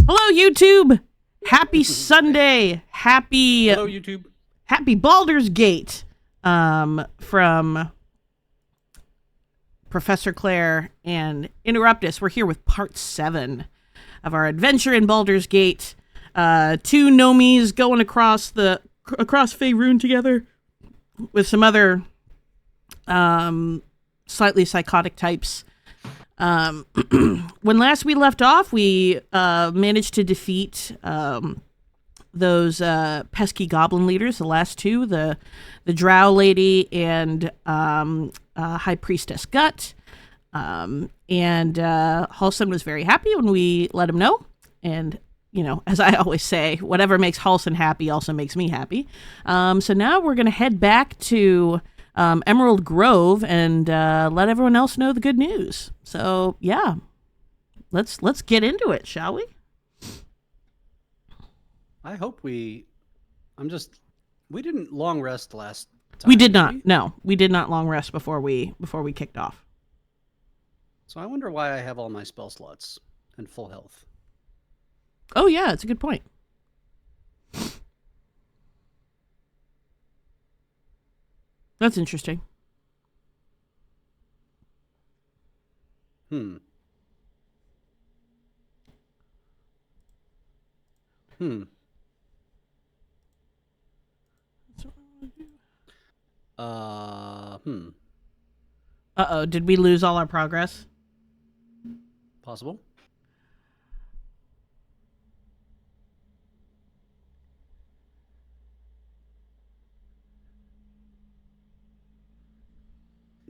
Hello, YouTube. Happy Sunday. Hello, YouTube. Happy Baldur's Gate. From Professor Claire and Nterruptus. We're here with part 7 of our adventure in Baldur's Gate. 2 gnomies going across Faerun together with some other slightly psychotic types. When last we left off, we managed to defeat those pesky goblin leaders, the last 2, the drow lady and high priestess Gut. And Halson was very happy when we let him know. And, you know, as I always say, whatever makes Halson happy also makes me happy. So now we're going to head back to Emerald Grove and let everyone else know the good news. So, yeah, let's get into it, shall we? I hope we didn't long rest last time. We did not. No, we did not long rest before we kicked off. So I wonder why I have all my spell slots and full health. Oh yeah, it's a good point. That's interesting. Hmm. Uh-oh, did we lose all our progress? Possible.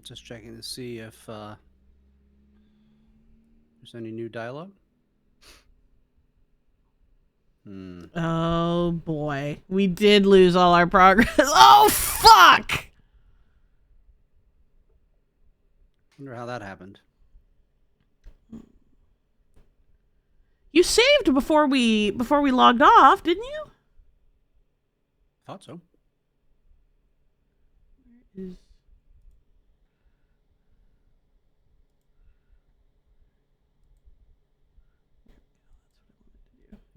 Just checking to see if there's any new dialogue. Oh boy, we did lose all our progress. Oh fuck! Wonder how that happened. You saved before we logged off, didn't you? Thought so.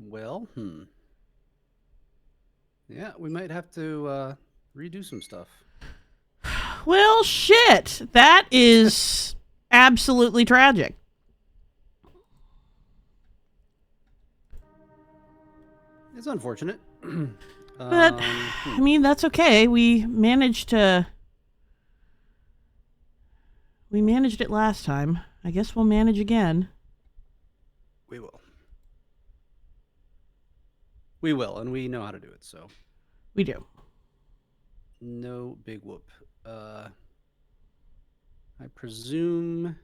Well, yeah, we might have to redo some stuff. Well, shit. That is absolutely tragic. It's unfortunate. But, I mean, that's okay. We managed it last time. I guess we'll manage again. We will, and we know how to do it, so. We do. No big whoop. I presume...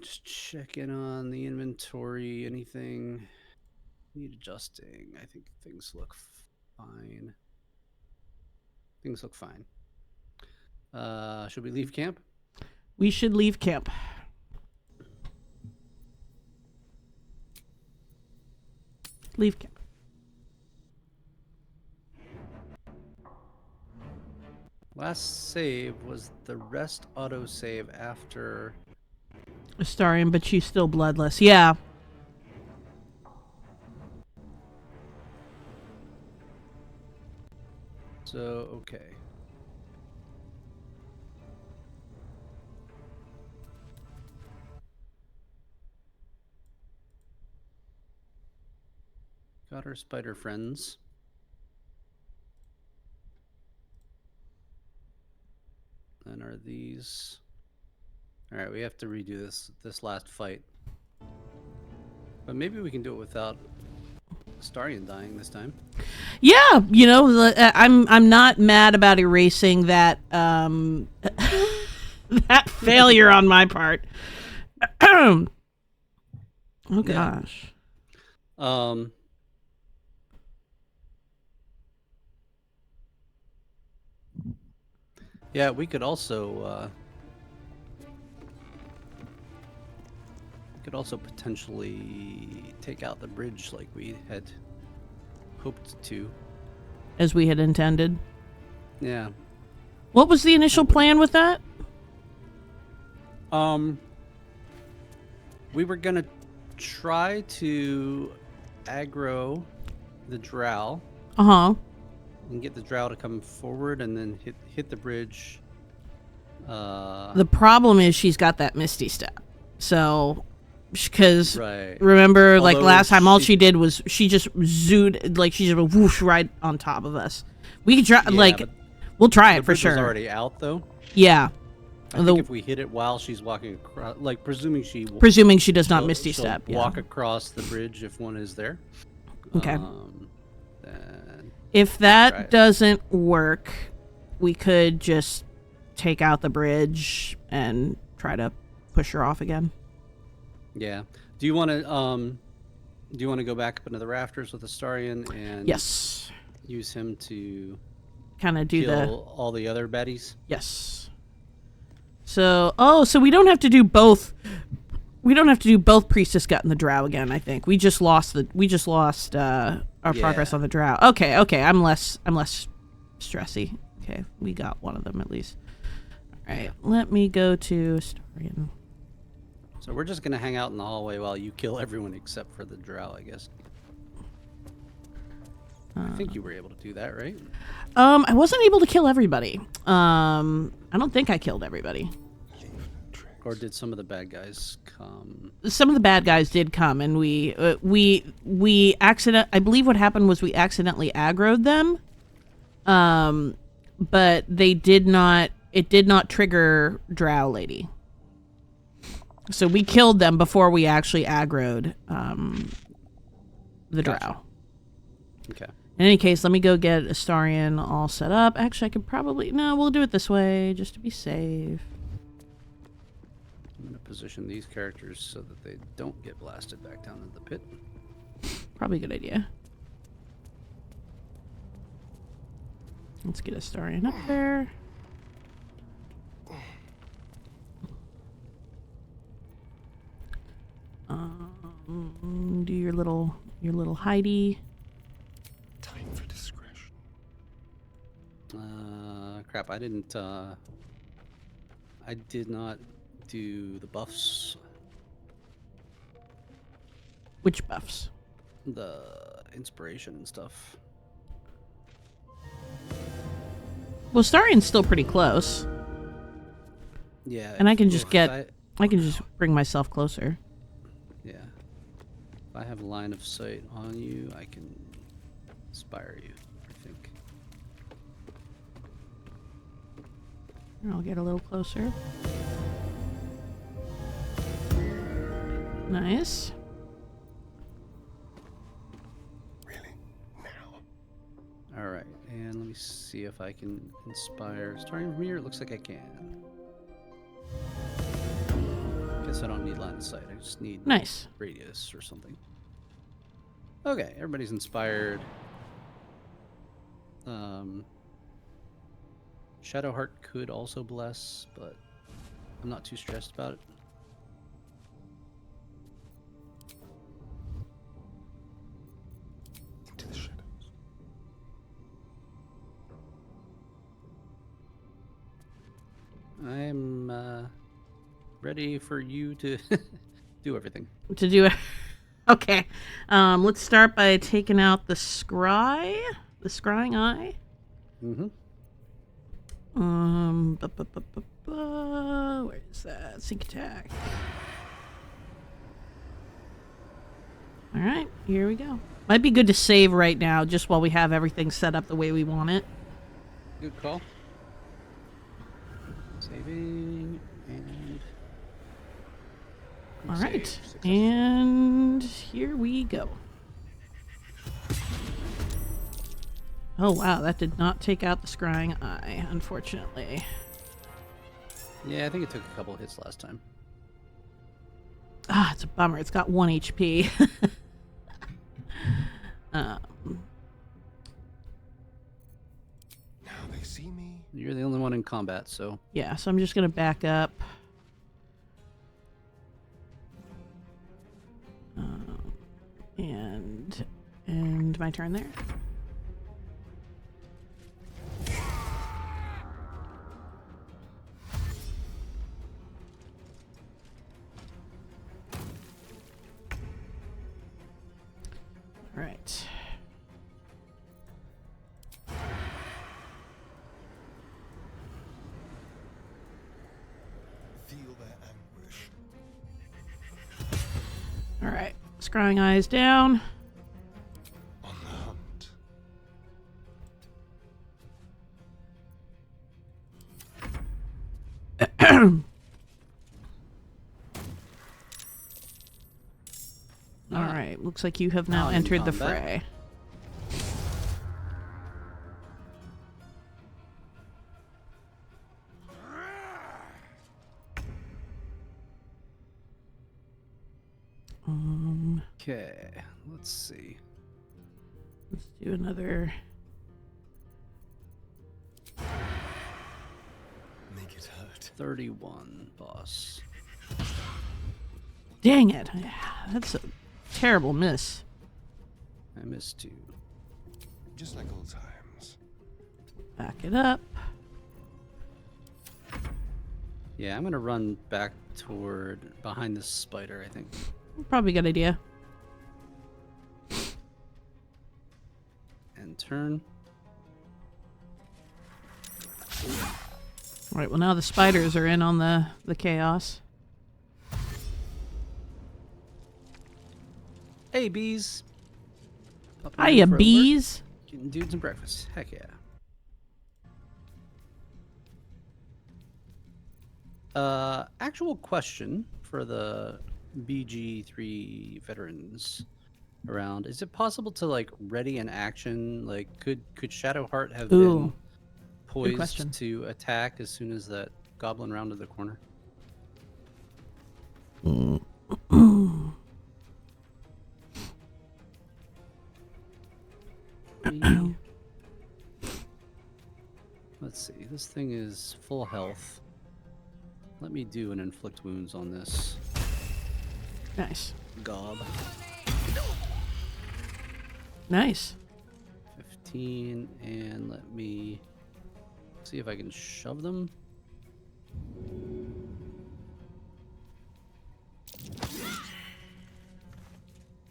just check in on the inventory. Anything need adjusting? I think things look fine. Should we leave camp? We should leave camp. Leave camp. Last save was the rest autosave after Astarion, but she's still bloodless. Yeah. So, okay. Got our spider friends. And are these... Alright, we have to redo this last fight. But maybe we can do it without Astarion dying this time. Yeah, you know, I'm not mad about erasing that that failure on my part. Oh gosh. Yeah, we could also potentially take out the bridge like we had hoped to. As we had intended. Yeah. What was the initial plan with that? We were gonna try to aggro the drow Uh-huh. and get the drow to come forward and then hit the bridge. The problem is she's got that Misty Step. So, because Right. remember, like Although last time, all she did was she just zoomed, like she just went whoosh right on top of us. We could try, Yeah, like, but we'll try the it for bridge was sure. already out though. Yeah. I think if we hit it while she's walking across, like presuming she does not Misty she'll Step. Yeah. walk across the bridge if one is there. Okay. Then If that doesn't work, we could just take out the bridge and try to push her off again. yeah. Do you want to go back up into the rafters with Astarion and Yes. use him to Kind of do kill all the other baddies? Yes. So, so we don't have to do both. We don't have to do both Priestess Gut and the Drow again. I think we just lost our progress on the Drow. Okay. I'm less stressy. Okay, we got one of them at least. All right, let me go to Astarion. So we're just gonna hang out in the hallway while you kill everyone except for the drow, I guess. I think you were able to do that, right? I wasn't able to kill everybody. I don't think I killed everybody. Or did some of the bad guys come? Some of the bad guys did come, and we I believe what happened was we accidentally aggroed them. But they did not. It did not trigger Drow Lady. So we killed them before we actually aggroed the Drow. Okay. In any case, let me go get Astarion all set up. Actually, I could probably... No, we'll do it this way, just to be safe. I'm going to position these characters so that they don't get blasted back down into the pit. Probably a good idea. Let's get Astarion up there. Do your little Heidi. Time for discretion. Crap, I did not do the buffs. Which buffs? The inspiration and stuff. Well, Astarion's still pretty close. Yeah. And I can just if I can just bring myself closer. Yeah. If I have line of sight on you, I can inspire you, I think. I'll get a little closer. Nice. Really? Now? Alright, and let me see if I can inspire. Starting from here, it looks like I can. Guess I don't need line of sight, I just need Nice. radius or something. Okay, everybody's inspired. Shadowheart could also bless, but I'm not too stressed about it. Into the shadows. I'm ready for you to do everything. To do it. Okay. Let's start by taking out the scrying eye. Mm-hmm. Where is that? Sync attack. All right, here we go. Might be good to save right now, just while we have everything set up the way we want it. Good call. Saving and. All right, Save. and here we go. Oh wow, that did not take out the scrying eye, unfortunately. Yeah, I think it took a couple hits last time. Ah, it's a bummer. It's got 1 HP. Now they see me. You're the only one in combat, so. Yeah, so I'm just gonna back up. And my turn there. Right. Feel their anguish. All right. Scrying eyes down. On the hunt. All right. Looks like you have now Now in entered the combat. fray. Okay, let's see. Let's do another. Make it hurt. 31 boss. Dang it. That's a terrible miss. I missed 2. Just like old times. Back it up. Yeah, I'm gonna run back toward behind this spider, I think. Probably a good idea. And turn. All right. Well, now the spiders are in on the chaos. Hey, bees. Popping in Hiya, for a alert. bees. Getting dudes and breakfast. Heck yeah. Actual question for the BG3 veterans around. Is it possible to like ready an action? Like could Shadowheart have Ooh, been question. poised to attack as soon as that goblin rounded the corner? Maybe. Let's see. This thing is full health. Let me do an inflict wounds on this Nice. gob. Nice. 15, and let me see if I can shove them.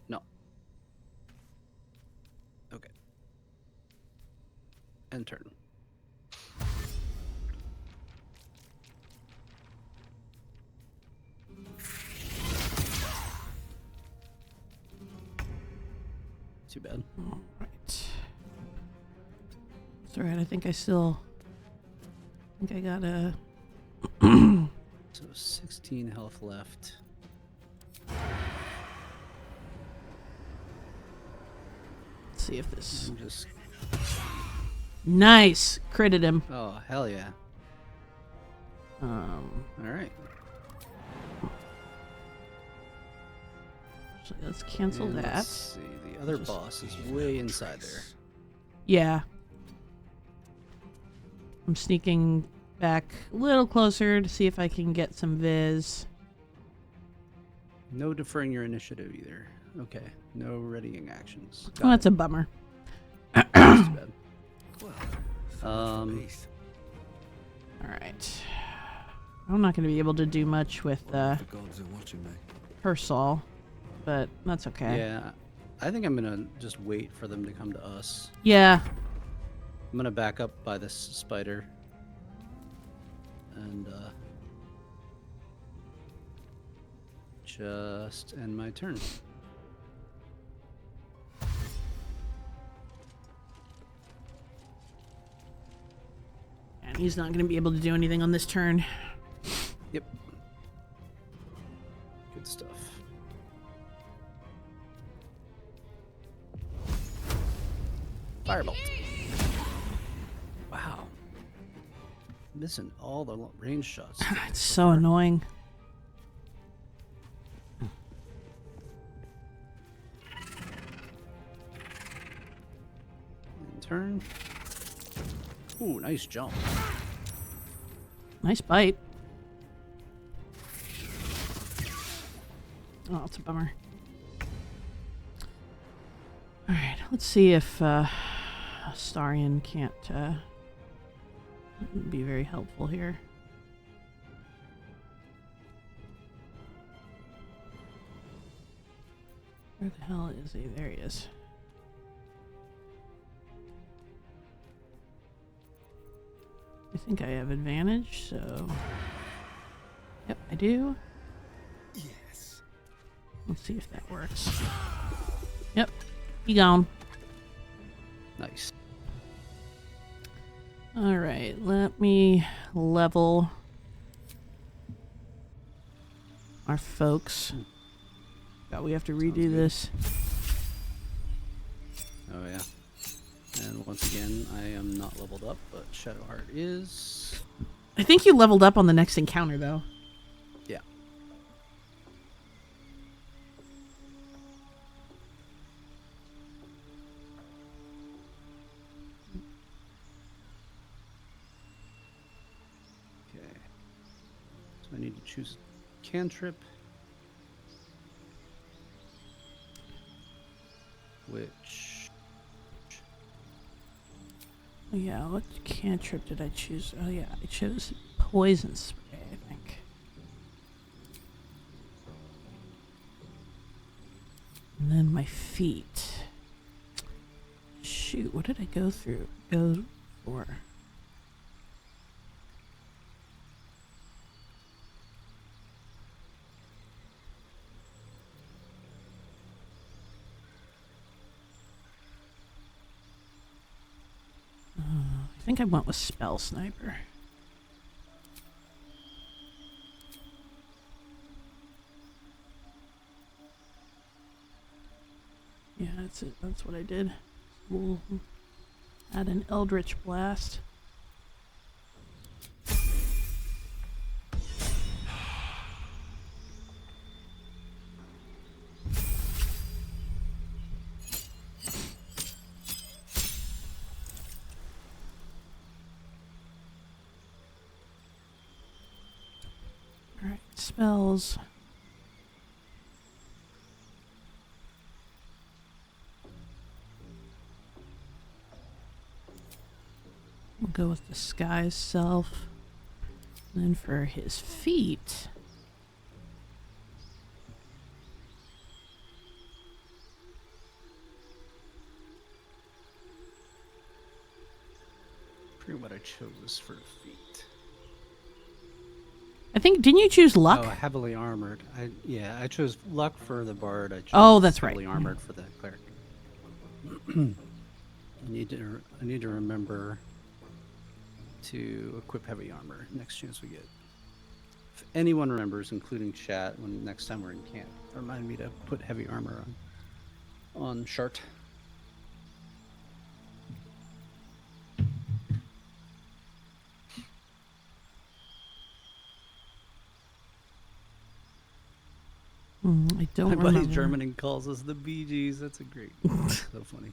No. Okay. And turn. Too bad. All right. It's all right. I think I got a. So 16 health left. Let's see if this. I'm just. Nice. Critted him. Oh, hell yeah. All right. So let's cancel And that. Let's see. The other Just- boss is way inside there. Yeah. I'm sneaking back a little closer to see if I can get some viz. No deferring your initiative either. Okay. No readying actions. Oh, that's a bummer. That's too bad. Peace. All right. I'm not going to be able to do much with The gods are watching me. Persol, but that's okay. Yeah. I think I'm gonna just wait for them to come to us. Yeah. I'm gonna back up by this spider. And just end my turn. And he's not going to be able to do anything on this turn. Yep. Good stuff. Firebolt. Wow. Missing all the range shots. It's so annoying. In turn. Ooh, nice jump. Nice bite. Oh, it's a bummer. All right, let's see if Astarion can't be very helpful here. Where the hell is he? There he is. think I have advantage, so... Yep, I do. Yes. Let's see if that works. Yep, he gone. Nice. Alright, let me level our folks. God, we have to redo good. this. Oh yeah. And once again, I am not leveled up, but Shadowheart is. I think you leveled up on the next encounter, though. Yeah. Okay. So I need to choose cantrip. Which. Oh, yeah, what cantrip did I choose? Oh, yeah, I chose poison spray, I think. And then my feet. Shoot, what did I go for? I think I went with Spell Sniper. Yeah, that's it. That's what I did. We'll add an Eldritch Blast. Alright, spells. We'll go with Disguise Self. And then for his feet. Pretty what I chose for feet. I think, didn't you choose Luck? Oh, heavily armored. I chose luck for the bard. I chose Oh, that's right. heavily armored for the cleric. I need to remember to equip heavy armor next chance we get. If anyone remembers, including chat, when next time we're in camp, remind me to put heavy armor on Shart. I don't My remember. buddy German calls us the Bee Gees. That's a great, so funny.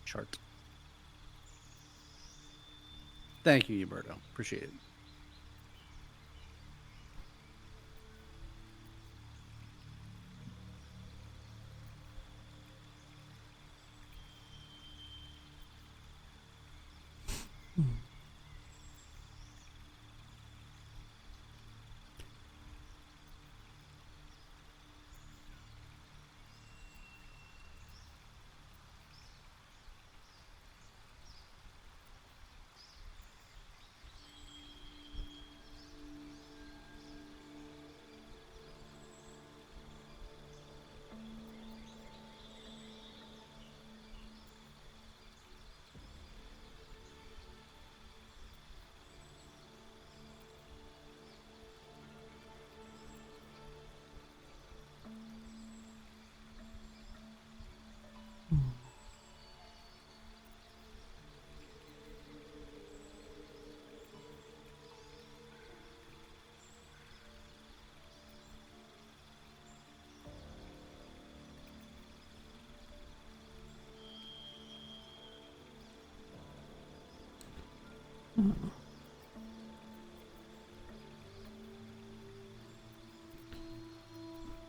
Chart. Thank you, Huberto. Appreciate it.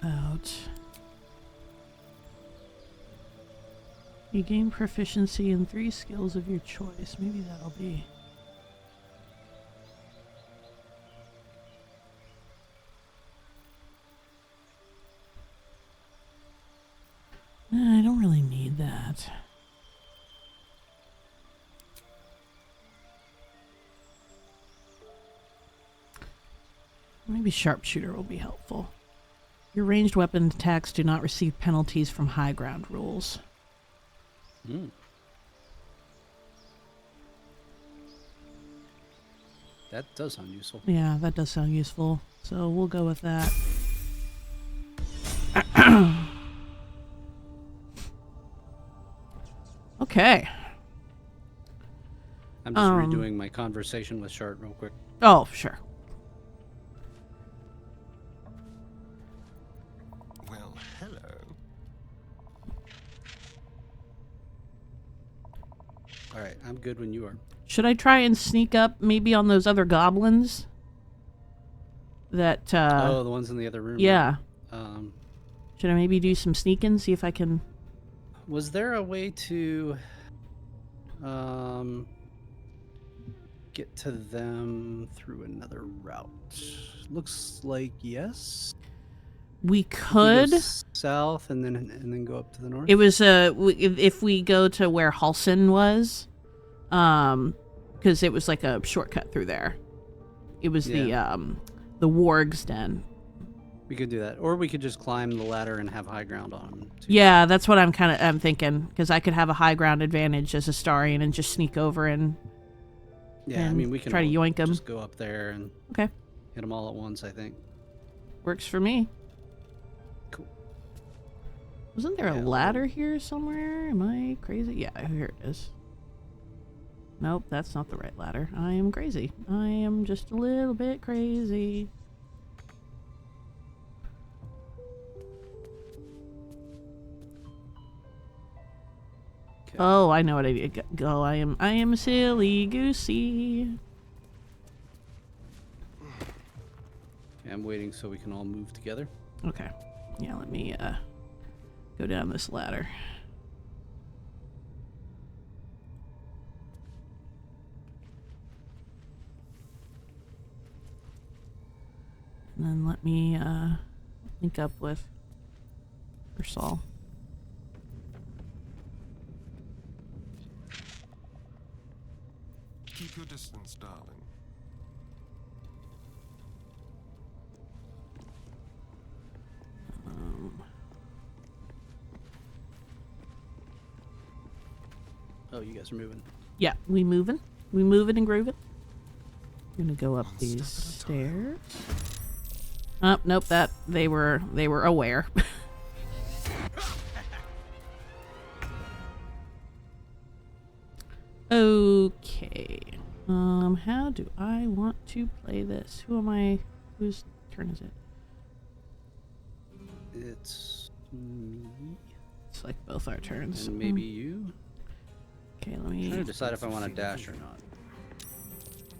About. You gain proficiency in 3 skills of your choice. Maybe that'll be. I don't that. Maybe sharpshooter will be helpful. Your ranged weapon attacks do not receive penalties from high ground rules. Hmm. That does sound useful. Yeah, that does sound useful. So we'll go with that. Okay. I'm just redoing my conversation with Shart real quick. Oh, sure. Well, hello. All right, I'm good when you are. Should I try and sneak up maybe on those other goblins? That, Oh, the ones in the other room. yeah. Right? Should I maybe do some sneaking, see if I can... Was there a way to get to them through another route? Looks like yes. We If we go could. south and then go up to the north. It was, if we go to where Halson was, because it was like a shortcut through there. It was the warg's den. We could do that, or we could just climb the ladder and have high ground on them. Too. Yeah, that's what I'm thinking, because I could have a high ground advantage as a Starian and just sneak over and Yeah, I mean we can try to yoink them. Just go up there and Okay, hit them all at once. I think. works for me. Cool. Wasn't there a Yeah, ladder here somewhere? Am I crazy? Yeah, here it is. Nope, that's not the right ladder. I am crazy. I am just a little bit crazy. Okay. Oh, I know what I need to go. I am silly goosey. Okay, I'm waiting so we can all move together. Okay. Yeah, let me go down this ladder. And then let me link up with Ursal. Keep your distance, darling. Oh, you guys are moving. Yeah, we moving and grooving. I'm gonna go up One these step at a time. stairs. Oh, nope, that they were aware. Okay. How do I want to play this? Whose turn is it? It's me It's like both our turns. and maybe you. Okay, let I'm me... trying to decide if I want to dash or not.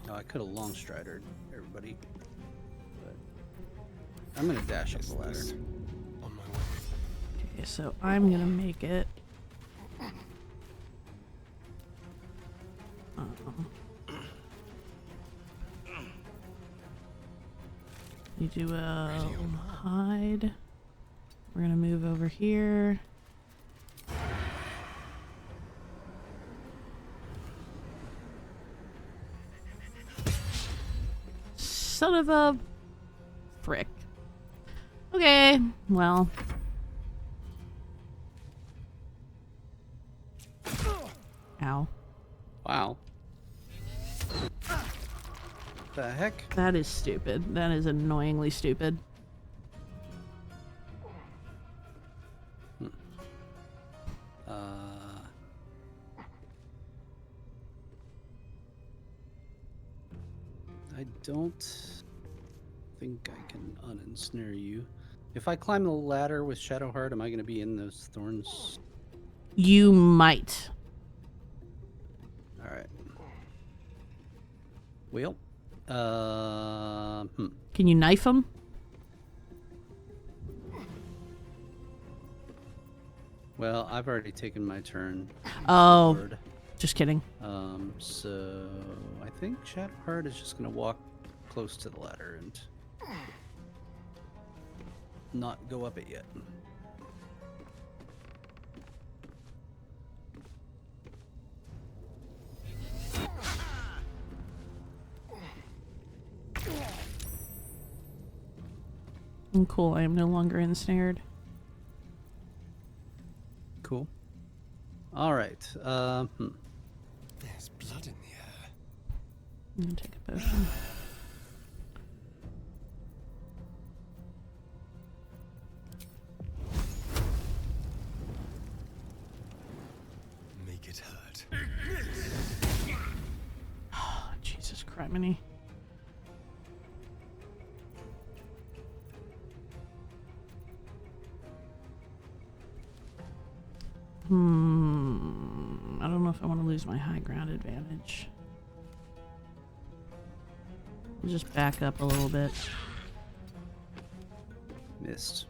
No, I could have long stridered everybody, but I'm gonna dash up the ladder. Business. On my way. Okay, so I'm gonna make it... You do a hide. We're gonna move over here. Son of a frick. Okay, well. Ow. Wow. The heck? That is stupid. That is annoyingly stupid. I don't think I can unensnare you. If I climb the ladder with Shadowheart, am I going to be in those thorns? You might. All right. Well, Can you knife him? Well, I've already taken my turn. Oh, Forward. just kidding. So I think Shadowheart is just going to walk close to the ladder and not go up it yet. Cool, I am no longer ensnared. Cool. All right. There's blood in the air. I'm gonna take a potion. Make it hurt. Oh, Jesus criminy. I don't know if I want to lose my high ground advantage. I'll just back up a little bit. Missed.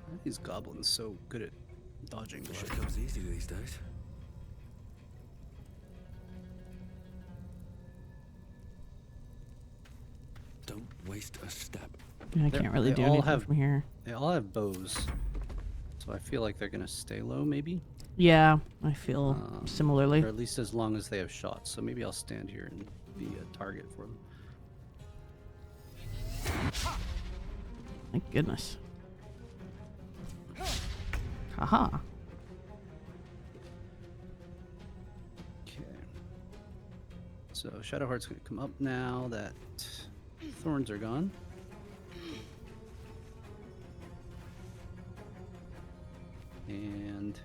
Why are these goblins so good at dodging Life shit? comes easy these days. Don't waste a step. I can't really they do all anything have- from here. They all have bows, so I feel like they're gonna stay low, maybe, Yeah, I feel similarly. or at least as long as they have shots. So maybe I'll stand here and be a target for them. Thank goodness. Haha. Okay. So Shadowheart's gonna come up now that thorns are gone. And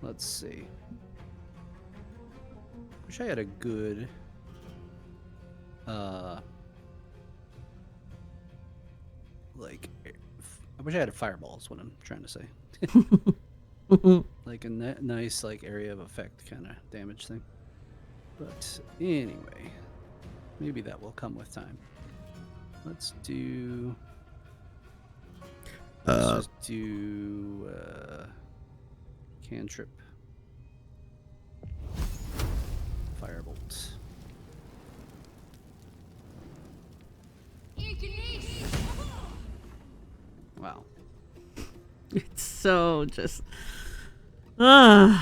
let's see. Wish I had a good like I wish I had a fireball is what I'm trying to say. Like a nice like area of effect kind of damage thing. But anyway, maybe that will come with time. Let's just do cantrip firebolt. Wow. It's so just. Ugh.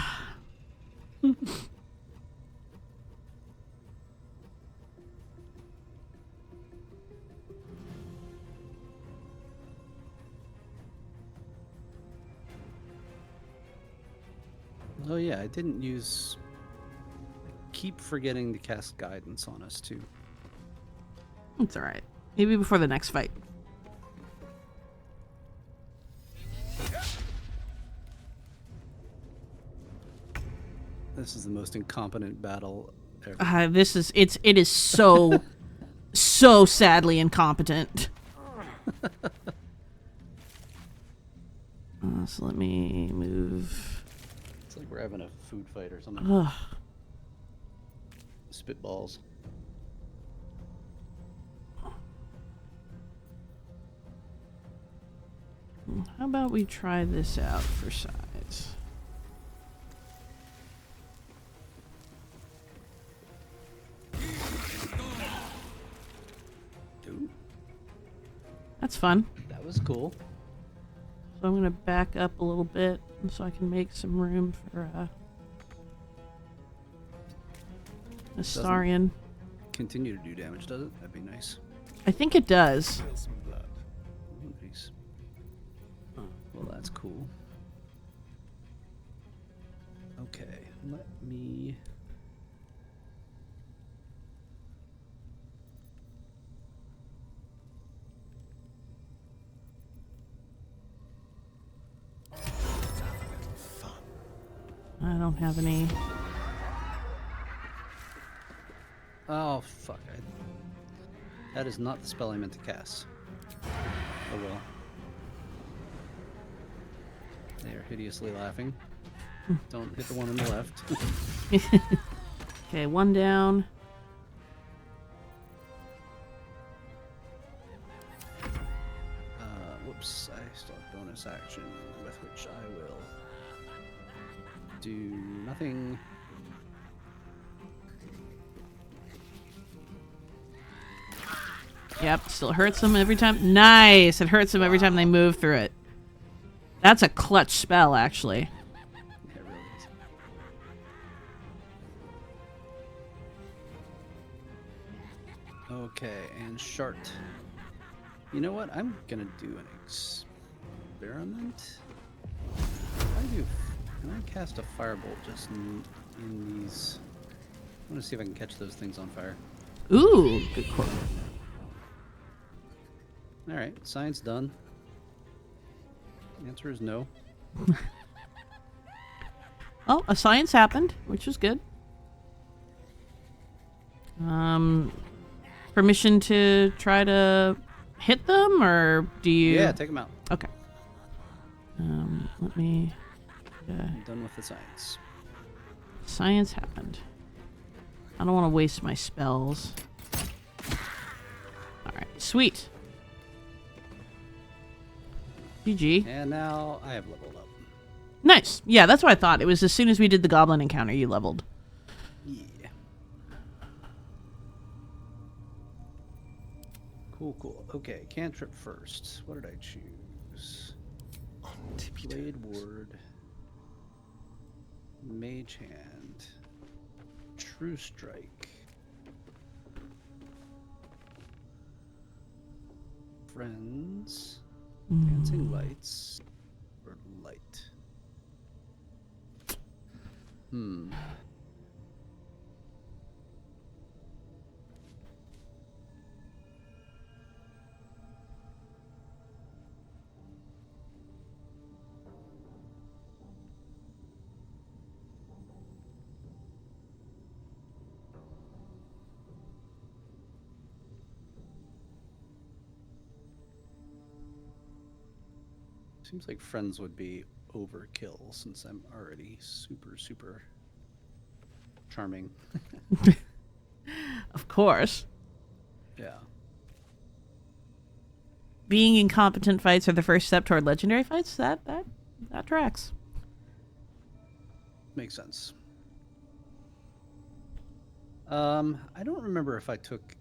Oh yeah, I didn't use. I keep forgetting to cast guidance on us too. It's alright. Maybe before the next fight. This is the most incompetent battle ever. It is so so sadly incompetent. So let me move. It's like we're having a food fight or something. Ugh. Spitballs. How about we try this out for size? Ooh, That's fun. that was cool. So I'm going to back up a little bit so I can make some room for Astarion. Continue to do damage, does it? That'd be nice. I think it does. Spill some blood. Ooh, nice. Well, that's cool. Okay, let me. Fun. I don't have any. Oh, fuck. That is not the spell I meant to cast. Oh well. They are hideously laughing. Don't hit the one on the left. Okay, one down. Whoops, I still have bonus action with which I will do nothing. Yep, still hurts them every time. Nice! It hurts them every time they move through it. That's a clutch spell, actually. Yeah, it really is. Okay, and Shart. You know what? I'm gonna do an experiment. Can I cast a firebolt just in these? I want to see if I can catch those things on fire. Ooh, good call. All right, science done. The answer is no. Oh, a science happened, which is good. Permission to try to hit them, or do you? Yeah, take them out. Okay. Let me. I'm done with the science. Science happened. I don't want to waste my spells. All right, sweet. GG. And now I have leveled up. Nice. Yeah, that's what I thought. It was as soon as we did the goblin encounter, you leveled. Yeah. Cool, cool. Okay, cantrip first. What did I choose? Blade Ward. Mage Hand. True Strike. Friends. Dancing Lights. Or Light. Seems like Friends would be overkill since I'm already super, super charming. Of course. Yeah. Being in competent fights are the first step toward legendary fights. That tracks. Makes sense. I don't remember if I took...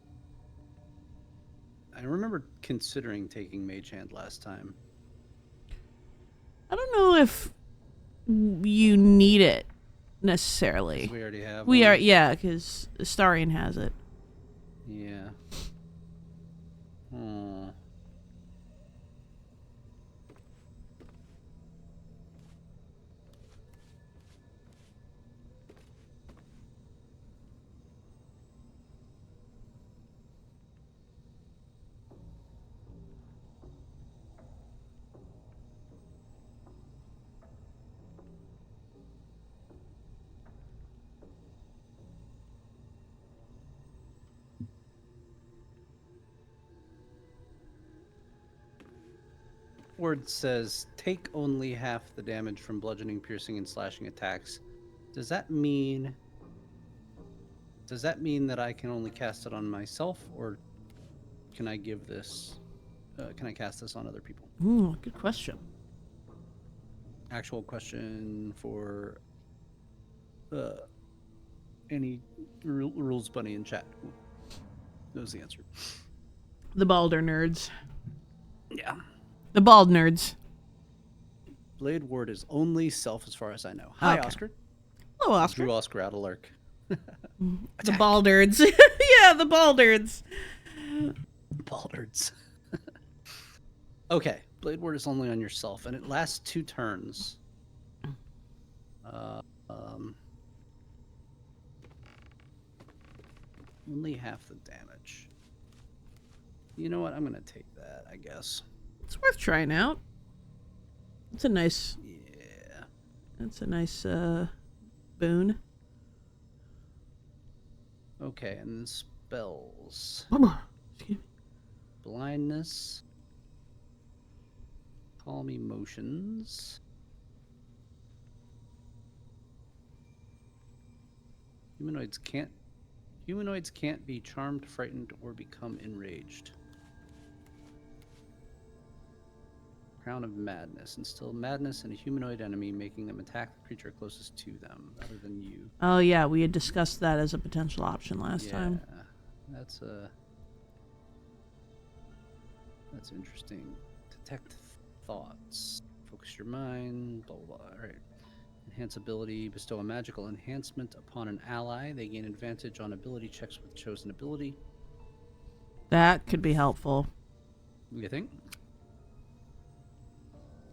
I remember considering taking Mage Hand last time. I don't know if you need it necessarily. We already have We one. are, yeah, because Astarion has it. Yeah. Hmm. Word says take only half the damage from bludgeoning, piercing, and slashing attacks. Does that mean that I can only cast it on myself, or can I give this? Can I cast this on other people? Good question. Actual question for any rules bunny in chat who knows the answer. The Baldur nerds. Yeah. The bald nerds. Blade Ward is only self as far as I know. Hi, Okay. Oscar. Hello, Oscar. Drew Oscar out of lurk. The Baldards. Yeah, the Baldards. Baldards. Okay, Blade Ward is only on yourself, and it lasts 2 turns. Only half the damage. You know what? I'm gonna take that, I guess. It's worth trying out. It's a nice. Yeah. It's a nice boon. Okay, and then spells. Excuse me. Blindness. Calm emotions. Humanoids can't be charmed, frightened, or become enraged. Crown of Madness. Instill madness in a humanoid enemy, making them attack the creature closest to them, other than you. Oh yeah, we had discussed that as a potential option last time. That's interesting. Detect thoughts. Focus your mind. Blah blah blah. All right. Enhance ability. Bestow a magical enhancement upon an ally. They gain advantage on ability checks with chosen ability. That could be helpful. You think?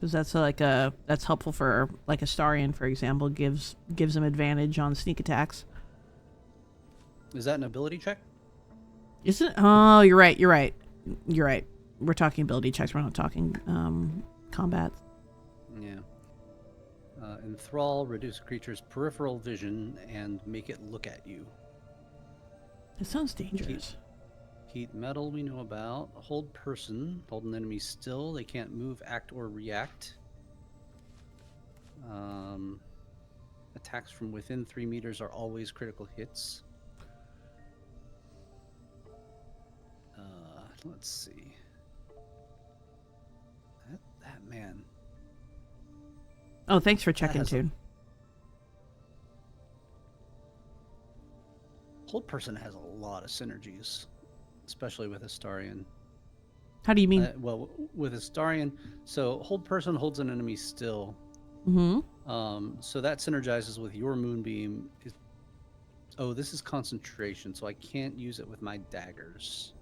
Because that's helpful for like Astarion, for example, gives him advantage on sneak attacks. Is that an ability check? Isn't it? Oh, you're right. We're talking ability checks. We're not talking combat. Yeah. Enthrall, reduce a creature's peripheral vision, and make it look at you. It sounds dangerous. Heat metal we know about. Hold person. Hold an enemy still. They can't move, act, or react. Attacks from within 3 meters are always critical hits. Let's see. That man. Oh, thanks for checking, has a- too. Hold person has a lot of synergies, especially with Astarion. How do you mean? Well, with Astarion, so hold person holds an enemy still. So that synergizes with your moonbeam. Oh, this is concentration, so I can't use it with my daggers.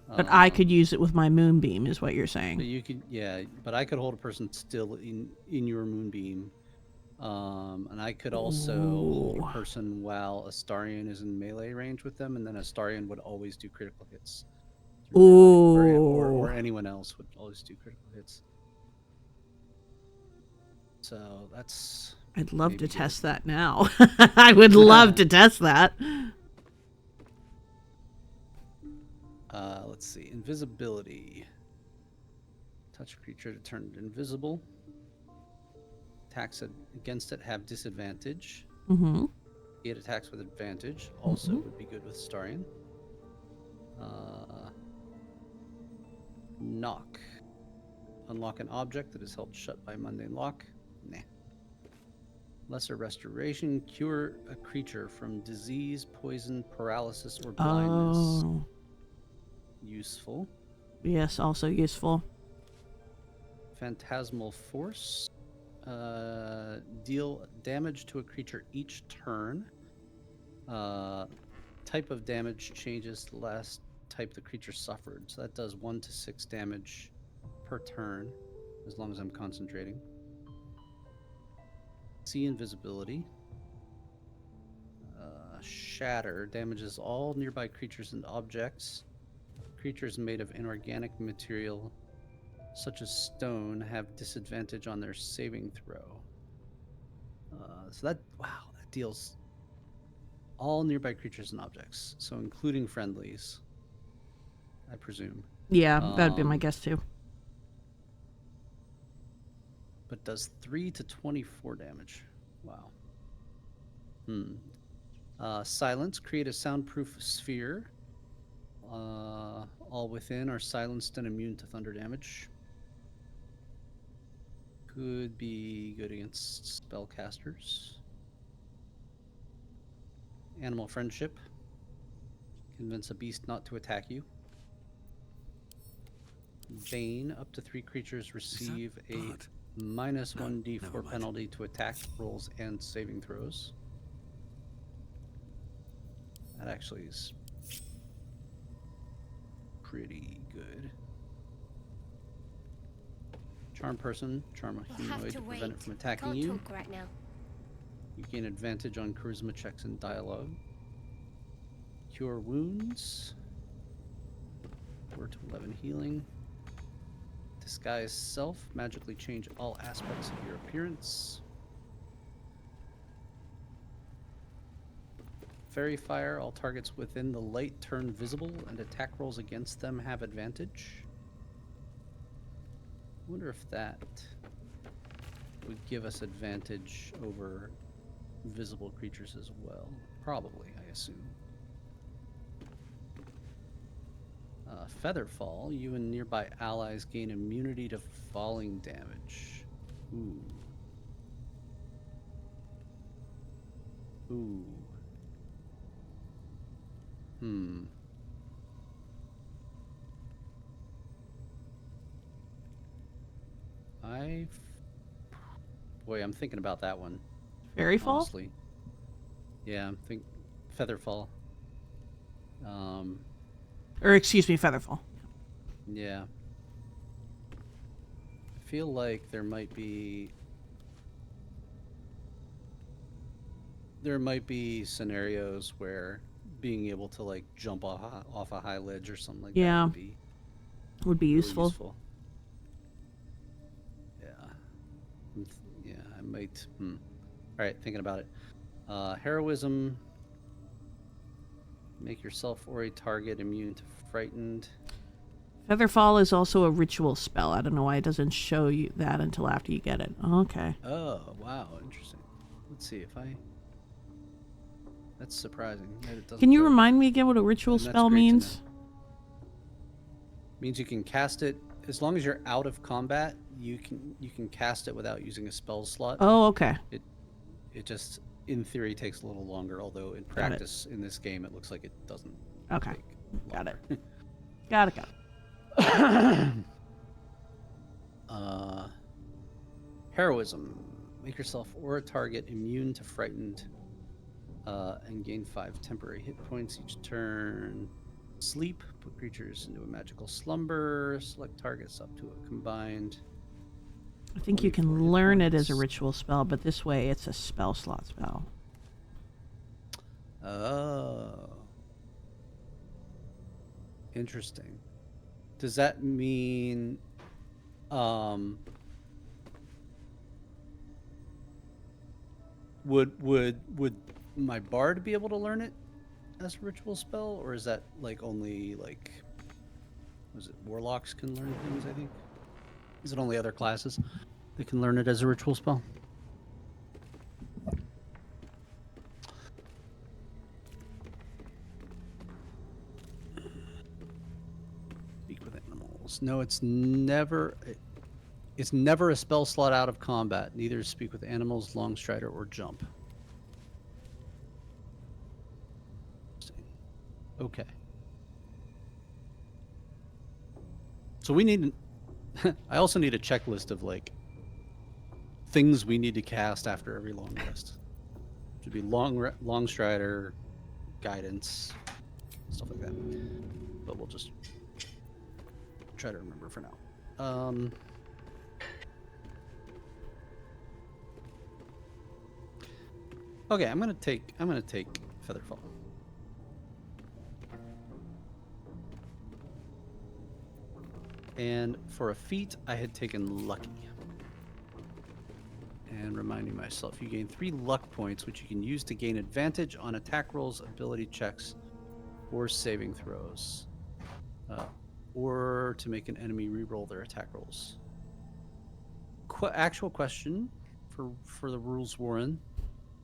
But I could use it with my moonbeam, is what you're saying. But you could, yeah. But I could hold a person still in your moonbeam, and I could also hold a person while Astarion is in melee range with them, and then Astarion would always do critical hits. Or anyone else would always do critical hits. So that's. I'd love to test that now. I would love to test that. Let's see. Invisibility. Touch a creature to turn it invisible. Attacks against it have disadvantage. It attacks with advantage. Also would be good with Astarion. Knock. Unlock an object that is held shut by mundane lock. Nah. Lesser restoration. Cure a creature from disease, poison, paralysis, or blindness. Oh. Useful. Yes, also useful. Phantasmal force. Deal damage to a creature each turn. Type of damage changes the last type the creature suffered. So that does 1 to 6 damage per turn, as long as I'm concentrating. See invisibility. Shatter damages all nearby creatures and objects. Creatures made of inorganic material, such as stone, have disadvantage on their saving throw. So that deals all nearby creatures and objects, so including friendlies, I presume. Yeah, that'd be my guess too. But does 3 to 24 damage. Wow. Silence. Create a soundproof sphere. All within are silenced and immune to thunder damage. Could be good against spellcasters. Animal friendship. Convince a beast not to attack you. Bane. Up to 3 creatures receive a minus 1d4 penalty to attack rolls and saving throws. That actually is pretty good. Charm person, charm a humanoid to prevent it from attacking you. Can't talk right now. You gain advantage on charisma checks and dialogue. Cure wounds. 4 to 11 healing. Disguise self. Magically change all aspects of your appearance. Fairy fire. All targets within the light turn visible, and attack rolls against them have advantage. I wonder if that would give us advantage over visible creatures as well. Probably, I assume. Featherfall. You and nearby allies gain immunity to falling damage. Ooh. Ooh. Boy, I'm thinking about that one. Fairy fall? Honestly. Yeah, Featherfall. Or excuse me, Featherfall. Yeah. I feel like there might be scenarios where being able to like jump off a high ledge or something like Yeah. that Would be really useful. Yeah. Yeah, I might. All right, thinking about it. Heroism. Make yourself or a target immune to frightened. Featherfall is also a ritual spell. I don't know why it doesn't show you that until after you get it. Okay. Oh, wow, interesting. Let's see if I. That's surprising. That it doesn't Can you show- remind me again what a ritual And that's spell great to means? Means you can cast it as long as you're out of combat. You can cast it without using a spell slot. Oh, okay. It just in theory takes a little longer, although in practice in this game it looks like it doesn't. Okay. Take Got it. longer. Got it. Heroism. Make yourself or a target immune to frightened, and gain 5 temporary hit points each turn. Sleep. Put creatures into a magical slumber. Select targets up to a combined. I think you 24 can hit learn it as a points. ritual spell, but this way it's a spell slot spell. Oh. Interesting. Does that mean would my bard be able to learn it as a ritual spell, or is that like only like was it warlocks can learn things, I think? Is it only other classes that can learn it as a ritual spell? Speak with animals. No, it's never a spell slot out of combat. Neither is speak with animals, long strider, or jump. Okay. So we need I also need a checklist of like things we need to cast after every long rest. Should be long strider, guidance, stuff like that. But we'll just try to remember for now. Okay, I'm gonna take Featherfall. And for a feat, I had taken Lucky. And reminding myself, you gain 3 luck points, which you can use to gain advantage on attack rolls, ability checks, or saving throws. Or to make an enemy reroll their attack rolls. Actual question for the rules, Warren.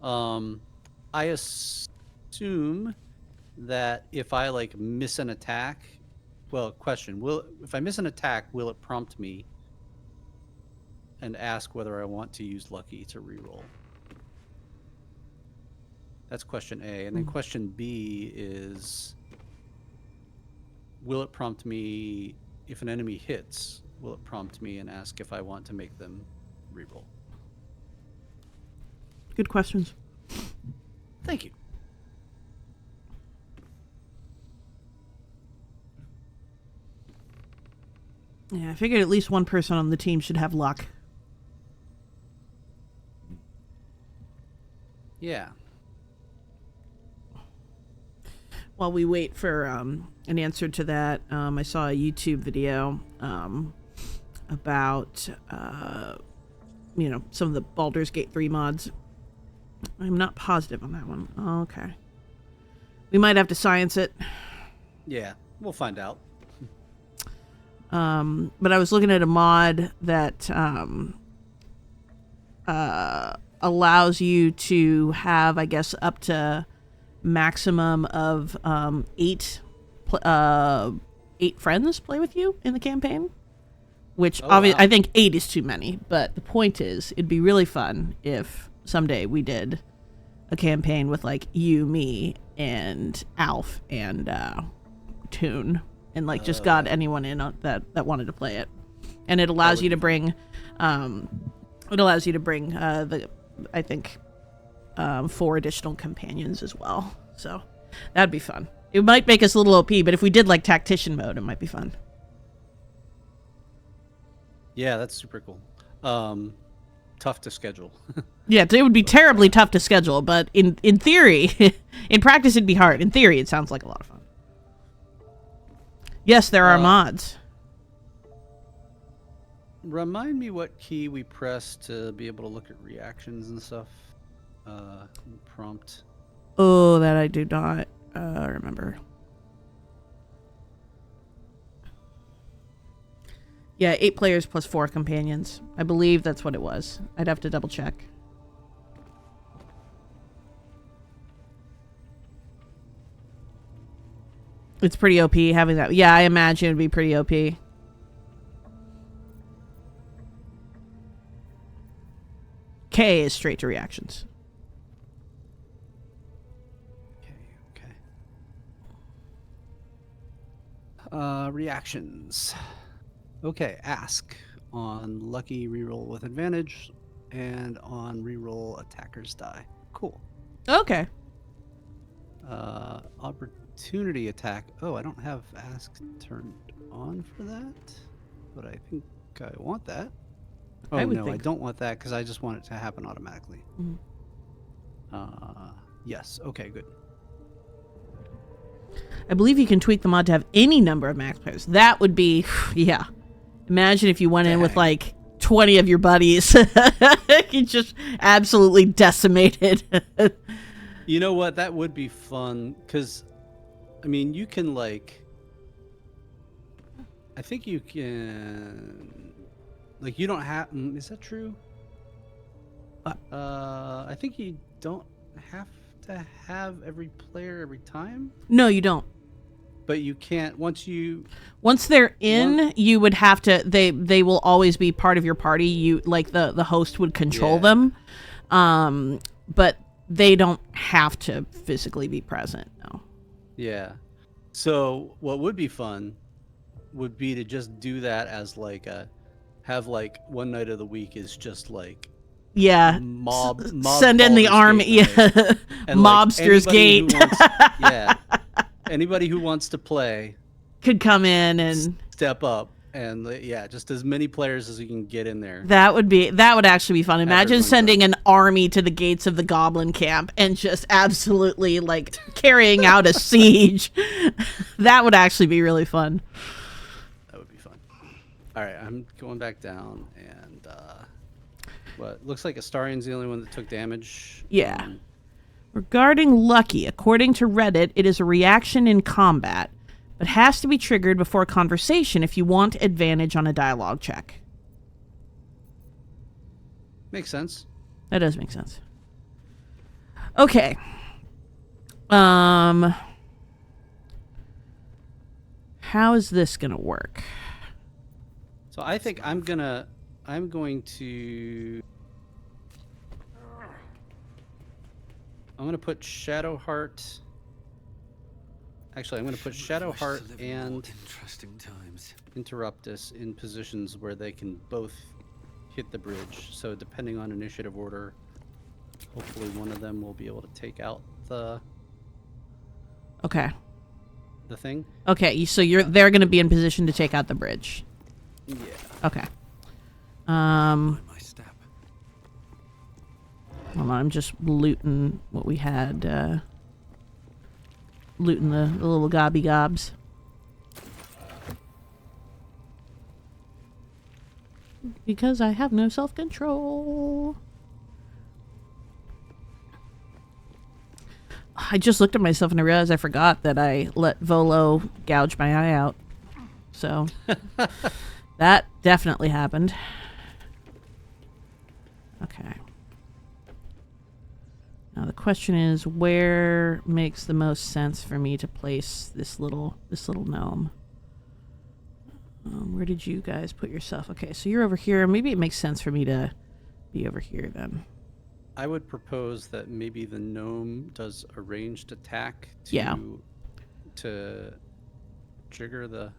I assume that if I like miss an attack, well, question: if I miss an attack, will it prompt me and ask whether I want to use Lucky to reroll? That's question A, and then question B is: will it prompt me if an enemy hits? Will it prompt me and ask if I want to make them reroll? Good questions. Thank you. Yeah, I figured at least one person on the team should have luck. Yeah. While we wait for an answer to that, I saw a YouTube video about some of the Baldur's Gate 3 mods. I'm not positive on that one. Oh, okay. We might have to science it. Yeah, we'll find out. But I was looking at a mod that allows you to have, I guess, up to maximum of 8 friends play with you in the campaign. Which obviously, wow. I think 8 is too many. But the point is, it'd be really fun if someday we did a campaign with like you, me, and Alf and Toon, and like just got anyone in that wanted to play it. And it allows you to bring the I think 4 additional companions as well. So that'd be fun It might make us a little OP, but if we did like tactician mode, it might be fun. Yeah, that's super cool. Tough to schedule. Yeah, it would be terribly tough to schedule, but in theory, in practice it'd be hard. In theory, it sounds like a lot of fun. Yes, there are mods. Remind me what key we press to be able to look at reactions and stuff. Prompt. Oh, that I do not remember. Yeah, 8 players plus 4 companions. I believe that's what it was. I'd have to double check. It's pretty OP having that. Yeah, I imagine it'd be pretty OP. K is straight to reactions. Okay. Reactions. Okay, ask on lucky reroll with advantage and on reroll attacker's die. Cool. Okay. Opportunity attack. Oh, I don't have ask turned on for that, but I think I want that. Oh, I no, I don't want that because I just want it to happen automatically. Yes. Okay, good. I believe you can tweak the mod to have any number of max players. That would be, yeah. Imagine if you went in with like 20 of your buddies. You just absolutely decimated. You know what? That would be fun because, I mean, you can like, I think you can, like, you don't have, is that true? I think you don't have to have every player every time. No, you don't. But you can't once they're in, you would have to. They will always be part of your party. You like the host would control them, but they don't have to physically be present. No. Yeah. So what would be fun would be to just do that as like have like one night of the week is just like mob send in the army, and mobster's gate. Anybody who wants to play could come in and step up, and just as many players as you can get in there. That would actually be fun. Imagine sending an army to the gates of the goblin camp and just absolutely like carrying out a siege. That would actually be really fun. That would be fun. All right, I'm going back down, and what looks like Astarian's the only one that took damage. Yeah. Regarding Lucky, according to Reddit, it is a reaction in combat, but has to be triggered before conversation if you want advantage on a dialogue check. Makes sense. That does make sense. Okay. How is this gonna work? So I think I'm going to put Shadowheart. Actually, I'm going to put Shadowheart and interesting times. Nterruptus in positions where they can both hit the bridge. So depending on initiative order, hopefully one of them will be able to take out the thing. Okay, so they're going to be in position to take out the bridge. Yeah. Okay. My step. Hold on, I'm just looting what we had. Looting the little gobby gobs. Because I have no self-control. I just looked at myself and I realized I forgot that I let Volo gouge my eye out. So that definitely happened. Okay. Now the question is, where makes the most sense for me to place this little gnome? Where did you guys put yourself? Okay, so you're over here. Maybe it makes sense for me to be over here then. I would propose that maybe the gnome does a ranged attack to trigger the...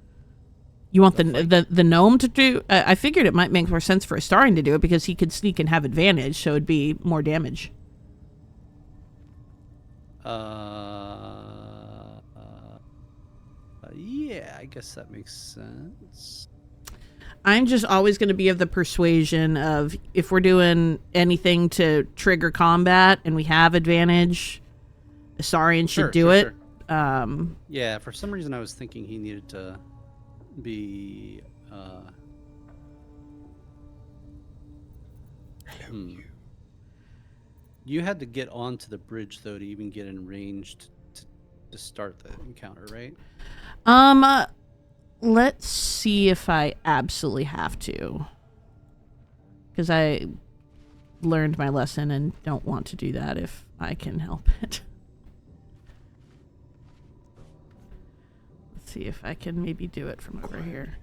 You want the gnome to do... I figured it might make more sense for Astarian to do it because he could sneak and have advantage, so it'd be more damage. Yeah, I guess that makes sense. I'm just always going to be of the persuasion of if we're doing anything to trigger combat and we have advantage, Asarian should do it. Sure. Yeah, for some reason I was thinking he needed to be. You had to get onto the bridge though to even get in range to start the encounter, right? Let's see if I absolutely have to. Because I learned my lesson and don't want to do that if I can help it. Let's see if I can maybe do it from over here.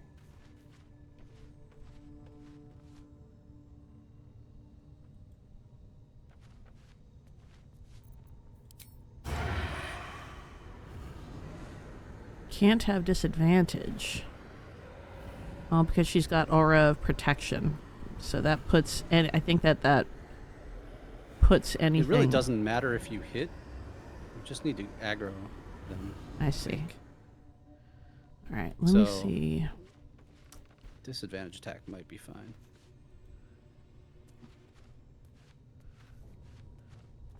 Can't have disadvantage. Oh, because she's got aura of protection. So that puts, and I think that puts anything. It really doesn't matter if you hit. You just need to aggro them. I see. All right, let me see. Disadvantage attack might be fine.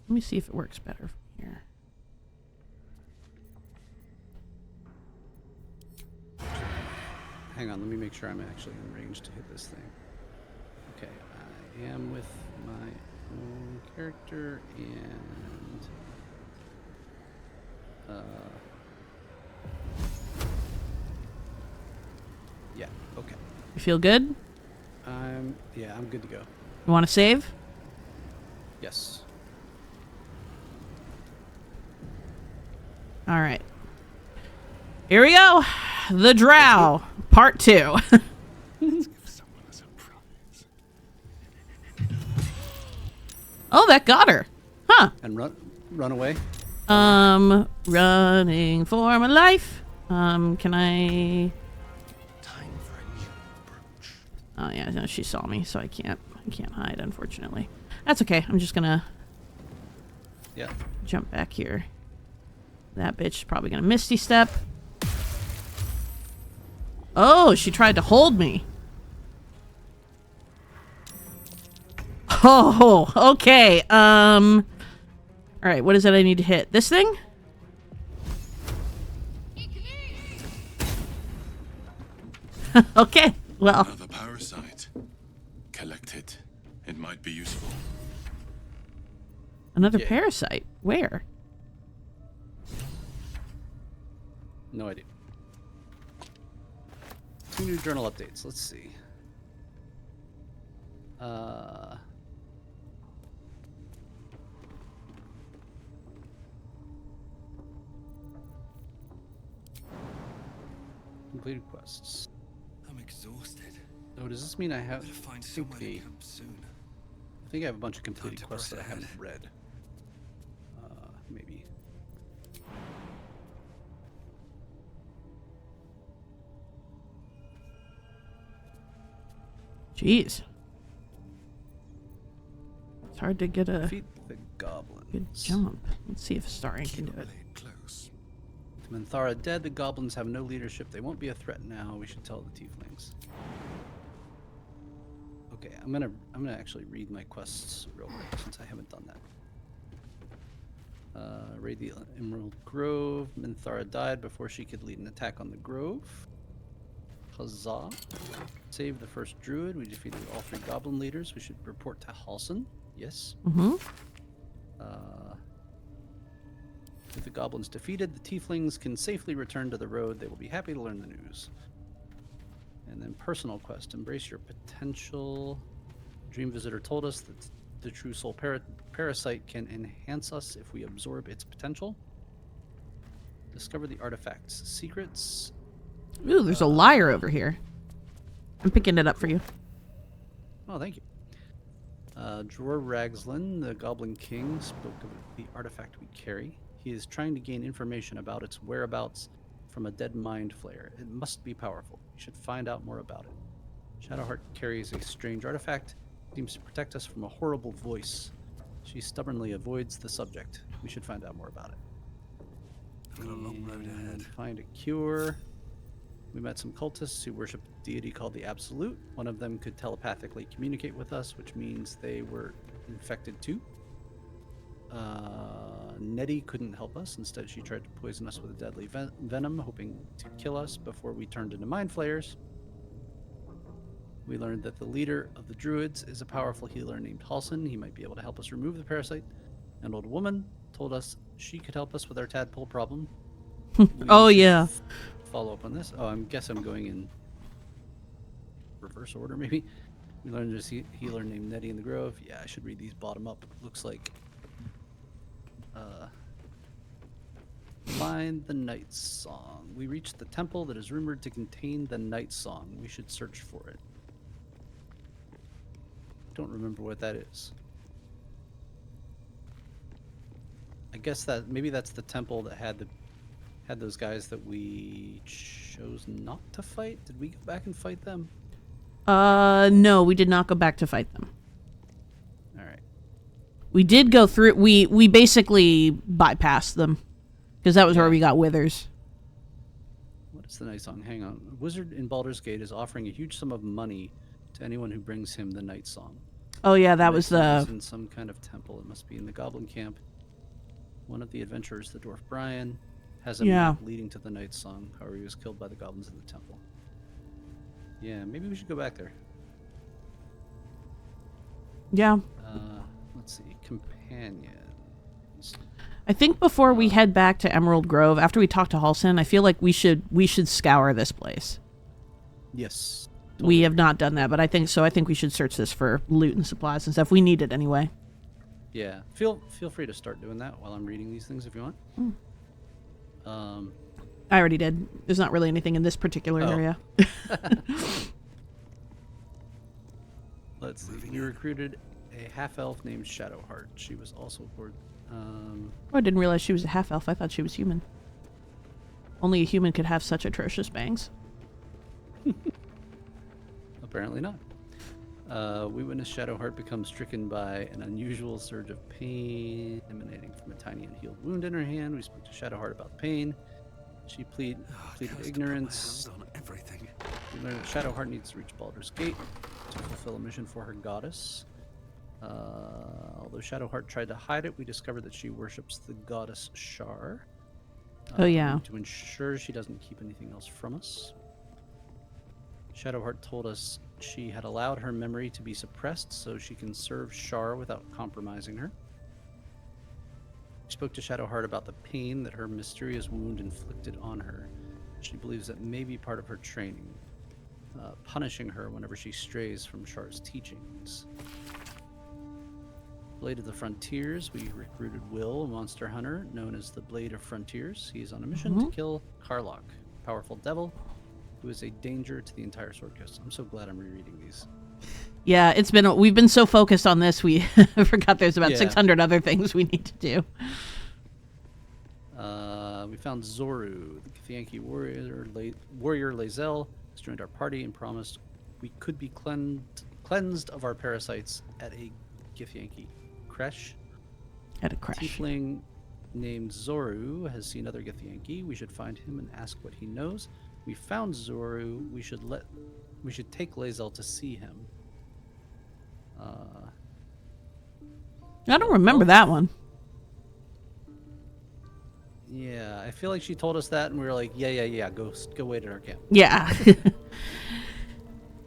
Let me see if it works better from here. Hang on, let me make sure I'm actually in range to hit this thing. Okay, I am with my own character and yeah, okay. You feel good? I'm good to go. You want to save? Yes. All right. Here we go. The Drow, part 2. Let's give someone a surprise. Oh, that got her. Huh. And run away. Running for my life. Can I? Time for a new approach. Oh yeah, no, she saw me, so I can't hide, unfortunately. That's okay. I'm just gonna jump back here. That bitch is probably gonna Misty Step. Oh, she tried to hold me. Oh, okay. All right, what is it I need to hit? This thing? Okay, well. Another parasite. Collect it. It might be useful. Another parasite? Where? No idea. 2 new journal updates. Let's see. Completed quests. I'm exhausted. Oh, does this mean I have? Better find somewhere to camp soon. I think I have a bunch of completed to quests that I press haven't ahead. read. Maybe. Jeez. It's hard to get a Defeat the goblins. good jump. Let's see if Starian can do it. Blade close. With Minthara dead, the goblins have no leadership. They won't be a threat now. We should tell the tieflings. Okay, I'm gonna actually read my quests real quick since I haven't done that. Raid the Emerald Grove. Minthara died before she could lead an attack on the grove. Huzzah. Save the first druid. We defeated all 3 goblin leaders. We should report to Halson. Yes. Mm-hmm. With the goblins defeated, the tieflings can safely return to the road. They will be happy to learn the news. And then personal quest. Embrace your potential. Dream Visitor told us that the true soul parasite can enhance us if we absorb its potential. Discover the artifact's secrets. Ooh, there's a liar over here. I'm picking it up for you. Oh, thank you. Dror Ragslin, the Goblin King, spoke of the artifact we carry. He is trying to gain information about its whereabouts from a dead mind flayer. It must be powerful. We should find out more about it. Shadowheart carries a strange artifact. Seems to protect us from a horrible voice. She stubbornly avoids the subject. We should find out more about it. Got a long road ahead. Find a cure. We met some cultists who worship a deity called the Absolute. One of them could telepathically communicate with us, which means they were infected too. Nettie couldn't help us. Instead, she tried to poison us with a deadly venom, hoping to kill us before we turned into mind flayers. We learned that the leader of the druids is a powerful healer named Halson. He might be able to help us remove the parasite. An old woman told us she could help us with our tadpole problem. Oh, yeah. Follow up on this. Oh, I guess I'm going in reverse order, maybe. We learned there's a healer named Nettie in the Grove. Yeah, I should read these bottom up. Looks like find the Night Song. We reached the temple that is rumored to contain the Night Song. We should search for it. Don't remember what that is. I guess that maybe that's the temple that had those guys that we chose not to fight. Did we go back and fight them? No, we did not go back to fight them. All right. We did go through. We basically bypassed them because that was where we got withers. What is the Night Song? Hang on. A wizard in Baldur's Gate is offering a huge sum of money to anyone who brings him the Night Song. Oh yeah, that The was Night Song the. is in some kind of temple. It must be in the Goblin Camp. One of the adventurers, the dwarf Brian, has a map leading to the Night Song. However, he was killed by the goblins in the temple. Yeah, maybe we should go back there. Yeah. Let's see. Companions. I think before we head back to Emerald Grove, after we talk to Halson, I feel like we should scour this place. Yes. We have not done that, but I think so. I think we should search this for loot and supplies and stuff. We need it anyway. Yeah. Feel free to start doing that while I'm reading these things if you want. I already did. There's not really anything in this particular area. Let's see. We recruited a half-elf named Shadowheart. She was also aboard. Oh, I didn't realize she was a half elf. I thought she was human. Only a human could have such atrocious bangs. Apparently not. We witnessed Shadowheart become stricken by an unusual surge of pain emanating from a tiny unhealed wound in her hand. We spoke to Shadowheart about the pain. She pleaded ignorance. On everything. We learned that Shadowheart needs to reach Baldur's Gate to fulfill a mission for her goddess. Although Shadowheart tried to hide it, we discovered that she worships the goddess Shar. Oh, yeah. To ensure she doesn't keep anything else from us. Shadowheart told us she had allowed her memory to be suppressed so she can serve Shar without compromising her. We spoke to Shadowheart about the pain that her mysterious wound inflicted on her. She believes that may be part of her training, punishing her whenever she strays from Shar's teachings. Blade of the Frontiers, we recruited Will, a monster hunter known as the Blade of Frontiers. He is on a mission to kill Karlach, a powerful devil who is a danger to the entire Sword Coast. I'm so glad I'm rereading these. Yeah, we've been so focused on this, we forgot there's about 600 other things we need to do. We found Zoru, the Githyanki warrior Lae'zel has joined our party and promised we could be cleansed of our parasites at a Githyanki creche. At a crash. Tiefling named Zoru has seen other Githyanki. We should find him and ask what he knows. We found Zoru. We should take Lae'zel to see him. I don't remember that one. Yeah, I feel like she told us that, and we were like, yeah. Go wait at our camp. Yeah.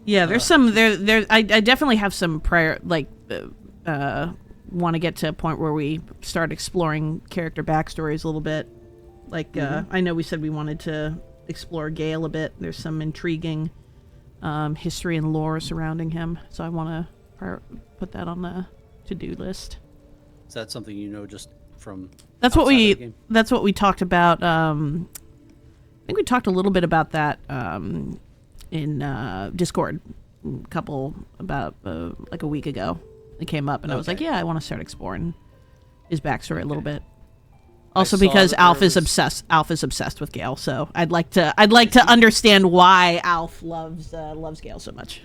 Yeah, there's some there. I definitely have some prior want to get to a point where we start exploring character backstories a little bit. Like I know we said we wanted to explore Gale a bit. There's some intriguing history and lore surrounding him, so I want to put that on the to-do list. Is that something you know just from? That's what we talked about. I think we talked a little bit about that in Discord about like a week ago. It came up and I was like, yeah, I want to start exploring his backstory a little bit. Also because Alf is obsessed with Gale, so I'd like to understand why Alf loves Gale so much.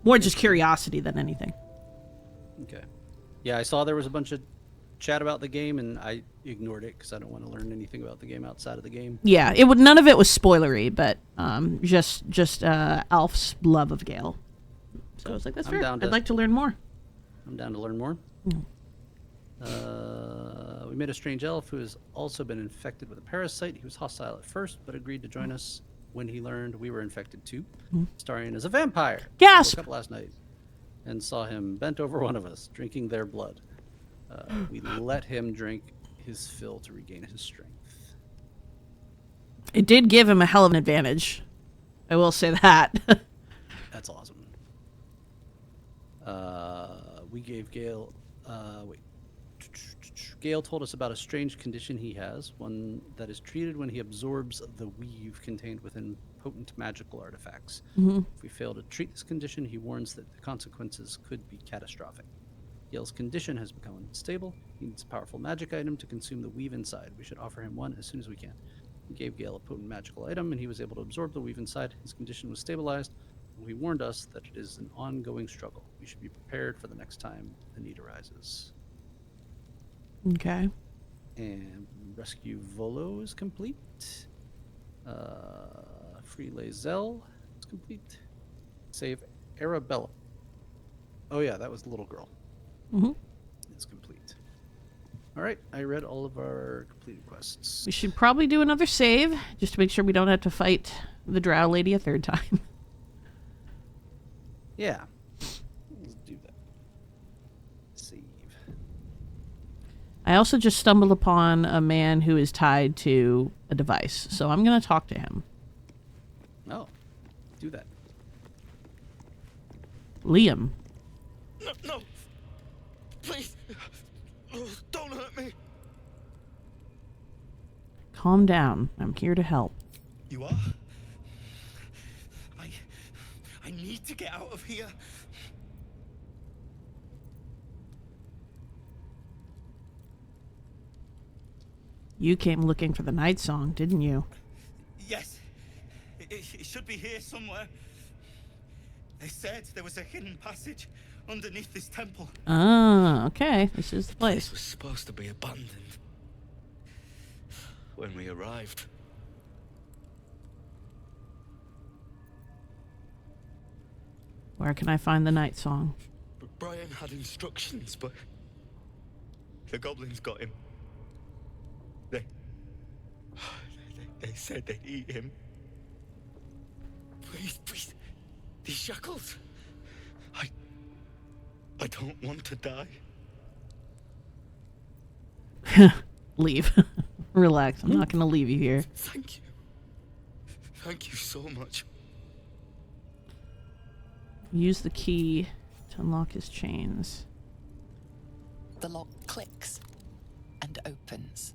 More just curiosity than anything. Okay. Yeah, I saw there was a bunch of chat about the game, and I ignored it because I don't want to learn anything about the game outside of the game. Yeah, it would. None of it was spoilery, but just Alf's love of Gale. So I was like, that's fair. I'd like to learn more. I'm down to learn more. We met a strange elf who has also been infected with a parasite. He was hostile at first, but agreed to join us when he learned we were infected too. Starring as a vampire. Gasp! Woke up last night and saw him bent over one of us, drinking their blood. We let him drink his fill to regain his strength. It did give him a hell of an advantage. I will say that. That's awesome. We gave Gale... Gale told us about a strange condition he has, one that is treated when he absorbs the weave contained within potent magical artifacts. If we fail to treat this condition, he warns that the consequences could be catastrophic. Gale's condition has become unstable. He needs a powerful magic item to consume the weave inside. We should offer him one as soon as we can. We gave Gale a potent magical item, and he was able to absorb the weave inside. His condition was stabilized. He warned us that it is an ongoing struggle. We should be prepared for the next time the need arises. Okay. And Rescue Volo is complete. Free Lazel is complete. Save Arabella. Oh yeah, that was the little girl. It's complete. All right, I read all of our completed quests. We should probably do another save, just to make sure we don't have to fight the drow lady a third time. Yeah. Let's do that. Save. I also just stumbled upon a man who is tied to a device, so I'm going to talk to him. Oh, do that. Liam. No, no. Please. Oh, don't hurt me. Calm down. I'm here to help. You are? I need to get out of here. You came looking for the night song, didn't you? Yes. It should be here somewhere. They said there was a hidden passage underneath this temple. Ah, okay. This is the place. This was supposed to be abandoned when we arrived. Where can I find the night song? Brian had instructions, but the goblins got him. They said they'd eat him. Please, these shackles. I don't want to die. Leave. Relax. I'm not going to leave you here. Thank you. Thank you so much. Use the key to unlock his chains. The lock clicks and opens.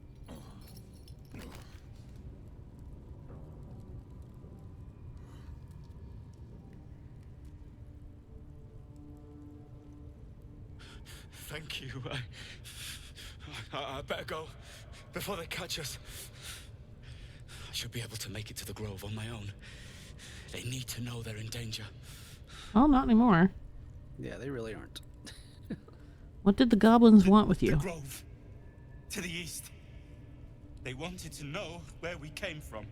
Thank you. I better go before they catch us. I should be able to make it to the grove on my own. They need to know they're in danger. Well, not anymore. Yeah, they really aren't. What did the goblins want with The you? grove. To the east. They wanted to know where we came from.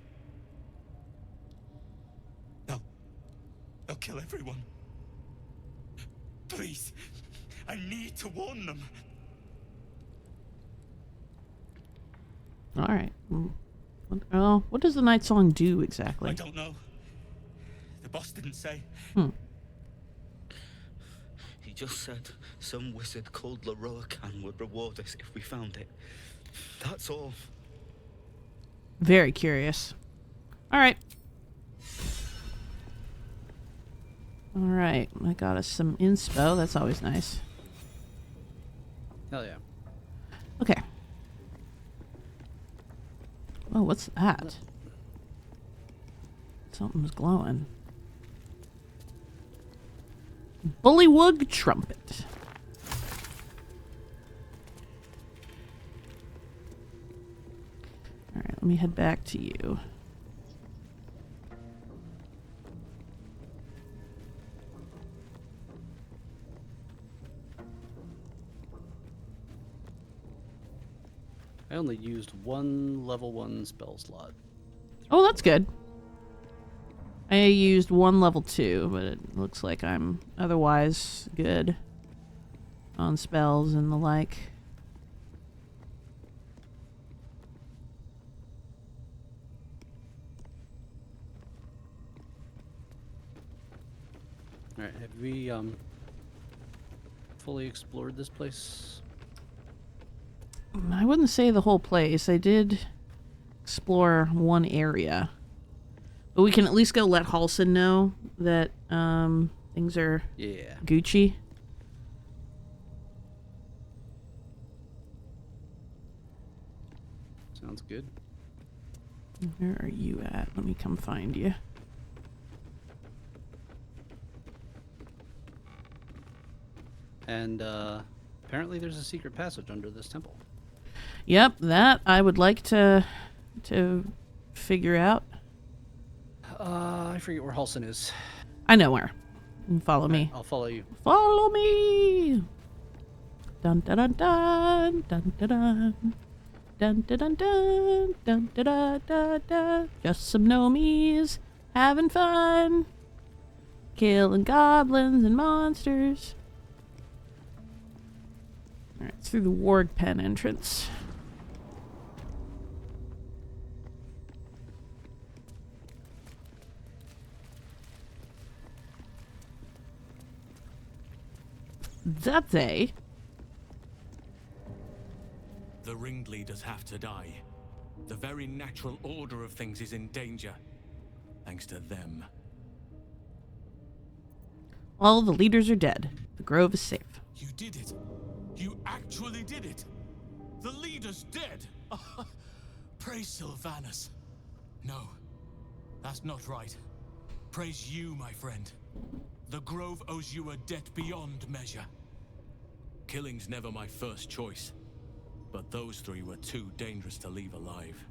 They'll kill everyone. Please. I need to warn them. All right. What does the night song do exactly? I don't know. The boss didn't say. He just said some wizard called Leroacan would reward us if we found it. That's all. Very curious. All right. All right. I got us some inspo. That's always nice. Hell yeah. Okay. Oh, what's that? Something's glowing. Bullywug trumpet. All right, let me head back to you. I only used one level 1 spell slot. Oh, that's good. I used one level 2, but it looks like I'm otherwise good on spells and the like. Alright, have we fully explored this place? I wouldn't say the whole place. I did explore one area. But we can at least go let Halson know that things are Yeah. Gucci. Sounds good. Where are you at? Let me come find you. And apparently there's a secret passage under this temple. Yep, that I would like to figure out. I forget where Halson is. I know where. You can follow me. I'll follow you. Follow me. Dun dun dun dun dun dun dun. Dun dun dun dun dun dun dun dun dun. Just some gnomies having fun, killing goblins and monsters. All right, it's through the ward pen entrance. That's a. The ringleaders have to die. The very natural order of things is in danger. Thanks to them. All the leaders are dead. The grove is safe. You did it. You actually did it. The leader's dead. Praise Sylvanus. No, that's not right. Praise you, my friend. The Grove owes you a debt beyond measure. Killing's never my first choice, but those three were too dangerous to leave alive.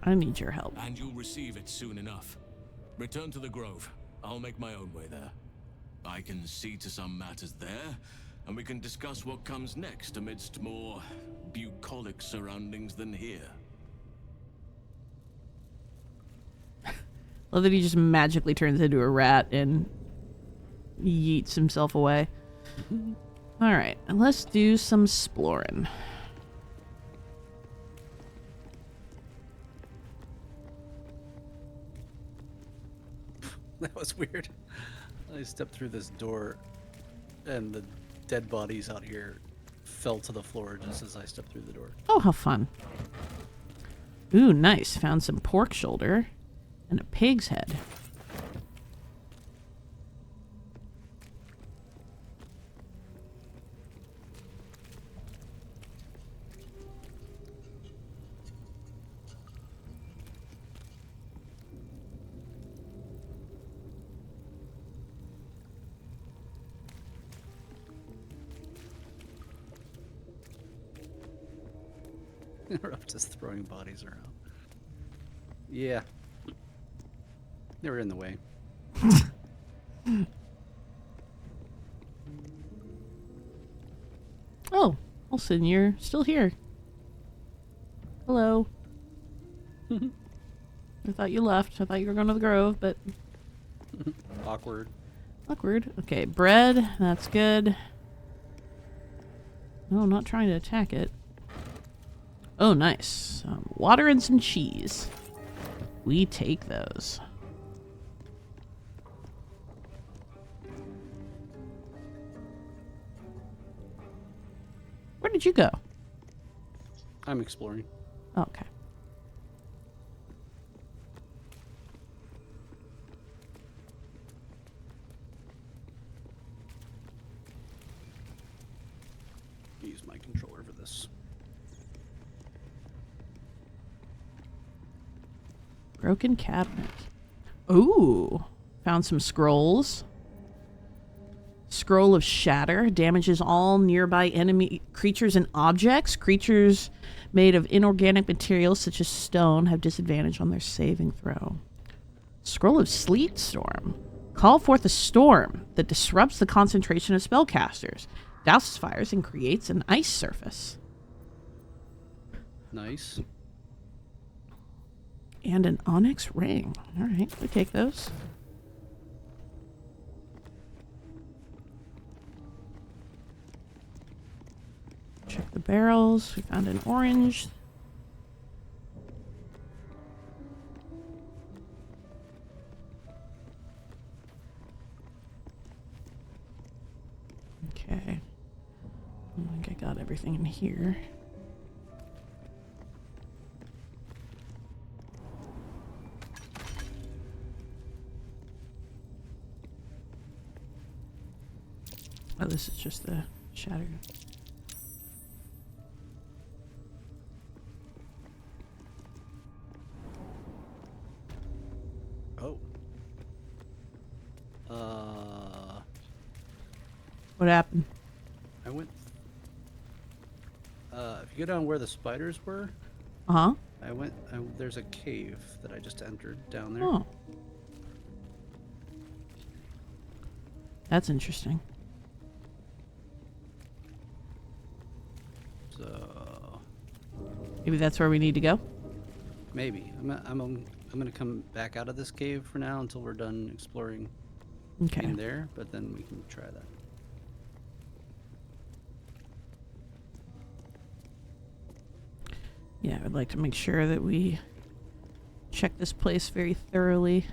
I need your help. And you'll receive it soon enough. Return to the Grove. I'll make my own way there. I can see to some matters there, and we can discuss what comes next amidst more bucolic surroundings than here. Love that he just magically turns into a rat and yeets himself away. Alright, let's do some exploring. That was weird. I stepped through this door, and the dead bodies out here fell to the floor just as I stepped through the door. Oh, how fun. Ooh, nice. Found some pork shoulder and a pig's head. Nterruptus throwing bodies around. Yeah. They were in the way. Oh, Olsen, you're still here. Hello. I thought you left. I thought you were going to the Grove, but... Awkward. Awkward. Okay, bread. That's good. No, I'm not trying to attack it. Oh, nice. Water and some cheese. We take those. Where did you go? I'm exploring. Oh, okay. Use my controller for this. Broken cabinet. Ooh. Found some scrolls. Scroll of Shatter damages all nearby enemy creatures and objects. Creatures made of inorganic materials such as stone have disadvantage on their saving throw. Scroll of Sleet Storm. Call forth a storm that disrupts the concentration of spellcasters, douses fires, and creates an ice surface. Nice. And an onyx ring. All right, we take those. Check the barrels. We found an orange. Okay. I think I got everything in here. Oh, this is just the shattered. Oh. What happened? I went. If you go down where the spiders were, Uh-huh. there's a cave that I just entered down there. Oh. That's interesting. So Maybe that's where we need to go? maybe I'm gonna come back out of this cave for now until we're done exploring Okay. in there, but then we can try that. Yeah, I'd like to make sure that we check this place very thoroughly.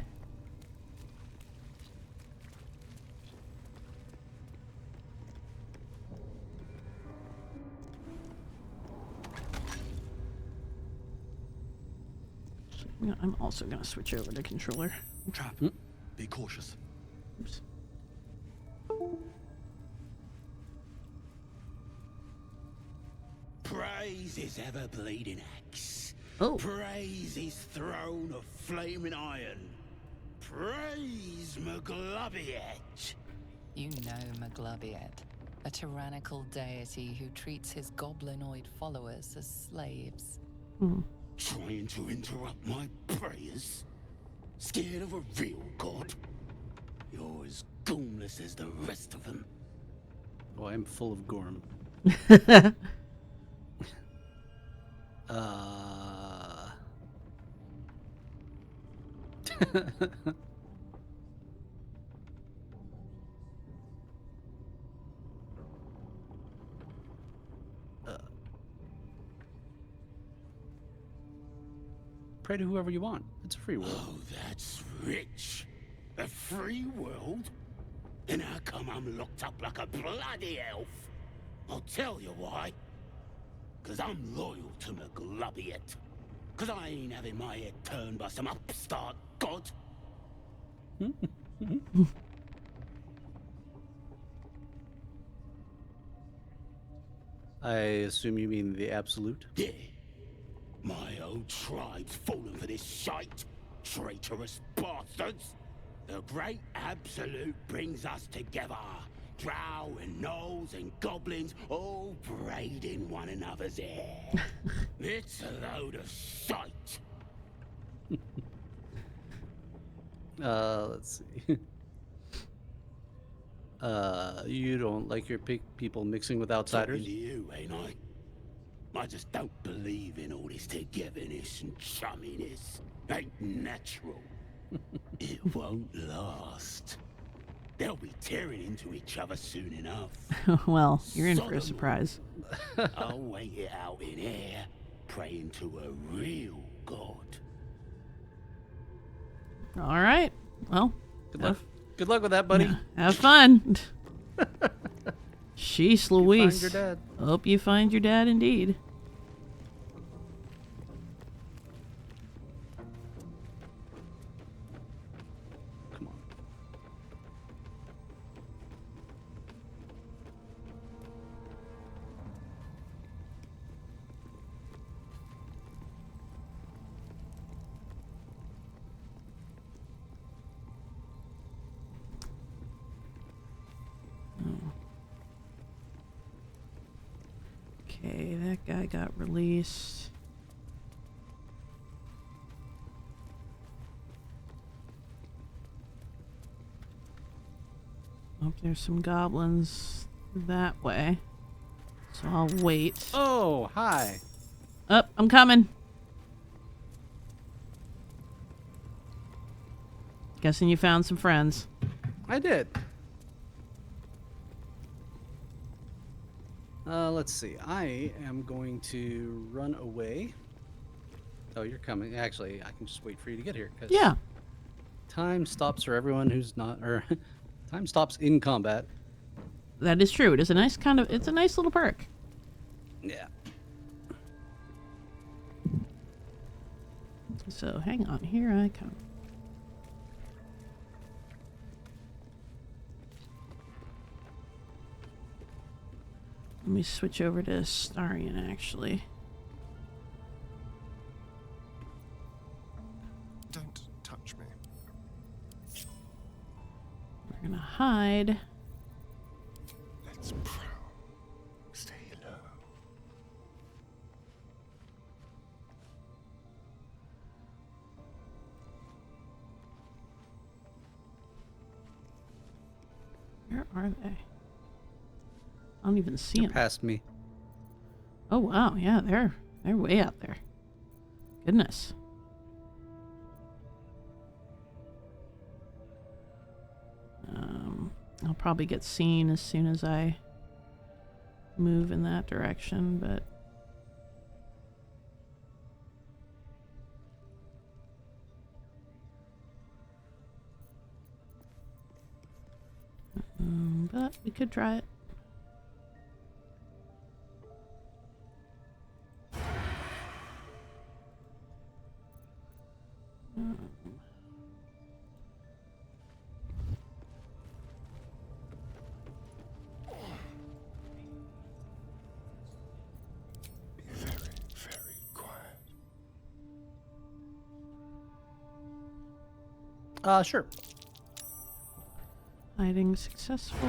I'm also going to switch over to controller. Trap. Be cautious. Oops. Praise his ever-bleeding axe. Oh. Praise his throne of flaming iron. Praise McGlubbiet. You know Maglubiet, a tyrannical deity who treats his goblinoid followers as slaves. Trying to interrupt my prayers? Scared of a real god? You're as goonless as the rest of them. Oh, I'm full of gorm. Pray to whoever you want. It's a free world. Oh, that's rich. A free world? Then how come I'm locked up like a bloody elf? I'll tell you why. 'Cause I'm loyal to McGlubbiet. 'Cause I ain't having my head turned by some upstart god. I assume you mean the absolute? Yeah. My old tribe's fallen for this shite. Traitorous bastards. The great absolute brings us together. Drow and gnolls and goblins all braiding one another's hair. It's a load of shite. Let's see. You don't like your people mixing with Talking outsiders? to you, ain't I? I just don't believe in all this togetherness and chumminess. Ain't natural. It won't last. They'll be tearing into each other soon enough. Well, you're in for a Sodom. surprise. I'll wait it out in air, praying to a real god. All right. Well, Good luck. Good luck with that, buddy. have fun. Sheesh Find Louise. your dad. Hope you find your dad indeed. Come on. Okay, that guy got released. Hope there's some goblins that way. So I'll wait. Oh, hi. Up, I'm coming. Guessing you found some friends. I did. Let's see. I am going to run away. Oh, you're coming. Actually, I can just wait for you to get here. 'Cause Yeah. time stops for everyone who's not, or time stops in combat. That is true. It is a nice it's a nice little perk. Yeah. So hang on, here I come. Let me switch over to Starian, actually. Don't touch me. We're gonna hide. Let's prowl. Stay low. Where are they? I don't even see You're them. past me. Oh wow, yeah, they're way out there. Goodness. I'll probably get seen as soon as I move in that direction, but but we could try it. Be very, very quiet. Sure. Hiding successful.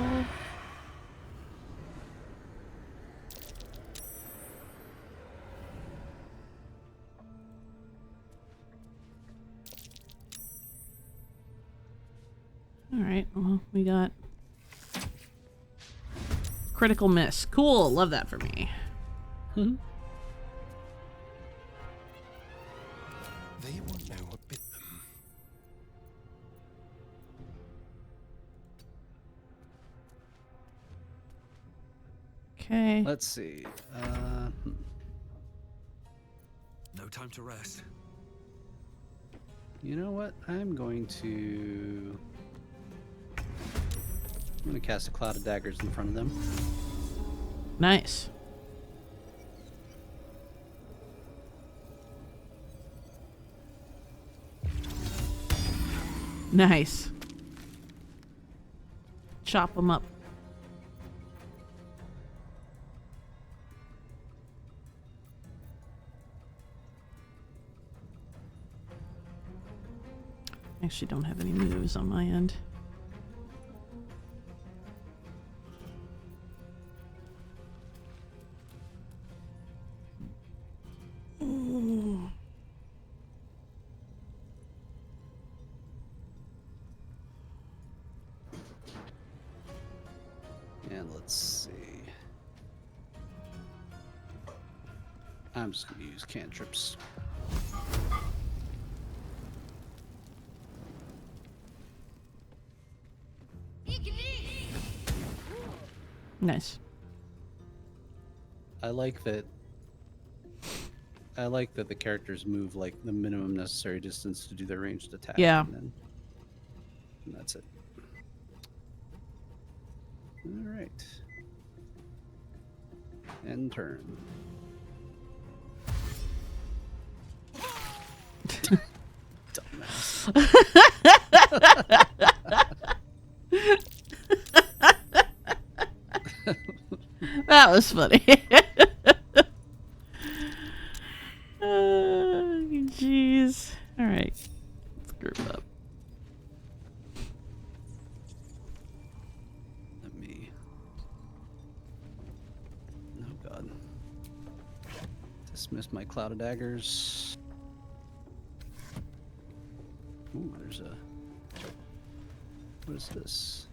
Alright, well, we got critical miss. Cool, love that for me. Mm-hmm. They will know what bit them. Okay. Let's see. No time to rest. You know what? I'm going to cast a cloud of daggers in front of them. Nice. Nice. Chop them up. Actually don't have any moves on my end. Ooh. And let's see. I'm just going to use cantrips. Nice. I like that the characters move like the minimum necessary distance to do their ranged attack. Yeah. And that's it. All right. End turn. Dumbass. That was funny. Jeez. All right. Let's group up. Let me. Oh god. Dismiss my cloud of daggers. Ooh, there's a. What is this?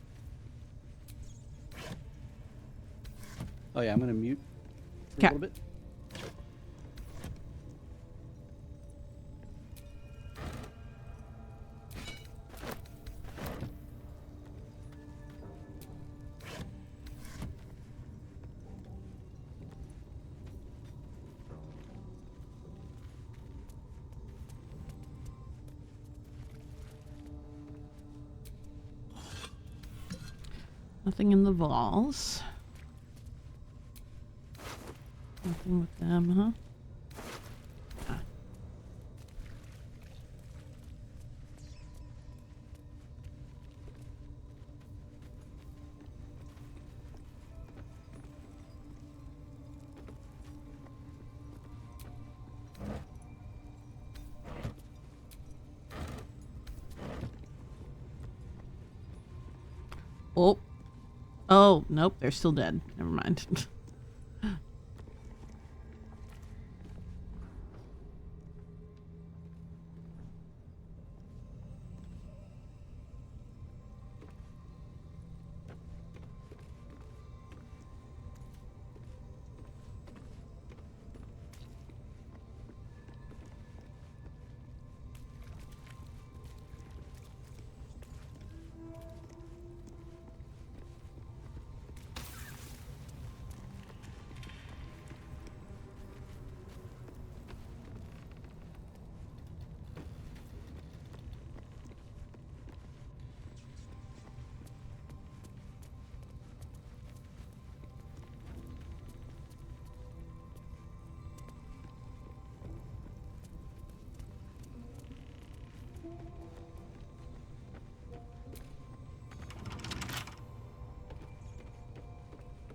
Oh yeah, I'm gonna mute for a 'Kay. little bit. Nothing in the walls. Nothing with them, huh? Ah. Oh. Oh, nope, they're still dead. Never mind.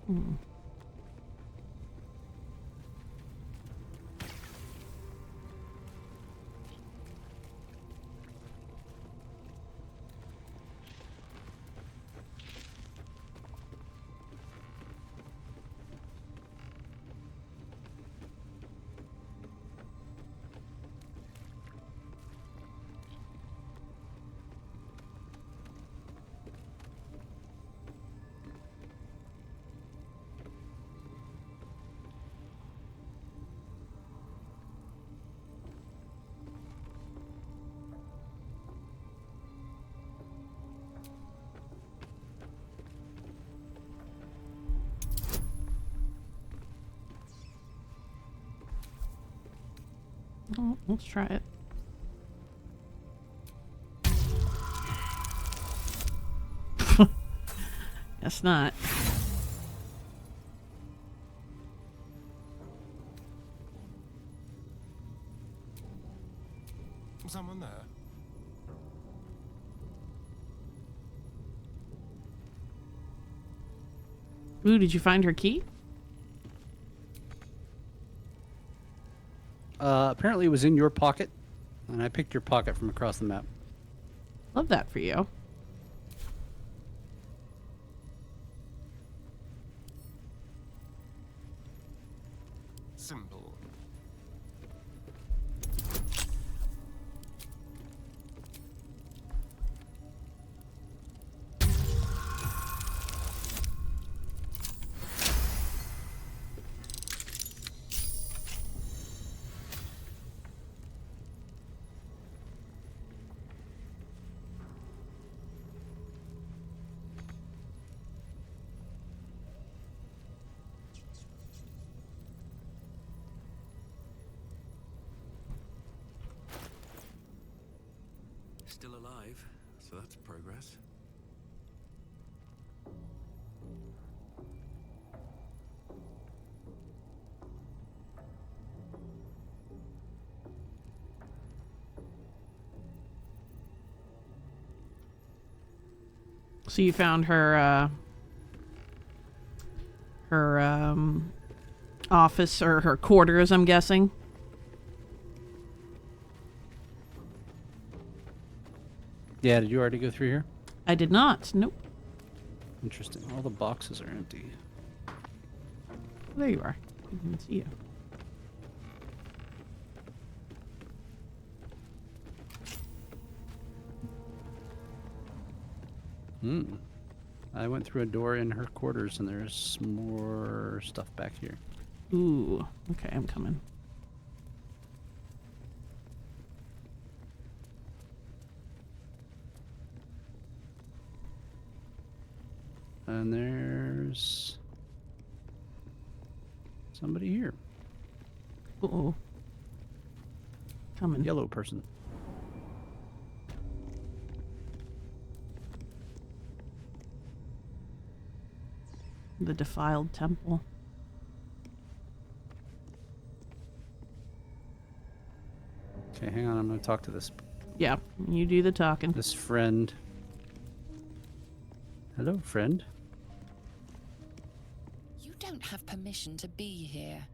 Hmm. Oh, let's try it. Guess not. Someone there? Ooh, did you find her key? Apparently it was in your pocket, and I picked your pocket from across the map. Love that for you. Simple. Still alive, so that's progress. So you found her, office or her quarters, I'm guessing. Yeah, did you already go through here? I did not. Nope. Interesting. All the boxes are empty. There you are. I didn't see you. I went through a door in her quarters, and there's more stuff back here. Ooh. Okay, I'm coming. And there's somebody here. Uh-oh. Coming. Yellow person. The defiled temple. Okay, hang on. I'm going to talk to this Yeah, you do the talking. friend. Hello, friend. You don't have permission to be here.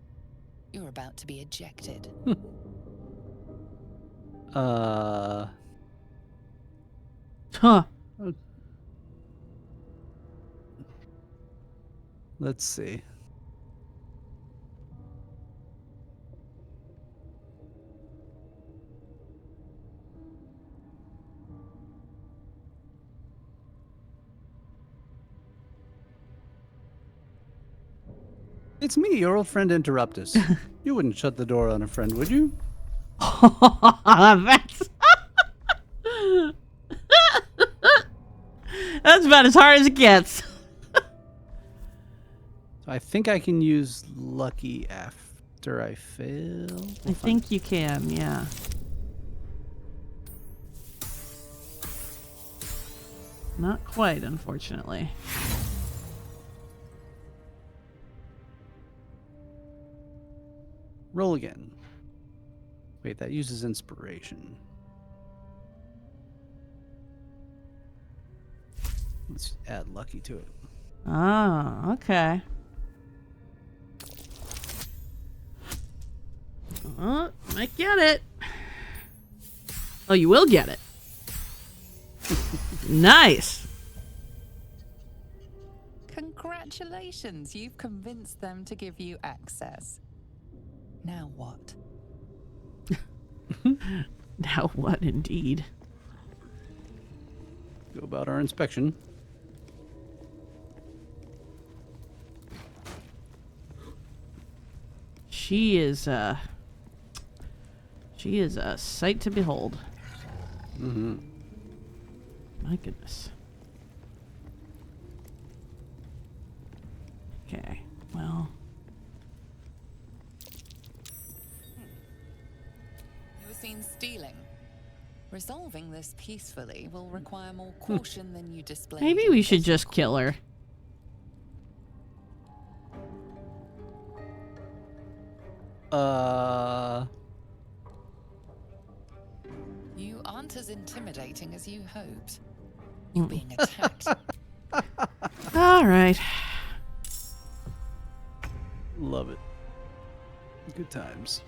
You're about to be ejected. Huh. Let's see. It's me, your old friend Nterruptus. You wouldn't shut the door on a friend, would you? That's that's about as hard as it gets. So I think I can use lucky after I fail. I think you can, yeah. Not quite, unfortunately. Roll again. Wait, that uses inspiration. Let's add lucky to it. Oh, okay. Oh, might get it. Oh, you will get it. Nice. Congratulations, you've convinced them to give you access. Now what? Now what, indeed? Go about our inspection. She is a sight to behold. Mm-hmm. My goodness. Okay, well. You were seen stealing. Resolving this peacefully will require more caution than you display. Maybe we should just kill her. You aren't as intimidating as you hoped. You're being attacked. All right. Love it. Good times.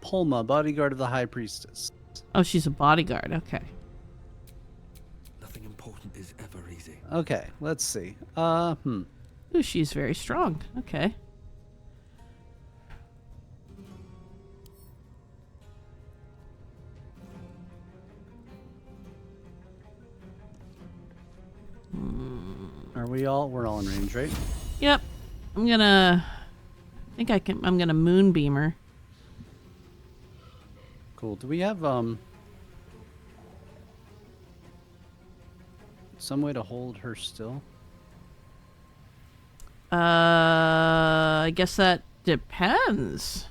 Polma, bodyguard of the High Priestess. Oh, she's a bodyguard. Okay. Nothing important is ever easy. Okay, let's see. Ooh, she's very strong. Okay. Are we all? We're all in range, right? Yep. I'm gonna moonbeam her. Cool. Do we have some way to hold her still? I guess that depends.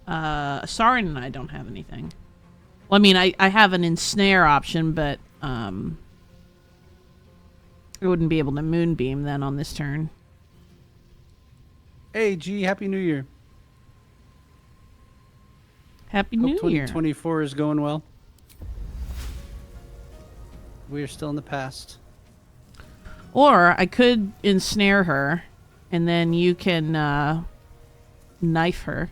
Sarin and I don't have anything. Well, I mean, I have an ensnare option, but I wouldn't be able to moonbeam then on this turn. Hey, G, Happy New Year. Happy Hope New Year. 2024 is going well. We are still in the past. Or I could ensnare her, and then you can knife her.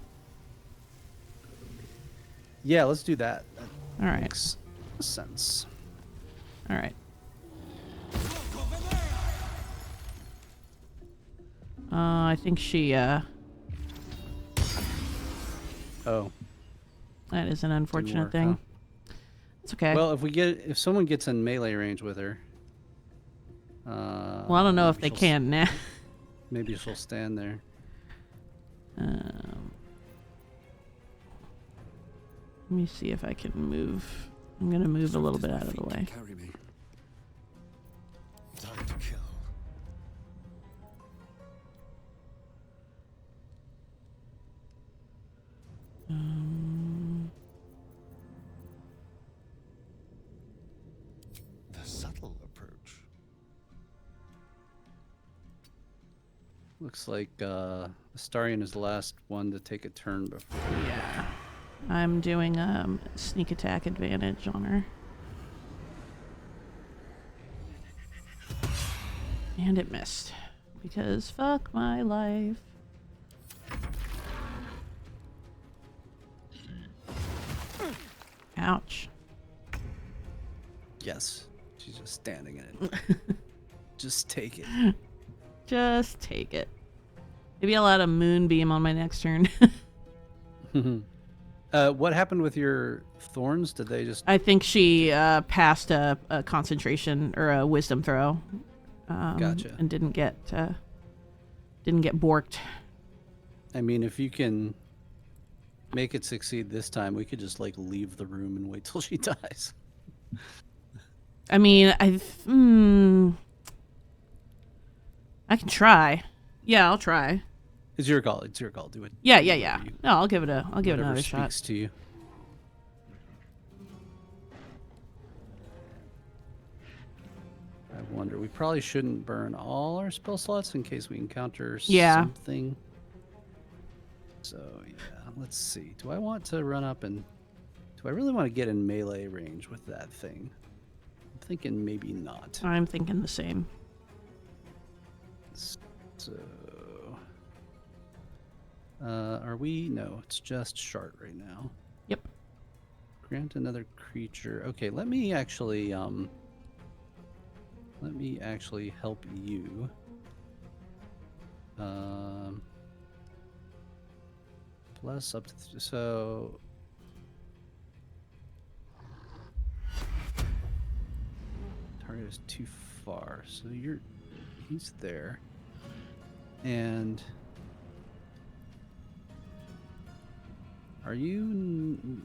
Yeah, let's do that. That All right. makes sense. All right. I think she. Oh, That is an unfortunate work, thing. huh? It's okay. Well, if someone gets in melee range with her. Well, I don't know if they can now. Maybe she'll stand there. Let me see if I can move. I'm gonna move a little bit out of the way. Carry me. Time to kill. The subtle approach. Looks like Astarion is the last one to take a turn before. Yeah. I'm doing sneak attack advantage on her. And it missed. Because fuck my life. Ouch. Yes. She's just standing in it. Just take it. Just take it. Maybe I'll add a moonbeam on my next turn. What happened with your thorns? Did they just... I think she passed a concentration or a wisdom throw. Gotcha. And didn't get borked. I mean, if you can make it succeed this time, we could just, like, leave the room and wait till she dies. I mean, I can try. Yeah, I'll try. It's your call. It's your call. Do it. Yeah. Whatever No, I'll give it whatever another shot. speaks to you. I wonder. We probably shouldn't burn all our spell slots in case we encounter something. So, yeah. Let's see. Do I want to run up and... Do I really want to get in melee range with that thing? I'm thinking maybe not. I'm thinking the same. So... are we? No, it's just Shart right now. Yep. Grant another creature. Okay, let me actually help you. Plus up to so. Target is too far, so he's there, and. Are you? Who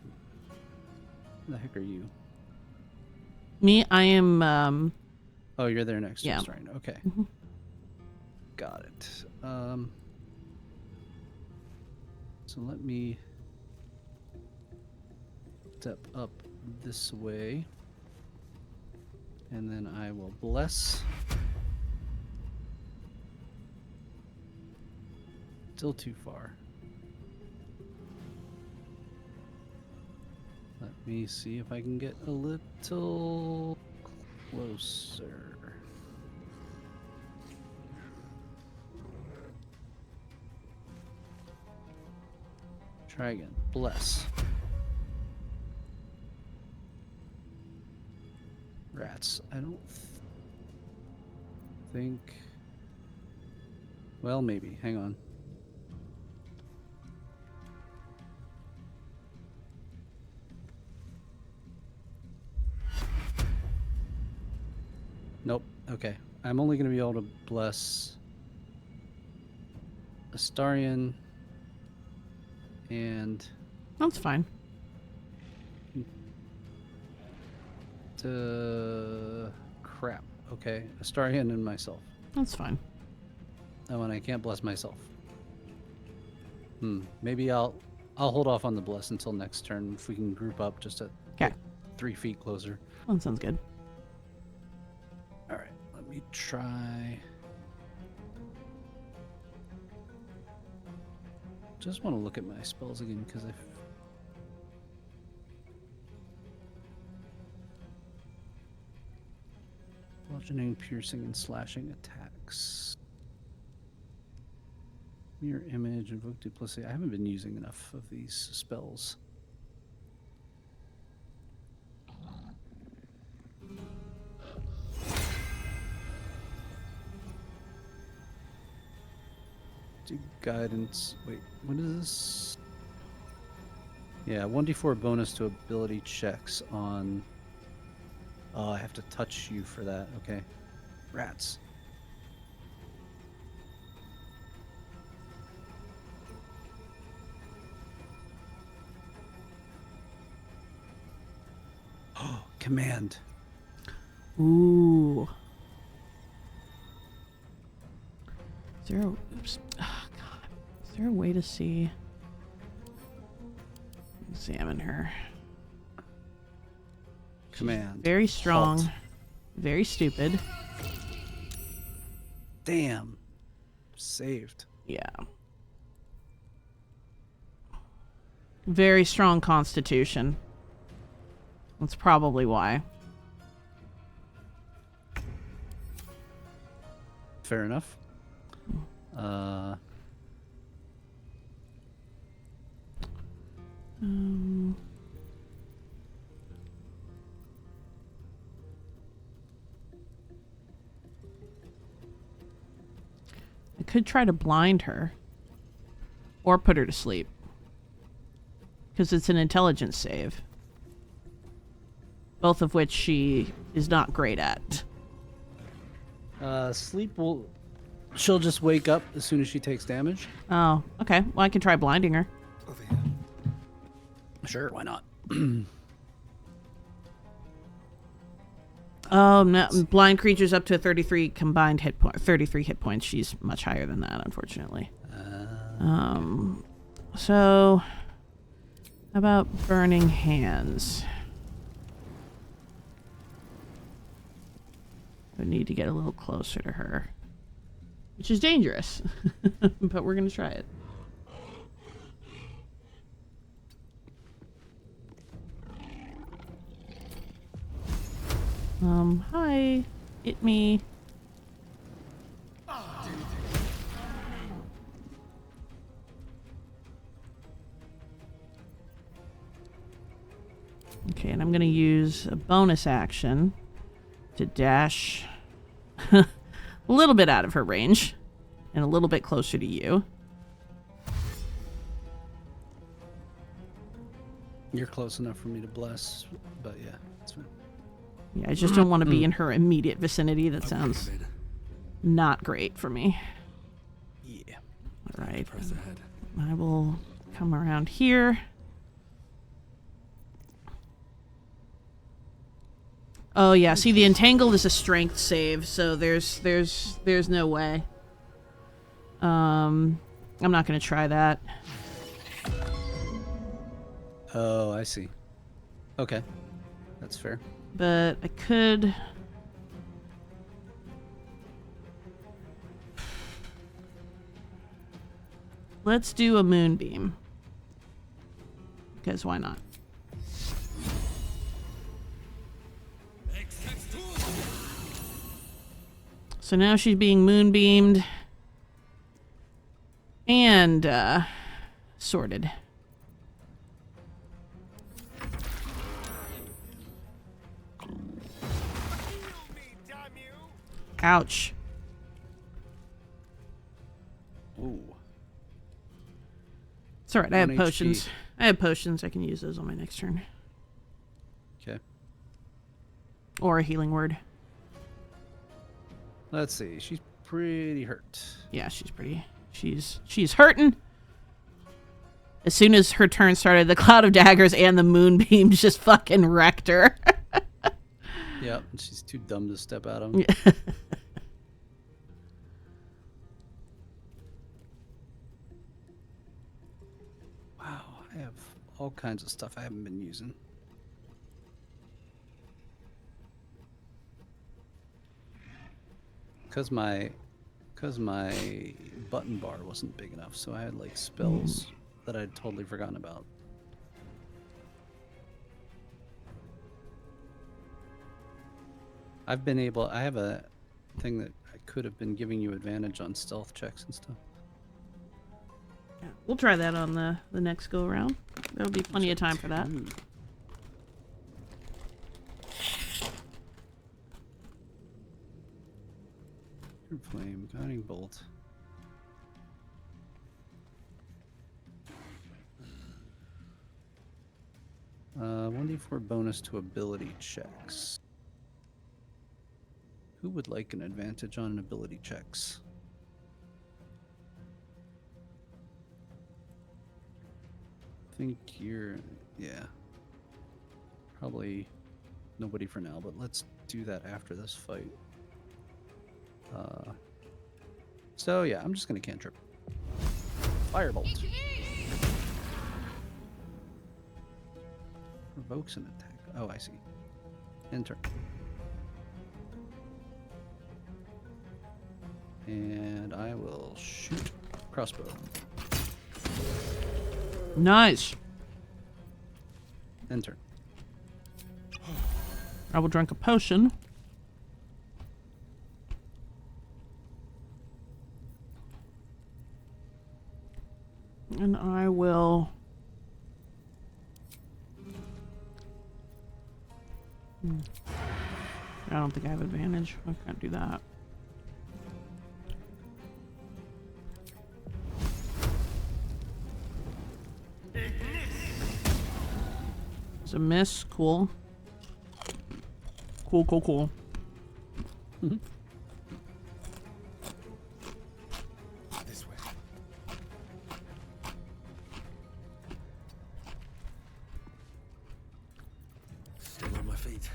the heck are you? Me, I am. Oh, you're there next yeah. to us, right? Okay. Mm-hmm. Got it. So let me step up this way, and then I will bless. Still too far. Let me see if I can get a little closer. Try again. Bless. Rats. I don't think... Well, maybe. Hang on. Nope. Okay. I'm only going to be able to bless Astarion and That's fine. crap. Okay. Astarion and myself. That's fine. Oh, and I can't bless myself. Maybe I'll hold off on the bless until next turn if we can group up just at 3 feet closer. That sounds good. All right. Let me try. Just want to look at my spells again because I've... Bludgeoning, piercing, and slashing attacks. Mirror image, invoke duplicity. I haven't been using enough of these spells. Do guidance. Wait, what is this? Yeah, 1d4 bonus to ability checks on Oh, I have to touch you for that. Okay. Rats. Oh, command. Ooh. Is there a, oops. Oh, God. Is there a way to see? Examine her. Command. Very strong. Halt. Very stupid. Damn. Saved. Yeah. Very strong constitution. That's probably why. Fair enough. I could try to blind her. Or put her to sleep. Because it's an intelligence save. Both of which she is not great at. Sleep will... She'll just wake up as soon as she takes damage. Oh, okay. Well, I can try blinding her. Over here. Sure, why not? Oh, no. Blind creatures up to 33 combined hit point. 33 hit points. She's much higher than that, unfortunately. So, how about burning hands? I need to get a little closer to her, which is dangerous, but we're gonna try it. Hi, it me. Okay, and I'm gonna use a bonus action to dash a little bit out of her range and a little bit closer to you. You're close enough for me to bless, but yeah, it's fine. Yeah, I just don't want to be in her immediate vicinity. That sounds not great for me. Yeah. All right. Press ahead. I will come around here. Oh yeah, see the entangled is a strength save, so there's no way. I'm not gonna try that. Oh, I see. Okay. That's fair. But I could. Let's do a moonbeam. Because why not? So now she's being moonbeamed and sorted. Ouch. Ooh. It's alright, I have 1 potions. HP. I have potions, I can use those on my next turn. Okay. Or a healing word. Let's see. She's pretty hurt. Yeah, she's hurting. As soon as her turn started, the cloud of daggers and the moonbeams just fucking wrecked her. Yep, and she's too dumb to step out of. Wow, I have all kinds of stuff I haven't been using. Cause my button bar wasn't big enough, so I had like spells that I'd totally forgotten about. I have a thing that I could have been giving you advantage on stealth checks and stuff. Yeah, we'll try that on the next go around. There'll be plenty of time for that. Ooh. Flame, guiding bolt. Uh, 1d4 bonus to ability checks. Who would like an advantage on ability checks? I think you're, yeah. Probably nobody for now, but let's do that after this fight. So yeah, I'm just gonna cantrip. Firebolt. Provokes an attack. Oh, I see. Enter. And I will shoot crossbow. Nice. Enter. I will drink a potion. And I will... I don't think I have advantage. I can't do that. It's a miss. Cool. Cool, cool, cool. This way. Still on my feet.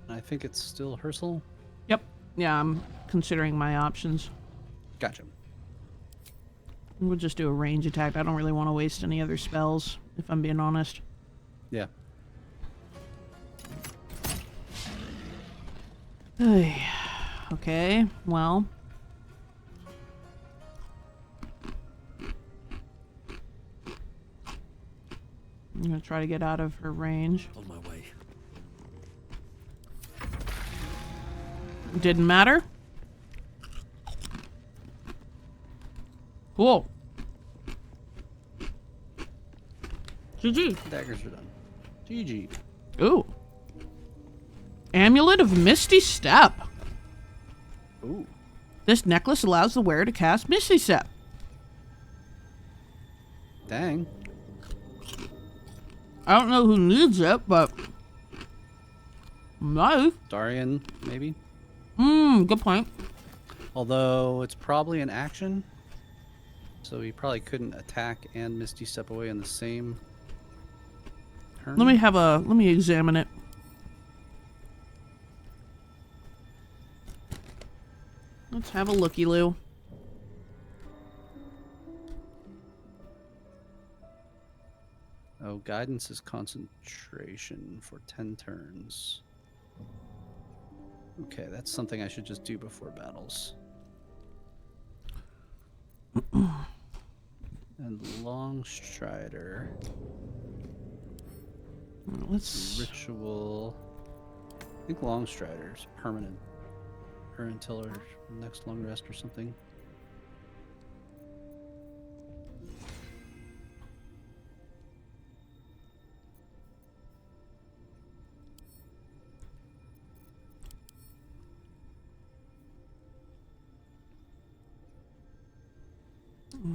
I think it's still Herschel. Yep. Yeah, I'm considering my options. Gotcha. We'll just do a range attack. I don't really want to waste any other spells, if I'm being honest. Yeah. Okay, well. I'm gonna try to get out of her range. On my way. Didn't matter. Cool. GG. Daggers are done. GG. Ooh. Amulet of Misty Step. Ooh. This necklace allows the wearer to cast Misty Step. Dang. I don't know who needs it, but nice. Darian, maybe? Good point. Although it's probably an action. So he probably couldn't attack and Misty Step away in the same turn. Let me examine it. Let's have a looky-loo. Oh, guidance is concentration for 10 turns. Okay, that's something I should just do before battles. And Long Strider. Let's... Ritual. I think Long Strider's permanent. Or until her next long rest or something.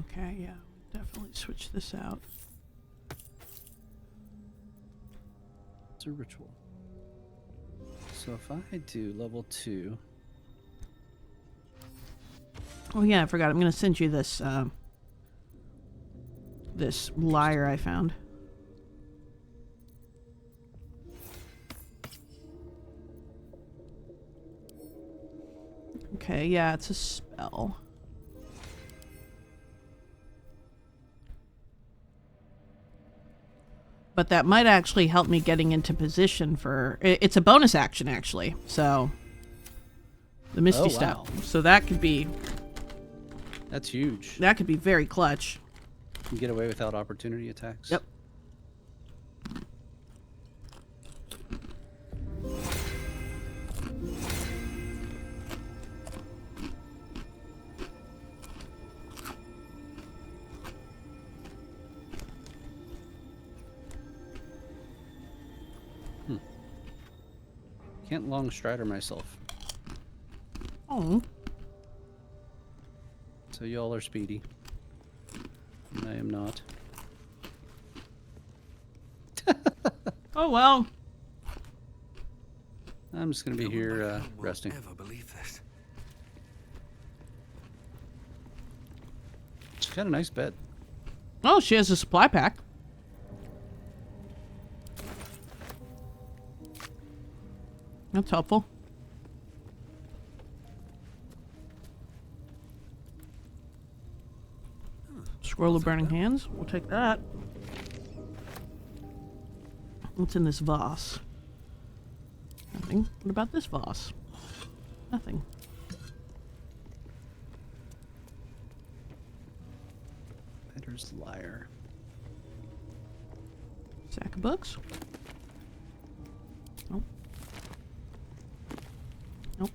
Okay, yeah. Definitely switch this out. It's a ritual. So if I do level 2... Oh yeah, I forgot. I'm gonna send you this, this lyre I found. Okay, yeah, it's a spell. But that might actually help me getting into position for... It's a bonus action, actually, so... The Misty Step. Wow. So that could be... That's huge. That could be very clutch. You can get away without opportunity attacks. Yep. Can't Long Strider myself. Oh. So y'all are speedy. I am not. Oh well. I'm just gonna be No one here back home will resting. ever believe this. She's got a nice bed. Oh, she has a supply pack. That's helpful. Scroll of Burning Hands. We'll take that. What's in this vase? Nothing. What about this vase? Nothing. Better's Liar. Sack of books. Nope. Nope.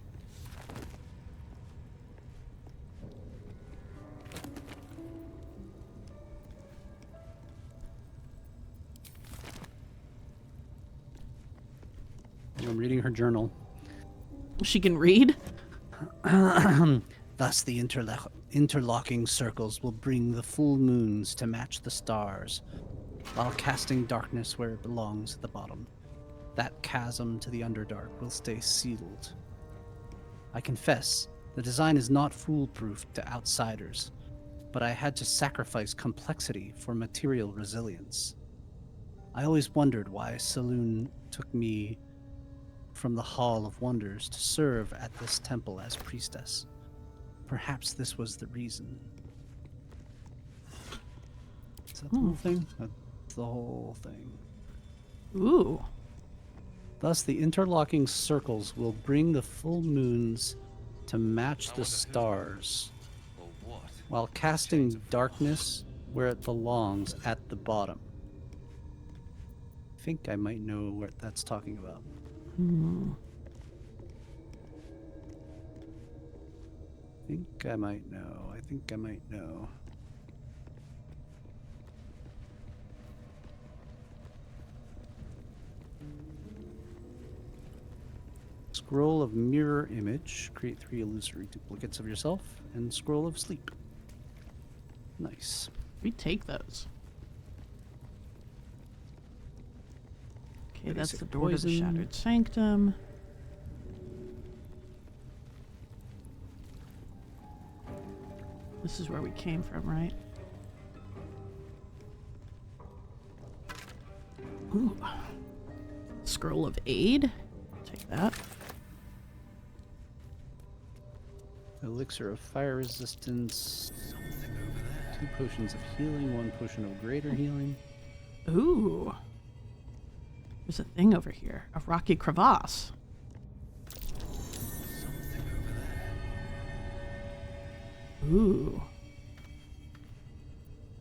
I'm reading her journal. She can read. Thus the interlocking circles will bring the full moons to match the stars, while casting darkness where it belongs at the bottom. That chasm to the Underdark will stay sealed. I confess, the design is not foolproof to outsiders, but I had to sacrifice complexity for material resilience. I always wondered why Saloon took me from the Hall of Wonders to serve at this temple as priestess. Perhaps this was the reason. Is that the whole thing? That's the whole thing. Ooh. Thus, the interlocking circles will bring the full moons to match the stars, Or what? while casting darkness where it belongs at the bottom. I think I might know what that's talking about. I think I might know. Scroll of mirror image. Create 3 illusory duplicates of yourself. And scroll of sleep. Nice. We take those. Okay, that's Basic the door to the poison. Shattered Sanctum. This is where we came from, right? Ooh. Scroll of Aid. Take that. Elixir of fire resistance. 2 potions of healing, 1 potion of greater healing. Ooh. There's a thing over here. A rocky crevasse. Ooh.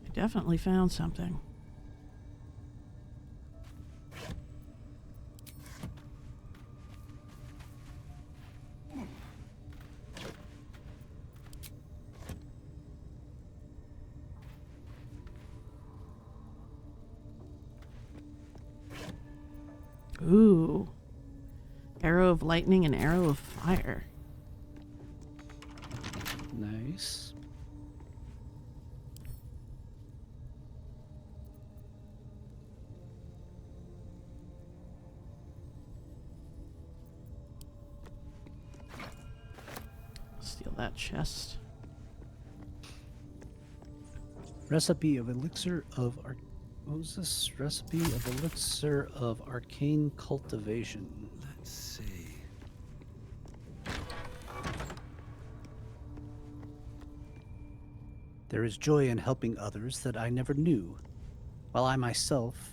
I definitely found something. Ooh. Arrow of lightning and arrow of fire. Nice. Steal that chest. Recipe of elixir of what was this? Recipe of elixir of arcane cultivation. Let's see. There is joy in helping others that I never knew, while I myself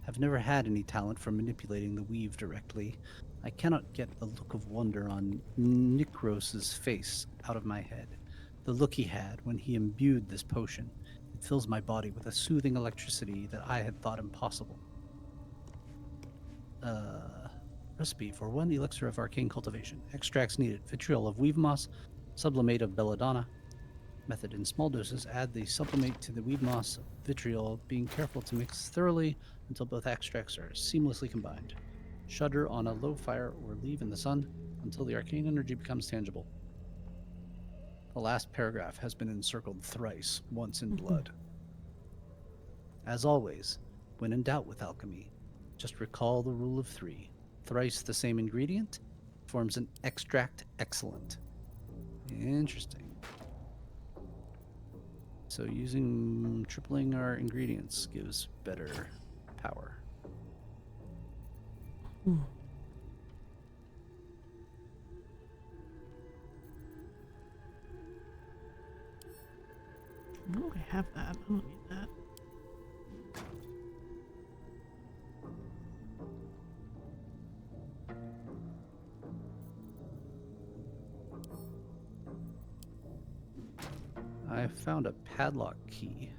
have never had any talent for manipulating the weave directly. I cannot get the look of wonder on Nikros's face out of my head. The look he had when he imbued this potion. It fills my body with a soothing electricity that I had thought impossible. Recipe for 1 elixir of arcane cultivation. Extracts needed: vitriol of weave moss, sublimate of belladonna. Method: in small doses, add the sublimate to the weed moss vitriol, being careful to mix thoroughly until both extracts are seamlessly combined. Shudder on a low fire or leave in the sun until the arcane energy becomes tangible. The last paragraph has been encircled thrice, once in blood. As always, when in doubt with alchemy, just recall the rule of 3. Thrice the same ingredient forms an extract excellent. Interesting. So tripling our ingredients gives better power. Oh, I have that. I don't need that. I found a padlock key.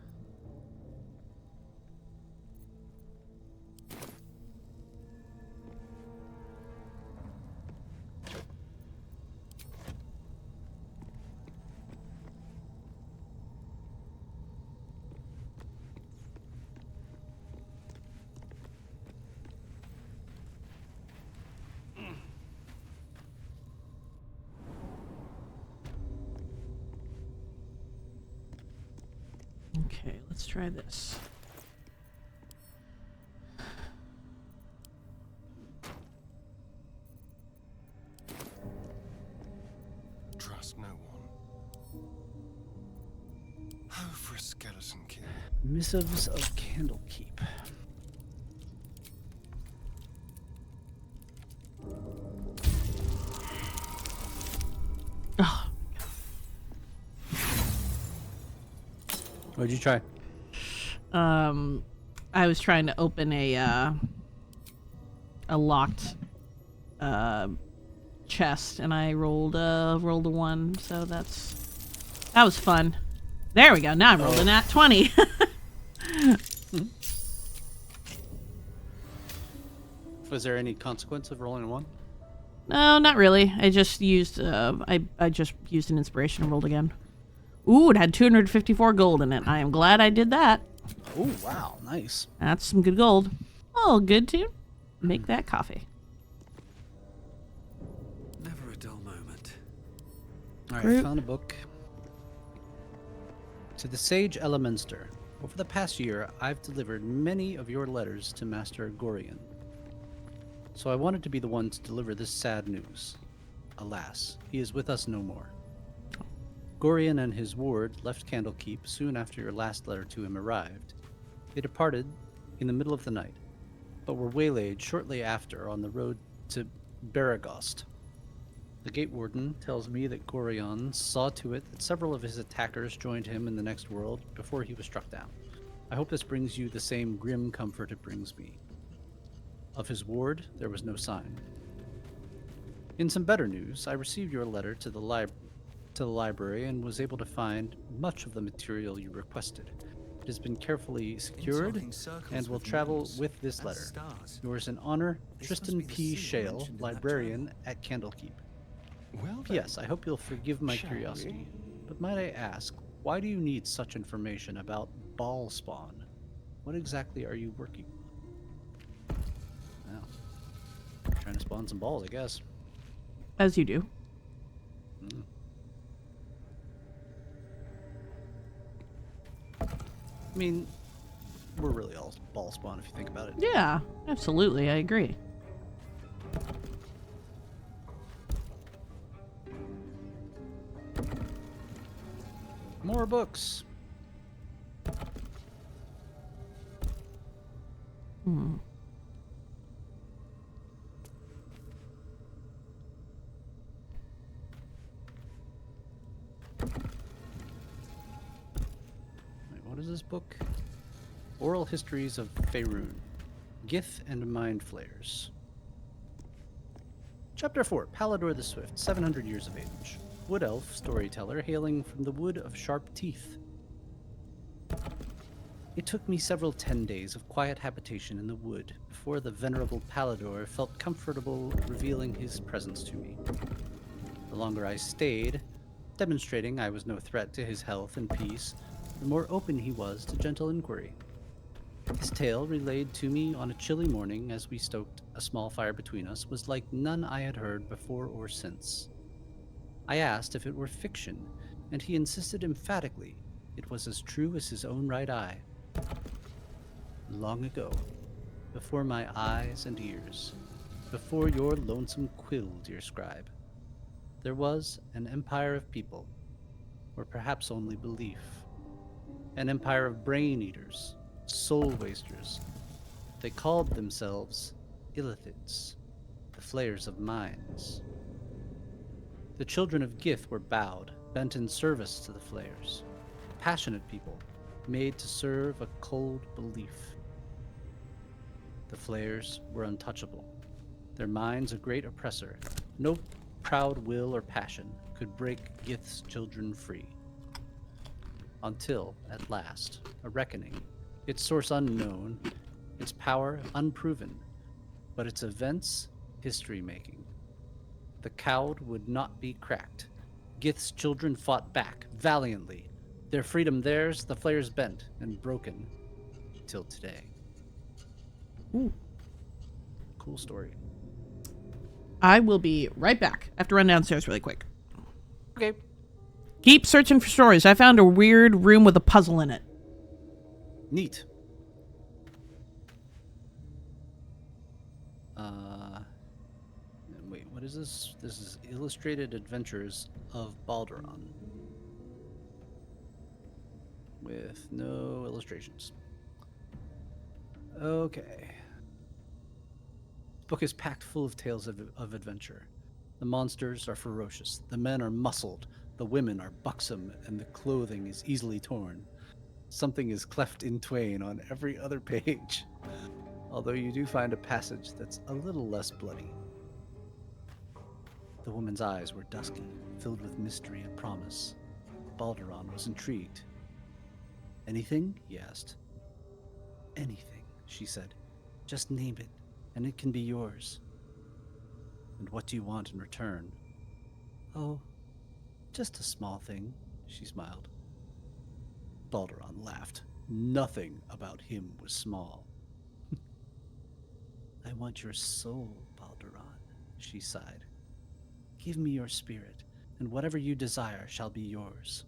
Okay, let's try this. Trust no one. Oh, for a skeleton kid. Missives of Candlekeep. Oh, What'd you try? I was trying to open a locked chest, and I rolled a 1, so that was fun. There we go. Now I rolled a nat 20. Was there any consequence of rolling a 1? No, not really. I just used I just used an inspiration and rolled again. Ooh, it had 254 gold in it. I am glad I did that. Oh, wow. Nice. That's some good gold. Oh, good to make that coffee. Never a dull moment. All right, Groot. found a book. To the Sage Elemenster. Over the past year, I've delivered many of your letters to Master Gorian. So I wanted to be the one to deliver this sad news. Alas, he is with us no more. Gorian and his ward left Candlekeep soon after your last letter to him arrived. They departed in the middle of the night, but were waylaid shortly after on the road to Baragost. The gate warden tells me that Gorion saw to it that several of his attackers joined him in the next world before he was struck down. I hope this brings you the same grim comfort it brings me. Of his ward, there was no sign. In some better news, I received your letter to the library and was able to find much of the material you requested. It has been carefully secured and will travel with this letter. Yours in honor, Tristan P. Shale, librarian at Candlekeep. Well, P.S. I hope you'll forgive my curiosity, but might I ask, why do you need such information about ball spawn? What exactly are you working on? Well, trying to spawn some balls, I guess. As you do. I mean, we're really all ball spawn if you think about it. Yeah, absolutely. I agree. More books. Hmm. Wait, what is this book? Oral Histories of Faerun. Gith and Mind Flayers. Chapter 4. Baldur the Swift, 700 years of age. Wood elf storyteller hailing from the Wood of Sharp Teeth. It took me several 10 days of quiet habitation in the wood before the venerable Baldur felt comfortable revealing his presence to me. The longer I stayed, demonstrating I was no threat to his health and peace, the more open he was to gentle inquiry. His tale, relayed to me on a chilly morning as we stoked a small fire between us, was like none I had heard before or since. I asked if it were fiction, and he insisted emphatically it was as true as his own right eye. Long ago, before my eyes and ears, before your lonesome quill, dear scribe, there was an empire of people, or perhaps only belief. An empire of brain eaters, soul wasters. They called themselves Illithids, the flayers of minds. The children of Gith were bowed, bent in service to the flayers. Passionate people, made to serve a cold belief. The flayers were untouchable, their minds a great oppressor. No proud will or passion could break Gith's children free. Until, at last, a reckoning, its source unknown, its power unproven, but its events history-making. The cowed would not be cracked. Gith's children fought back, valiantly. Their freedom theirs, the flayers bent and broken, till today. Ooh. Cool story. I will be right back. I have to run downstairs really quick. Okay. Keep searching for stories. I found a weird room with a puzzle in it. Neat. Wait, what is this? This is Illustrated Adventures of Balduran. With no illustrations. Okay. The book is packed full of tales of adventure. The monsters are ferocious, the men are muscled, the women are buxom, and the clothing is easily torn. Something is cleft in twain on every other page, although you do find a passage that's a little less bloody. The woman's eyes were dusky, filled with mystery and promise. Balduran was intrigued. Anything? He asked. Anything, she said. Just name it, and it can be yours. And what do you want in return? Oh, just a small thing, she smiled. Balduran laughed. Nothing about him was small. I want your soul, Balduran, she sighed. Give me your spirit, and whatever you desire shall be yours.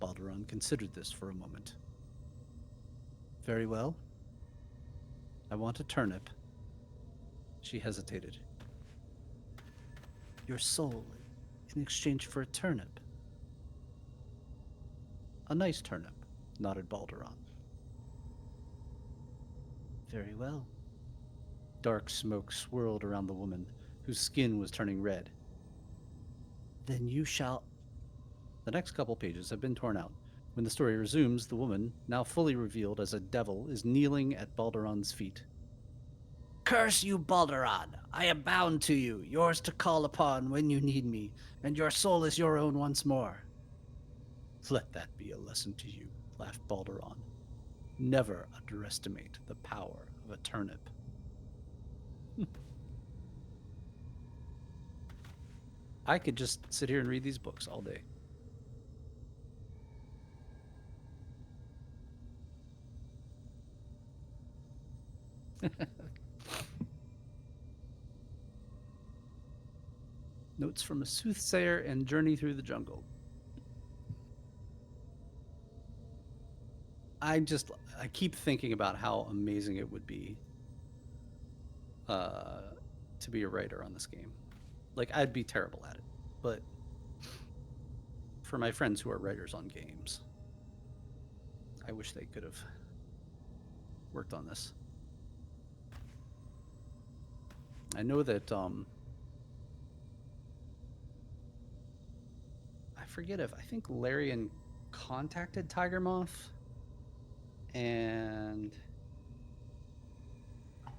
Balduran considered this for a moment. Very well. I want a turnip. She hesitated. Your soul in exchange for a turnip. A nice turnip, nodded Balduran. Very well. Dark smoke swirled around the woman, whose skin was turning red. Then you shall... The next couple pages have been torn out. When the story resumes, the woman, now fully revealed as a devil, is kneeling at Balduran's feet. Curse you, Balduran! I am bound to you, yours to call upon when you need me, and your soul is your own once more. Let that be a lesson to you, laughed Balduran. Never underestimate the power of a turnip. I could just sit here and read these books all day. Notes from a Soothsayer and Journey Through the Jungle. I keep thinking about how amazing it would be to be a writer on this game. Like, I'd be terrible at it, but for my friends who are writers on games, I wish they could have worked on this. I know that I think Larian contacted Tiger Moth, and I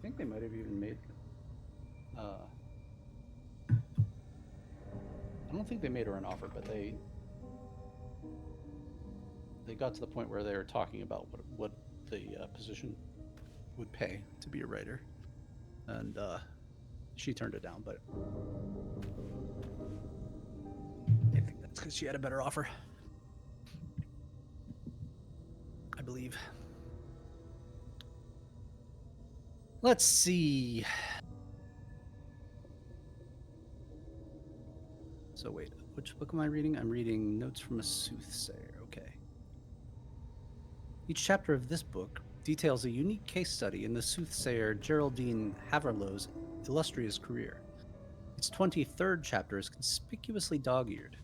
think they might have even made I don't think they made her an offer, but they got to the point where they were talking about what the position would pay to be a writer, and she turned it down, but I think that's because she had a better offer, I believe. Let's see. So wait, which book am I reading? I'm reading Notes from a Soothsayer. Okay. Each chapter of this book details a unique case study in the soothsayer Geraldine Haverlow's illustrious career. Its 23rd chapter is conspicuously dog-eared.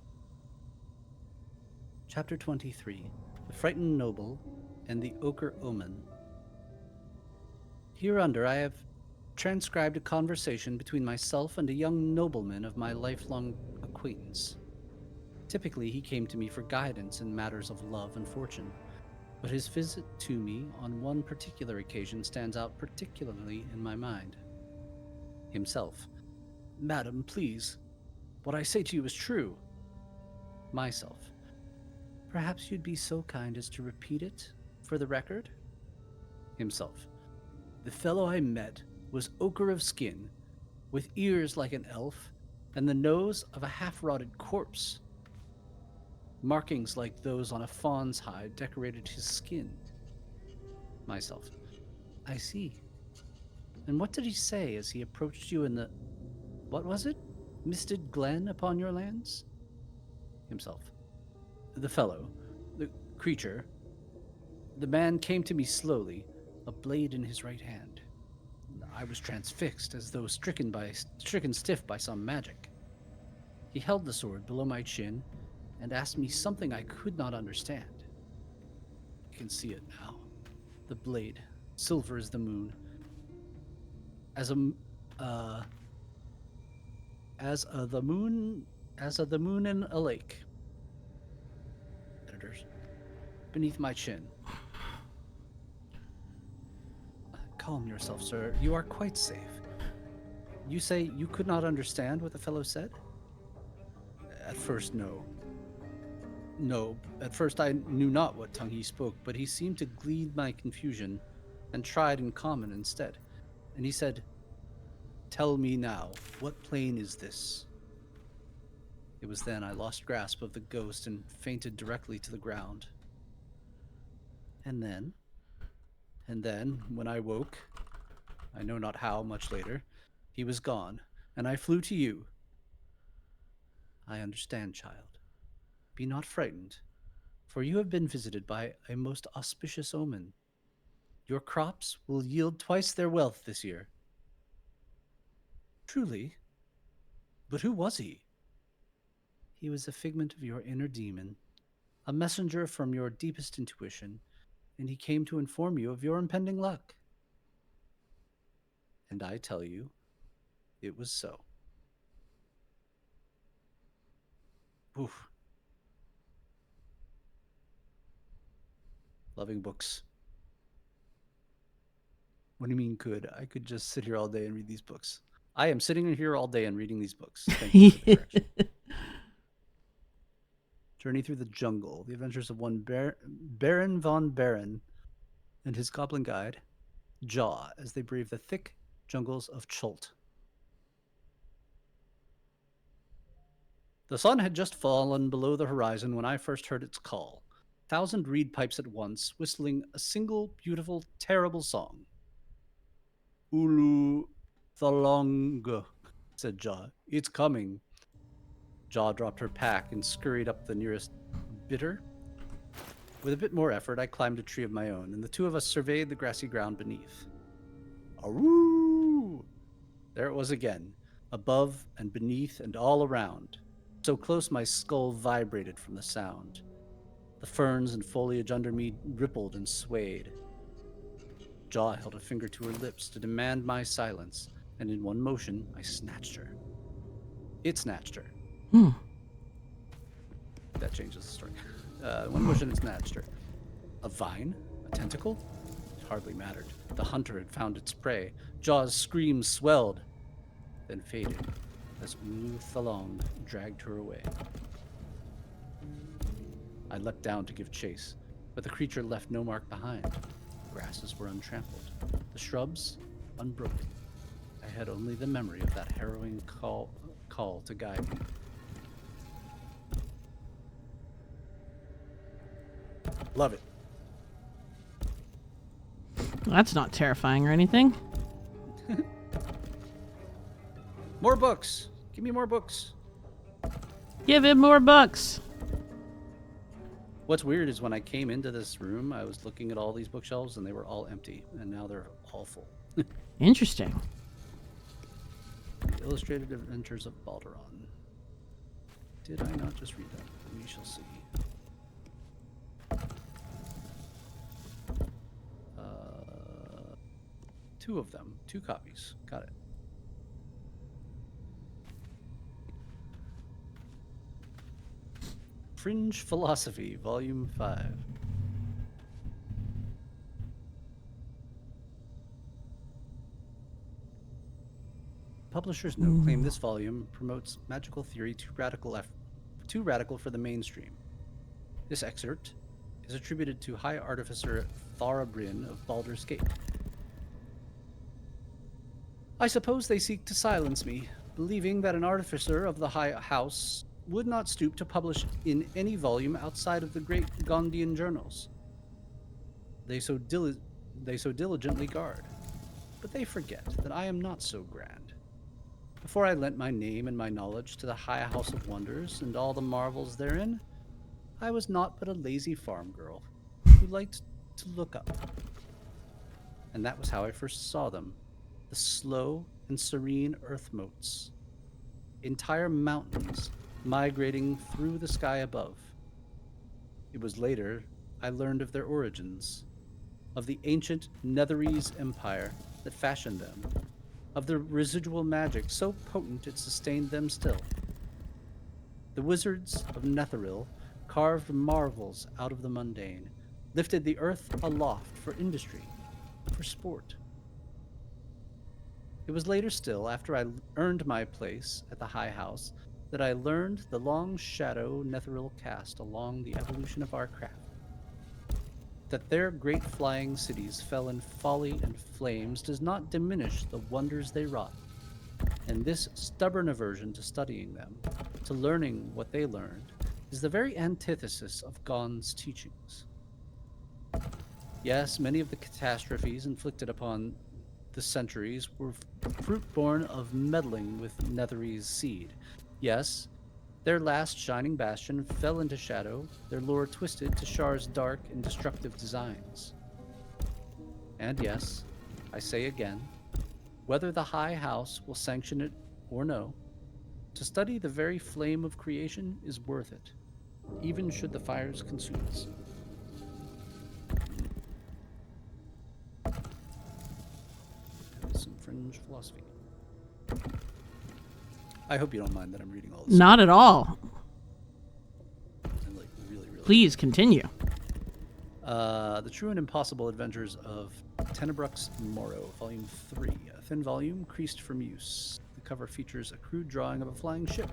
Chapter 23, The Frightened Noble and the Ochre Omen. Hereunder I have transcribed a conversation between myself and a young nobleman of my lifelong acquaintance. Typically, he came to me for guidance in matters of love and fortune, but his visit to me on one particular occasion stands out particularly in my mind. Himself. Madam, please, what I say to you is true. Myself. Perhaps you'd be so kind as to repeat it for the record? Himself. The fellow I met was ochre of skin, with ears like an elf, and the nose of a half-rotted corpse. Markings like those on a fawn's hide decorated his skin. Myself. I see. And what did he say as he approached you in the... what was it? Misted glen upon your lands? Himself. The fellow, the creature, the man came to me slowly, a blade in his right hand. I was transfixed, as though stricken stiff by some magic. He held the sword below my chin and asked me something I could not understand. I can see it now. The blade, silver as the moon. As the moon in a lake. Editors. Beneath my chin. Calm yourself, sir. You are quite safe. You say you could not understand what the fellow said? At first, no. No, at first I knew not what tongue he spoke, but he seemed to glean my confusion and tried in common instead. And he said, "Tell me now, what plane is this?" It was then I lost grasp of the ghost and fainted directly to the ground. And then, when I woke, I know not how much later, he was gone, and I flew to you. I understand, child. Be not frightened, for you have been visited by a most auspicious omen. Your crops will yield twice their wealth this year. Truly? But who was he? He was a figment of your inner demon, a messenger from your deepest intuition, and he came to inform you of your impending luck. And I tell you, it was so. Oof. Loving books. What do you mean could? I could just sit here all day and read these books. I am sitting here all day and reading these books. Thank you for the correction. Journey through the jungle. The adventures of one Baron von Baron and his goblin guide, Jaw, as they brave the thick jungles of Chult. The sun had just fallen below the horizon when I first heard its call. 1,000 reed pipes at once, whistling a single, beautiful, terrible song. Ulu Thalong, said Jaw. It's coming. Jaw dropped her pack and scurried up the nearest bitter. With a bit more effort, I climbed a tree of my own, and the two of us surveyed the grassy ground beneath. Aroo! There it was again, above and beneath and all around. So close my skull vibrated from the sound. The ferns and foliage under me rippled and swayed. Jaw held a finger to her lips to demand my silence, and in one motion, I snatched her. It snatched her. That changes the story. One motion, it snatched her. A vine? A tentacle? It hardly mattered. The hunter had found its prey. Jaw's screams swelled, then faded as Ulu Thalong dragged her away. I leapt down to give chase, but the creature left no mark behind. The grasses were untrampled, the shrubs unbroken. I had only the memory of that harrowing call to guide me. Love it. That's not terrifying or anything. More books. Give me more books. Give him more books. What's weird is when I came into this room, I was looking at all these bookshelves and they were all empty, and now they're all full. Interesting. The Illustrated Adventures of Baldur. Did I not just read that? We shall see. Two of them. 2 copies. Got it. Fringe Philosophy, Volume 5. Publishers' note claim this volume promotes magical theory too radical for the mainstream. This excerpt is attributed to High Artificer Thorabrin of Baldur's Gate. I suppose they seek to silence me, believing that an artificer of the High House would not stoop to publish in any volume outside of the great Gondian journals. They so diligently guard, but they forget that I am not so grand. Before I lent my name and my knowledge to the High House of Wonders and all the marvels therein, I was naught but a lazy farm girl who liked to look up. And that was how I first saw them, the slow and serene earth motes, entire mountains migrating through the sky above. It was later I learned of their origins, of the ancient Netherese empire that fashioned them, of the residual magic so potent it sustained them still. The wizards of Netheril carved marvels out of the mundane, lifted the earth aloft for industry, for sport. It was later still, after I earned my place at the High House, that I learned the long shadow Netheril cast along the evolution of our craft. That their great flying cities fell in folly and flames does not diminish the wonders they wrought, and this stubborn aversion to studying them, to learning what they learned, is the very antithesis of Gon's teachings. Yes, many of the catastrophes inflicted upon the centuries were fruit born of meddling with Netherese seed. Yes, their last shining bastion fell into shadow, their lore twisted to Shar's dark and destructive designs. And yes, I say again, whether the High House will sanction it or no, to study the very flame of creation is worth it, even should the fires consume us. That is some fringe philosophy. I hope you don't mind that I'm reading all this. Not at all. I'm like really. Please continue. The True and Impossible Adventures of Nterruptus Twitch, Volume 3. A thin volume, creased from use. The cover features a crude drawing of a flying ship.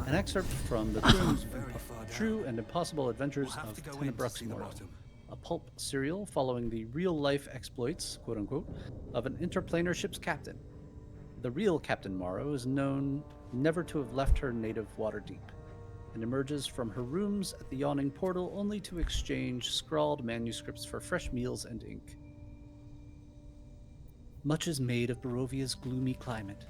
An excerpt from the True and Impossible Adventures of Nterruptus Twitch, a pulp serial following the real-life exploits, quote-unquote, of an interplanar ship's captain. The real Captain Morrow is known never to have left her native Waterdeep, and emerges from her rooms at the yawning portal only to exchange scrawled manuscripts for fresh meals and ink. Much is made of Barovia's gloomy climate.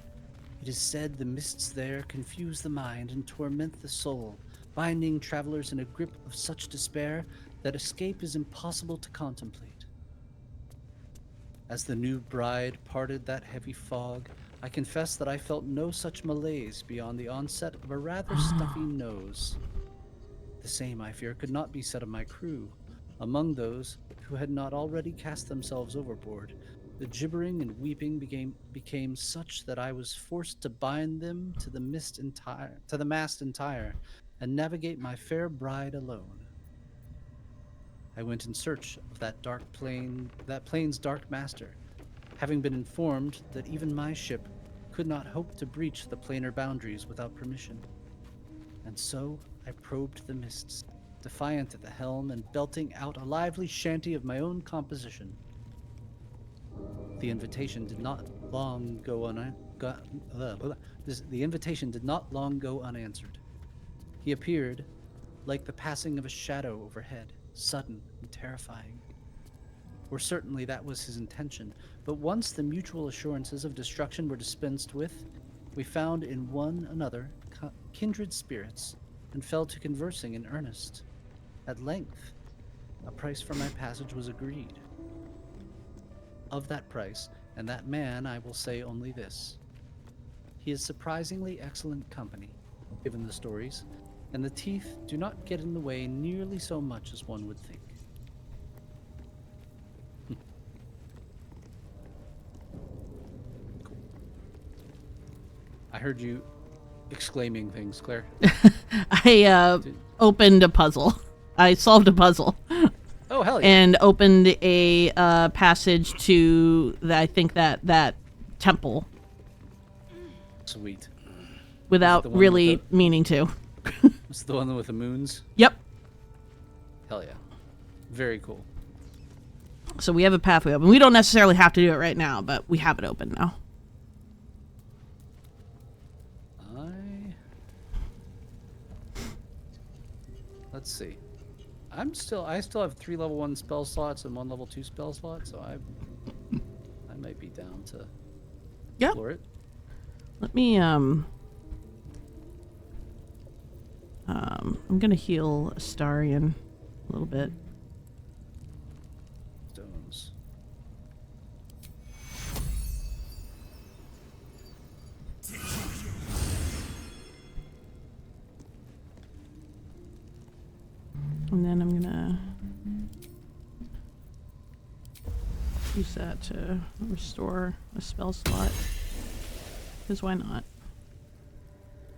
It is said the mists there confuse the mind and torment the soul, binding travelers in a grip of such despair that escape is impossible to contemplate. As the new bride parted that heavy fog, I confess that I felt no such malaise beyond the onset of a rather stuffy nose. The same, I fear, could not be said of my crew. Among those who had not already cast themselves overboard, the gibbering and weeping became such that I was forced to bind them to the mast entire, and navigate my fair bride alone. I went in search of that plane's dark master, having been informed that even my ship could not hope to breach the planar boundaries without permission. And so I probed the mists, defiant at the helm and belting out a lively shanty of my own composition. The invitation did not long go unanswered. He appeared like the passing of a shadow overhead, sudden and terrifying. or certainly that was his intention. But once the mutual assurances of destruction were dispensed with, we found in one another kindred spirits, and fell to conversing in earnest. At length, a price for my passage was agreed. Of that price, and that man, I will say only this. He is surprisingly excellent company, given the stories, and the teeth do not get in the way nearly so much as one would think. Cool. I heard you exclaiming things, Claire. I opened a puzzle. I solved a puzzle. Oh, hell yeah. And opened a passage to, I think, that temple. Sweet. Without really meaning to. It's the one with the moons? Yep. Hell yeah. Very cool. So we have a pathway open. We don't necessarily have to do it right now, but we have it open now. Let's see. I still have 3 level 1 spell slots and 1 level 2 spell slot, so I might be down to explore it. Let me I'm gonna heal Astarion a little bit. Stones. And then I'm gonna use that to restore a spell slot. Because why not?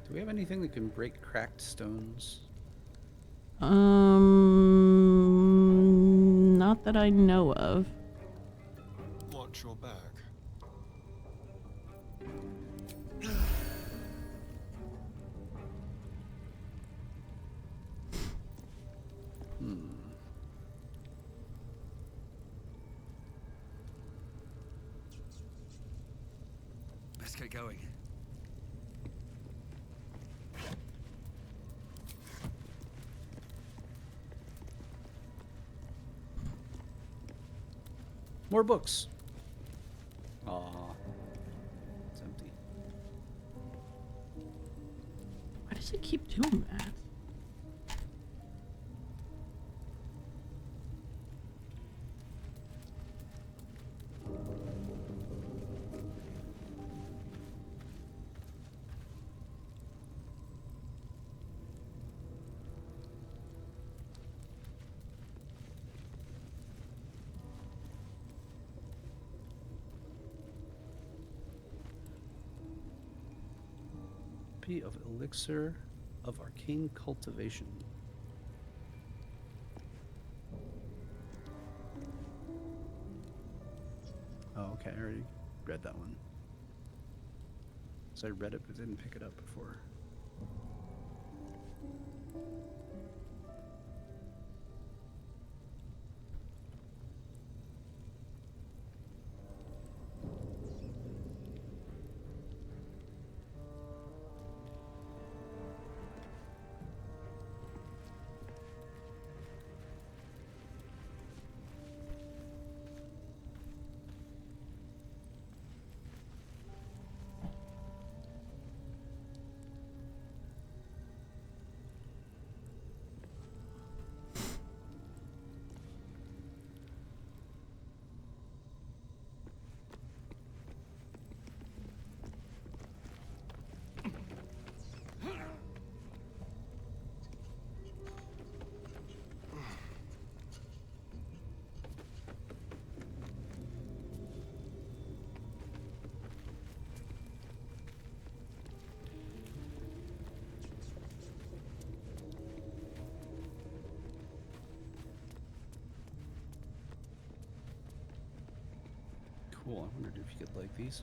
Do we have anything that can break cracked stones? Not that I know of. Watch your back. Let's get going. More books. Aw. It's empty. Why does it keep doing that? Of Elixir of Arcane Cultivation. Oh, okay. I already read that one. So I read it but didn't pick it up before. Cool, I wondered if you could like these.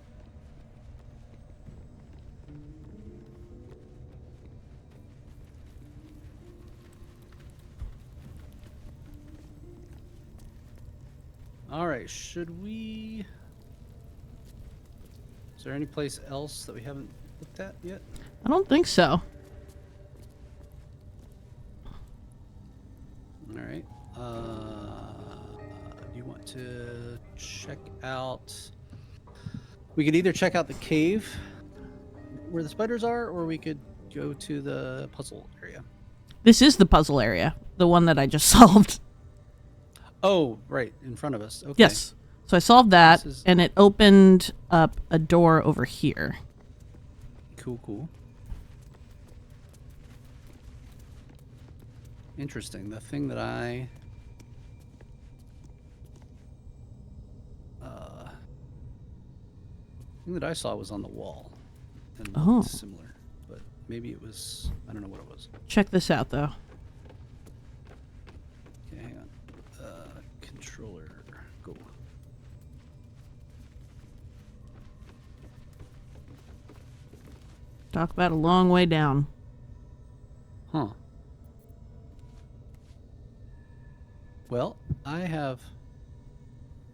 Alright, should we... Is there any place else that we haven't looked at yet? I don't think so. Alright. Do you want to check out. We could either check out the cave where the spiders are, or we could go to the puzzle area. This is the puzzle area, the one that I just solved. Oh, right, in front of us. Okay. Yes. So I solved that, This is- and it opened up a door over here. Cool. Interesting. The thing that I saw was on the wall and Oh. looked similar, but maybe it was, I don't know what it was. Check this out, though. Okay, hang on. Controller, go. Talk about a long way down. Huh. Well, I have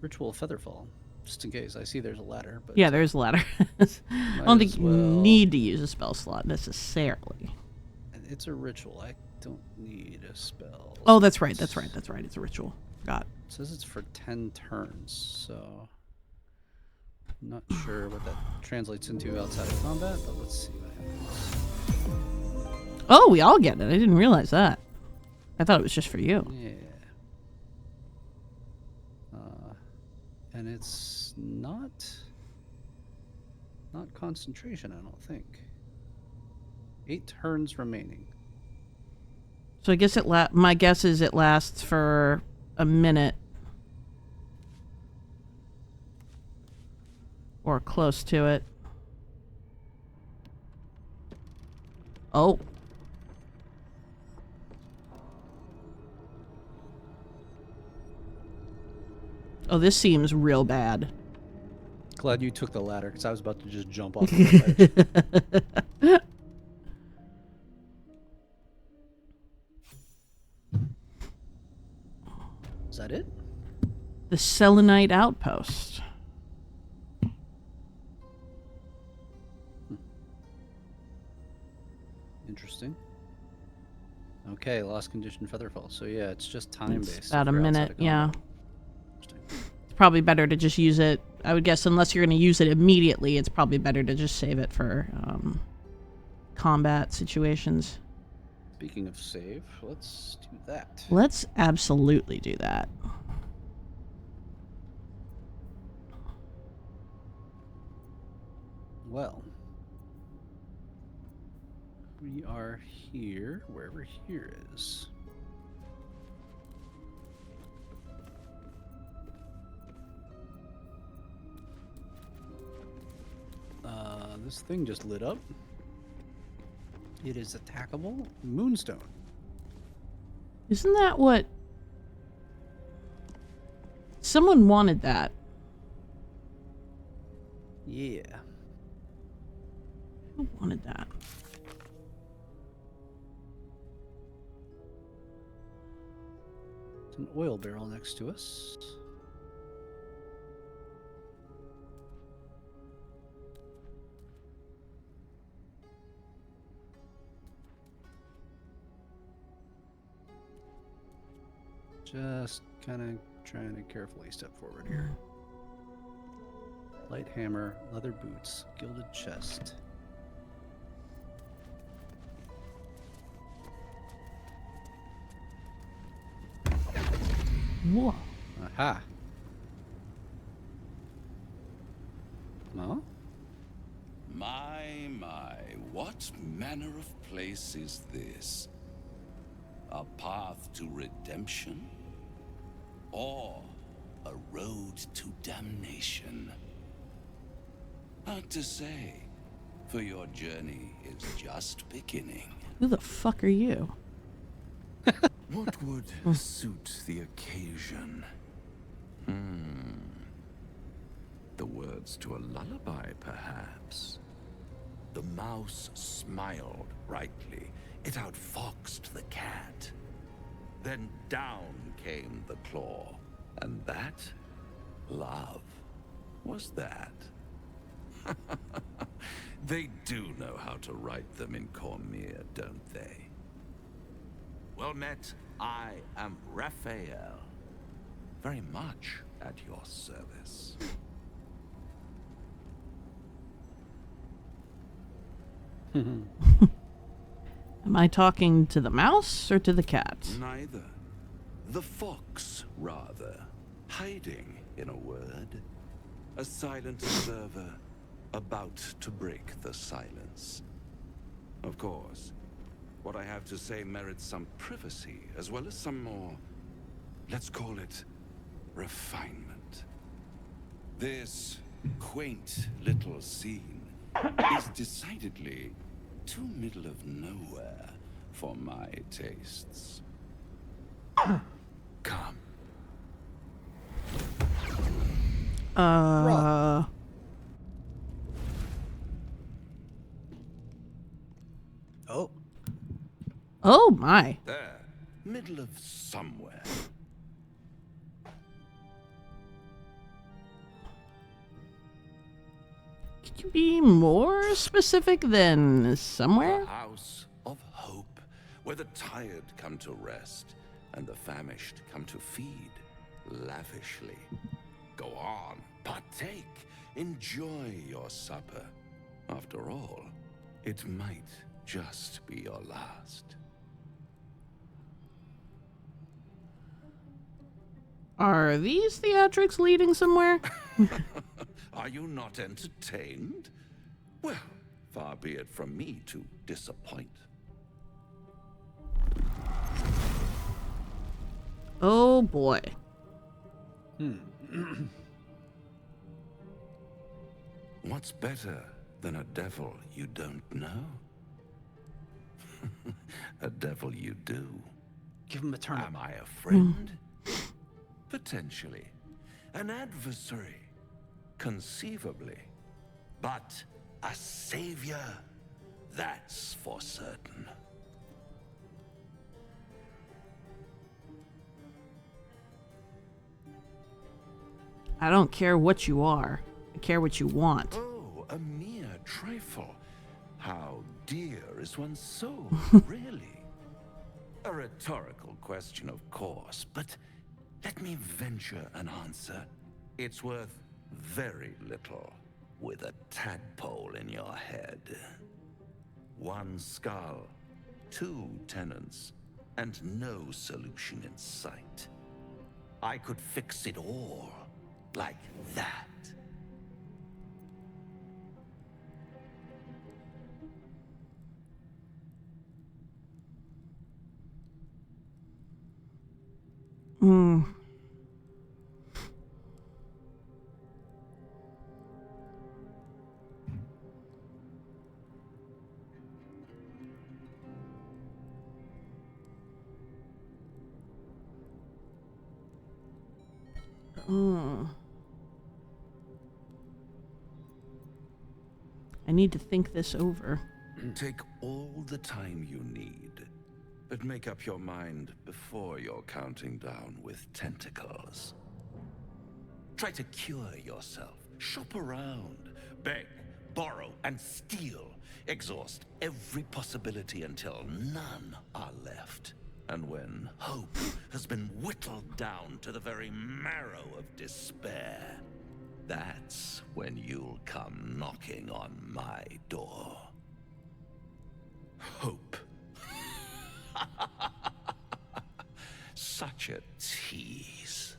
Ritual Featherfall, just in case. I see there's a ladder, but Yeah, there's a ladder. I don't think as you well. need to use a spell slot necessarily. It's a ritual. I don't need a spell. Oh, that's right. That's right. That's right. It's a ritual. Got it. It says it's for 10 turns, so I'm not sure what that translates into outside of combat, but let's see what happens. Oh, we all get it. I didn't realize that. I thought it was just for you. Yeah. And it's not concentration, I don't think. 8 turns remaining. So I guess my guess is it lasts for a minute. Or close to it. Oh. Oh, this seems real bad. Glad you took the ladder, because I was about to just jump off the ledge. Is that it? The Selenite Outpost. Interesting. Okay, lost condition Featherfall. So yeah, it's just time based. About a minute, yeah. It's probably better to just use it. I would guess unless you're going to use it immediately, it's probably better to just save it for combat situations. Speaking of save, let's do that. Let's absolutely do that. Well, we are here, wherever here is. This thing just lit up. It is attackable moonstone. Isn't that what... Someone wanted that. Yeah. Who wanted that? There's an oil barrel next to us. Just kind of trying to carefully step forward here. Light hammer, leather boots, gilded chest. Whoa. Aha. Huh? My, what manner of place is this? A path to redemption? Or a road to damnation? Hard to say, for your journey is just beginning. Who the fuck are you? What would suit the occasion? The words to a lullaby, perhaps. The mouse smiled brightly. It outfoxed the cat. Then down came the claw. And that, love, was that. They do know how to write them in Cormier, don't they? Well met, I am Raphael. Very much at your service. Am I talking to the mouse or to the cat? Neither. The fox, rather. Hiding, in a word. A silent observer, about to break the silence. Of course, what I have to say merits some privacy, as well as some more, let's call it, refinement. This quaint little scene is decidedly too middle of nowhere for my tastes. Come. Oh. Oh my. There. Middle of somewhere. Could you be more specific than somewhere? A house of hope, where the tired come to rest and the famished come to feed lavishly. Go on, partake, enjoy your supper. After all, it might just be your last. Are these theatrics leading somewhere? Are you not entertained? Well, far be it from me to disappoint. Oh boy. What's better than a devil you don't know? A devil you do. Give him a turnip. Am I a friend? Potentially. An adversary? Conceivably. But a savior? That's for certain. I don't care what you are. I care what you want. Oh, a mere trifle. How dear is one's soul, really? A rhetorical question, of course, but let me venture an answer. It's worth very little with a tadpole in your head. One skull, 2 tenants, and no solution in sight. I could fix it all like that. I need to think this over. Take all the time you need, but make up your mind before you're counting down with tentacles. Try to cure yourself. Shop around. Beg, borrow, and steal. Exhaust every possibility until none are left. And when hope has been whittled down to the very marrow of despair, that's when you'll come knocking on my door. Hope. Such a tease.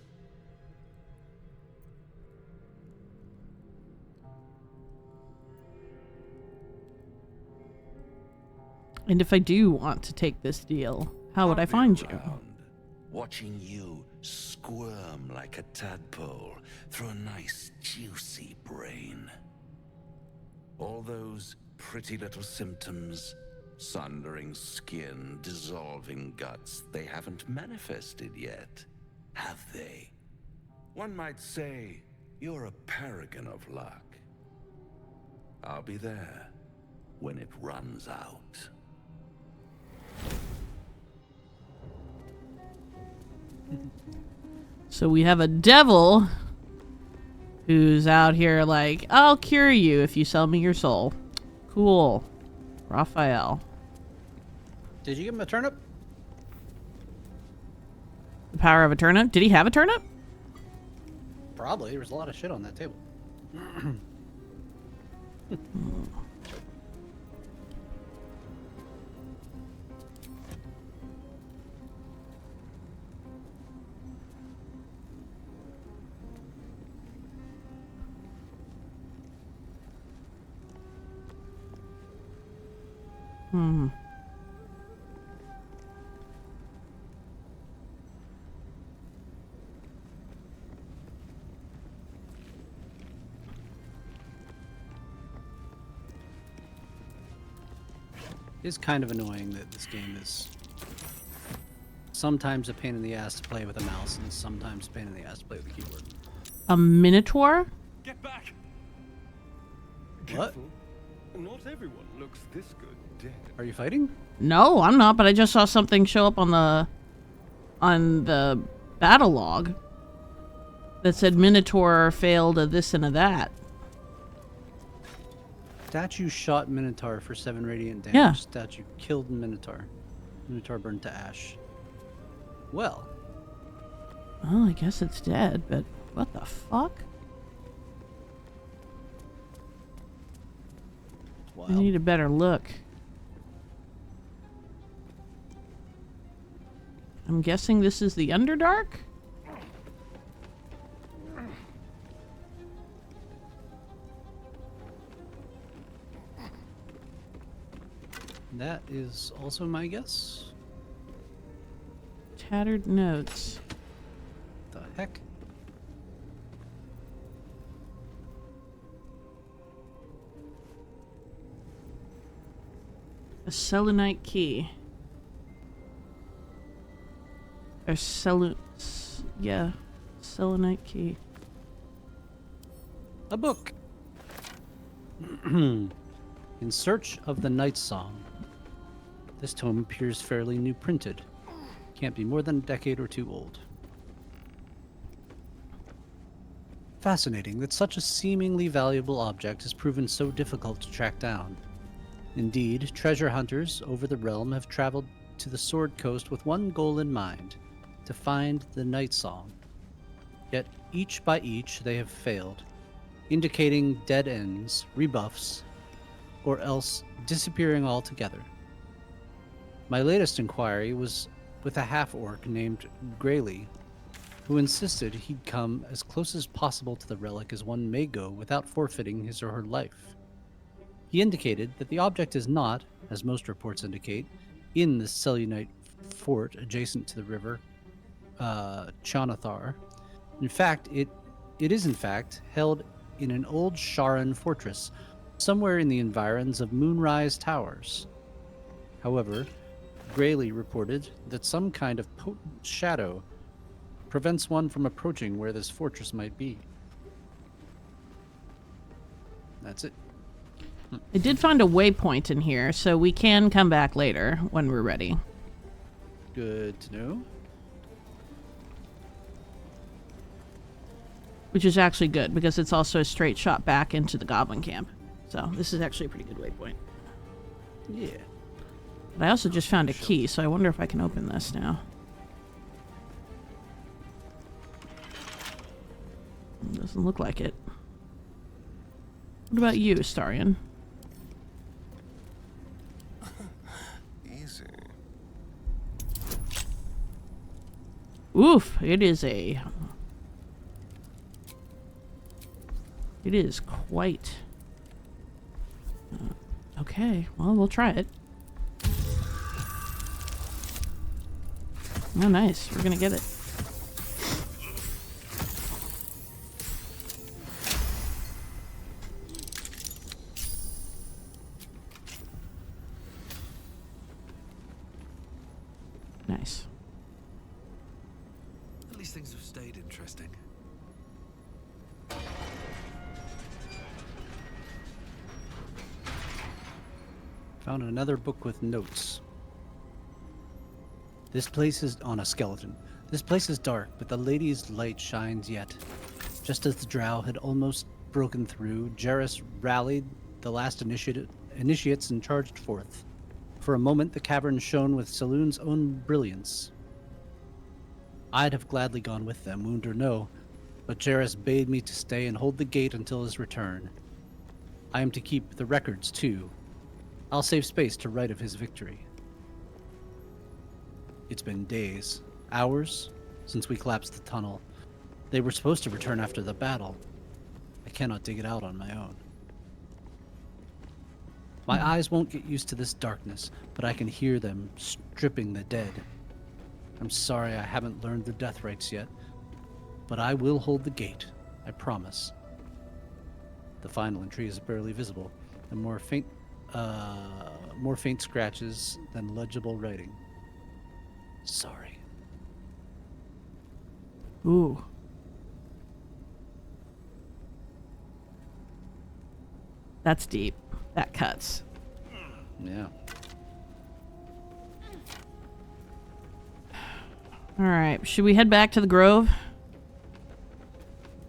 And if I do want to take this deal, how would I find you? Watching you squirm like a tadpole through a nice juicy brain. All those pretty little symptoms, sundering skin, dissolving guts, they haven't manifested yet, have they? One might say you're a paragon of luck. I'll be there when it runs out. So we have a devil who's out here like, I'll cure you if you sell me your soul. Cool. Raphael. Did you give him a turnip? The power of a turnip? Did he have a turnip? probably. There's a lot of shit on that table. Hmm. It's kind of annoying that this game is sometimes a pain in the ass to play with a mouse and sometimes a pain in the ass to play with a keyboard. A minotaur? Get back! What? Careful. Not everyone looks this good dead. Are you fighting? No, I'm not, but I just saw something show up on the battle log that said Minotaur failed a this and a that. Statue shot Minotaur for 7 radiant damage. Yeah. Statue killed Minotaur. Minotaur burned to ash. Well. Well, I guess it's dead, but what the fuck? Wow. I need a better look. I'm guessing this is the Underdark? That is also my guess. Tattered notes. The heck? A selenite key. Or yeah, selenite key. A book. In Search of the Night Song. This tome appears fairly new printed. Can't be more than a decade or two old. Fascinating that such a seemingly valuable object has proven so difficult to track down. Indeed, treasure hunters over the realm have traveled to the Sword Coast with one goal in mind, to find the Night Song. Yet, each by each, they have failed, indicating dead ends, rebuffs, or else disappearing altogether. My latest inquiry was with a half-orc named Grayley, who insisted he'd come as close as possible to the relic as one may go without forfeiting his or her life. He indicated that the object is not, as most reports indicate, in the Selunite fort adjacent to the river Chonathar. In fact, it is in fact held in an old Sharan fortress, somewhere in the environs of Moonrise Towers. However, Grayley reported that some kind of potent shadow prevents one from approaching where this fortress might be. That's it. I did find a waypoint in here, so we can come back later when we're ready. Good to know. Which is actually good, because it's also a straight shot back into the goblin camp. So this is actually a pretty good waypoint. Yeah. But I also just found a key, so I wonder if I can open this now. Doesn't look like it. What about you, Starion? Easy. Oof, it is quite... okay, well, we'll try it. Oh, nice. We're gonna get it. Nice. At least things have stayed interesting. Found another book with notes. This place is on a skeleton. This place is dark, but the lady's light shines yet. Just as the drow had almost broken through, Jarrus rallied the last initiates and charged forth. For a moment, the cavern shone with Saloon's own brilliance. I'd have gladly gone with them, wound or no, but Jarrus bade me to stay and hold the gate until his return. I am to keep the records, too. I'll save space to write of his victory. It's been days, hours, since we collapsed the tunnel. They were supposed to return after the battle. I cannot dig it out on my own. My eyes won't get used to this darkness, but I can hear them stripping the dead. I'm sorry I haven't learned the death rites yet, but I will hold the gate, I promise. The final entry is barely visible, and more faint scratches than legible writing. Sorry. Ooh. That's deep. That cuts. Yeah. All right. Should we head back to the Grove?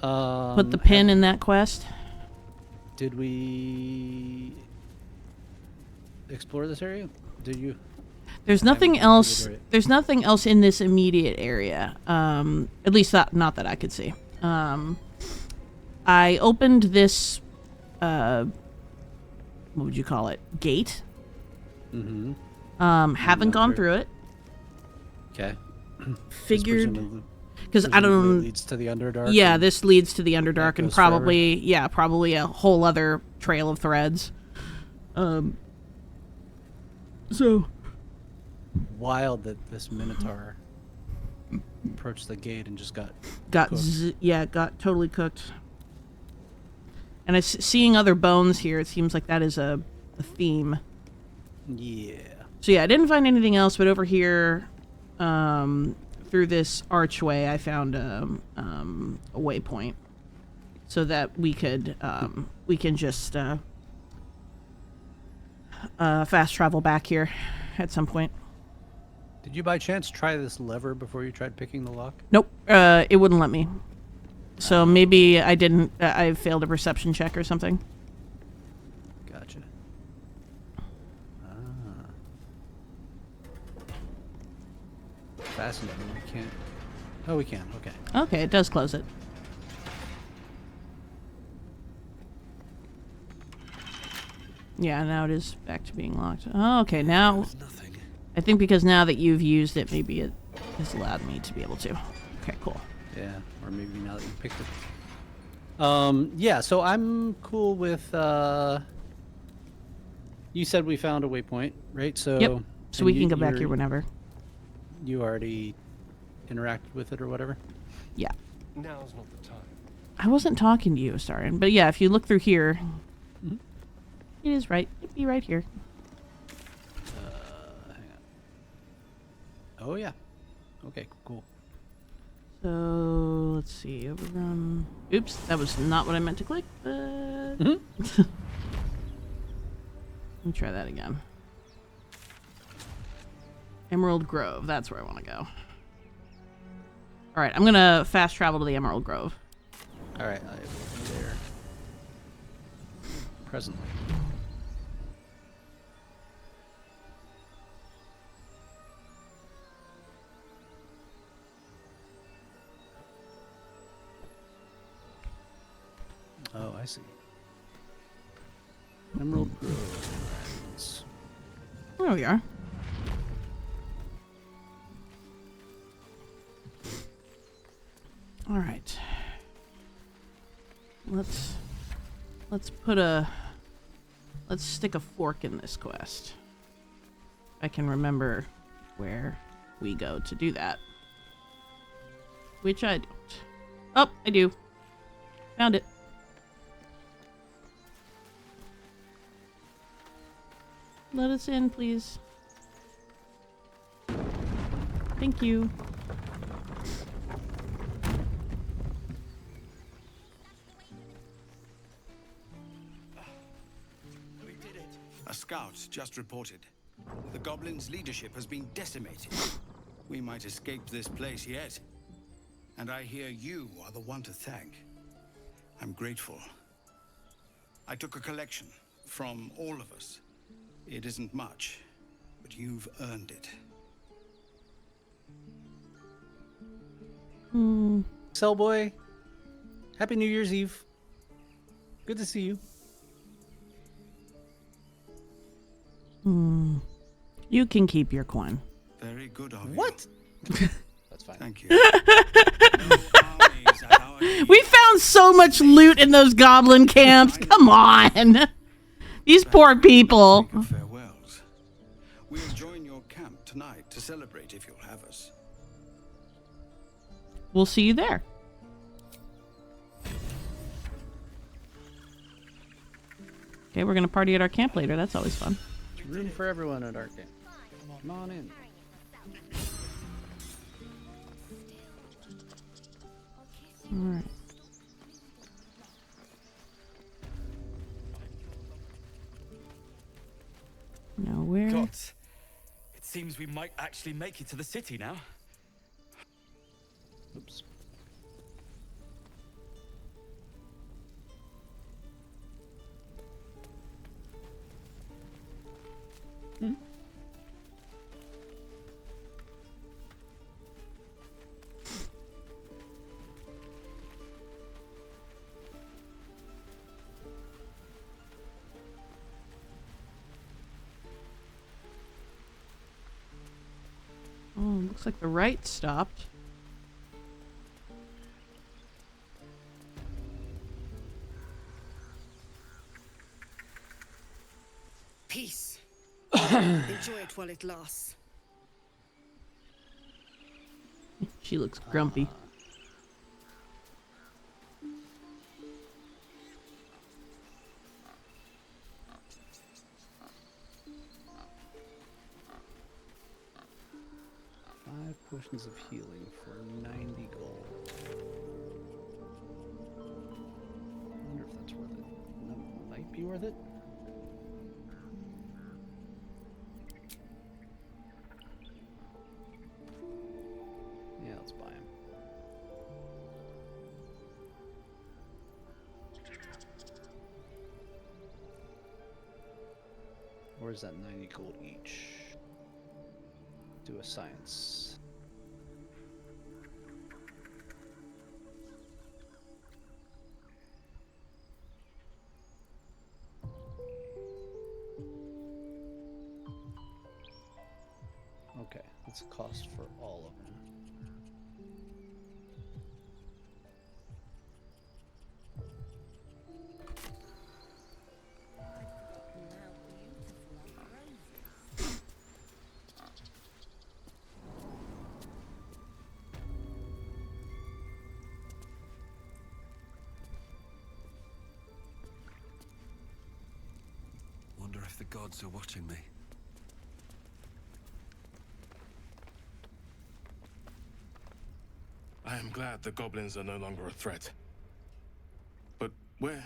Put the pin in that quest? Did we explore this area? Did you? There's nothing else. There's nothing else in this immediate area. At least not that I could see. I opened this. What would you call it? Gate. Mm-hmm. Haven't gone through it. Okay. Figured. Because I don't. Leads to the Underdark. Yeah, this leads to the Underdark, and probably forever. probably a whole other trail of threads. So. Wild that this Minotaur approached the gate and just got got totally cooked. And seeing other bones here, it seems like that is a theme. Yeah. So yeah, I didn't find anything else, but over here, through this archway, I found a waypoint, so that we can just fast travel back here at some point. Did you by chance try this lever before you tried picking the lock? Nope, it wouldn't let me. So maybe I didn't. I failed a perception check or something. Gotcha. Fascinating. We can't. Oh, we can. Okay. Okay, it does close it. Yeah, now it is back to being locked. Oh, okay, now. I think because now that you've used it, maybe it has allowed me to be able to. Okay, cool. Yeah, or maybe now that you picked it. Yeah, so I'm cool with, you said we found a waypoint, right? So, yep. So we can go back here whenever. You already interacted with it or whatever? Yeah. Now's not the time. I wasn't talking to you, Astarion. But yeah, if you look through here, it is right. It'd be right here. Hang on. Oh, yeah. Okay, cool. So, let's see. Overrun. Oops, that was not what I meant to click, but... Let me try that again. Emerald Grove. That's where I want to go. Alright, I'm going to fast travel to the Emerald Grove. Alright, I will be there. Presently. Oh, I see. Emerald Grove. There we are. All right. Let's stick a fork in this quest. I can remember where we go to do that. Which I don't. Oh, I do. Found it. Let us in, please. Thank you. We did it. A scout just reported. The goblins' leadership has been decimated. We might escape this place yet. And I hear you are the one to thank. I'm grateful. I took a collection from all of us. It isn't much, but you've earned it. Cellboy, Happy New Year's Eve. Good to see you. You can keep your coin. Very good of you. What? That's fine. Thank you. No armies at our need. We found so much loot in those goblin camps. Come on. These poor people. Speak of farewells. We'll join your camp tonight to celebrate if you'll have us. We'll see you there. Okay, we're going to party at our camp later. That's always fun. There's room for everyone at our camp. Come on in. Alright. Now where? Gods, it seems we might actually make it to the city now. Oops. Oh, looks like the right stopped. Peace. Enjoy it while it lasts. She looks grumpy. 5 potions of healing for 90 gold. I wonder if that's worth it. That might be worth it. Yeah, let's buy him. Or is that 90 gold each? Do a science. Okay, that's a cost for all of them. Wonder if the gods are watching me. I am glad the goblins are no longer a threat. But where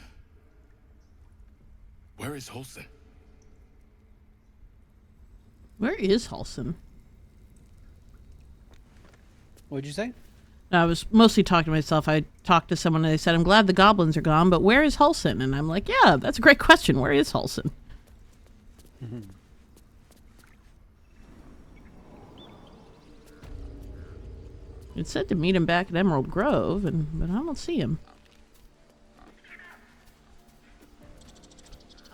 is Holston? Where is Halson? What'd you say? I was mostly talking to myself. I talked to someone and they said, I'm glad the goblins are gone, but where is Halson? And I'm like, yeah, that's a great question. Where is Halson? It said to meet him back at Emerald Grove, but I don't see him.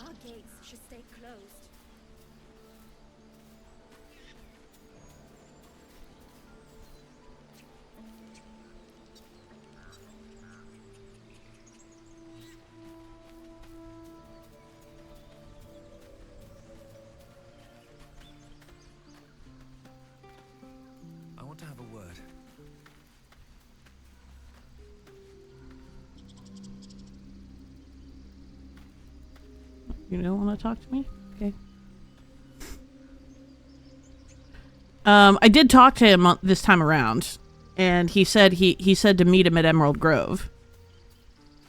Our gates should stay closed. I want to have a word. You don't want to talk to me? Okay. I did talk to him this time around, and he said he said to meet him at Emerald Grove.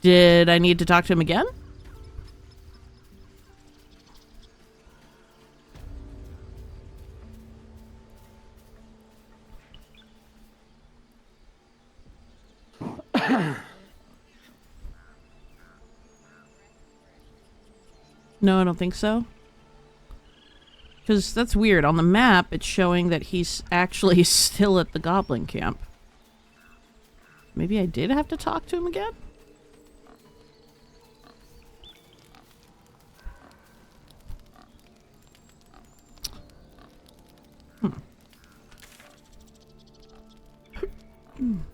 Did I need to talk to him again? No, I don't think so. Because that's weird. On the map, it's showing that he's actually still at the goblin camp. Maybe I did have to talk to him again? I'm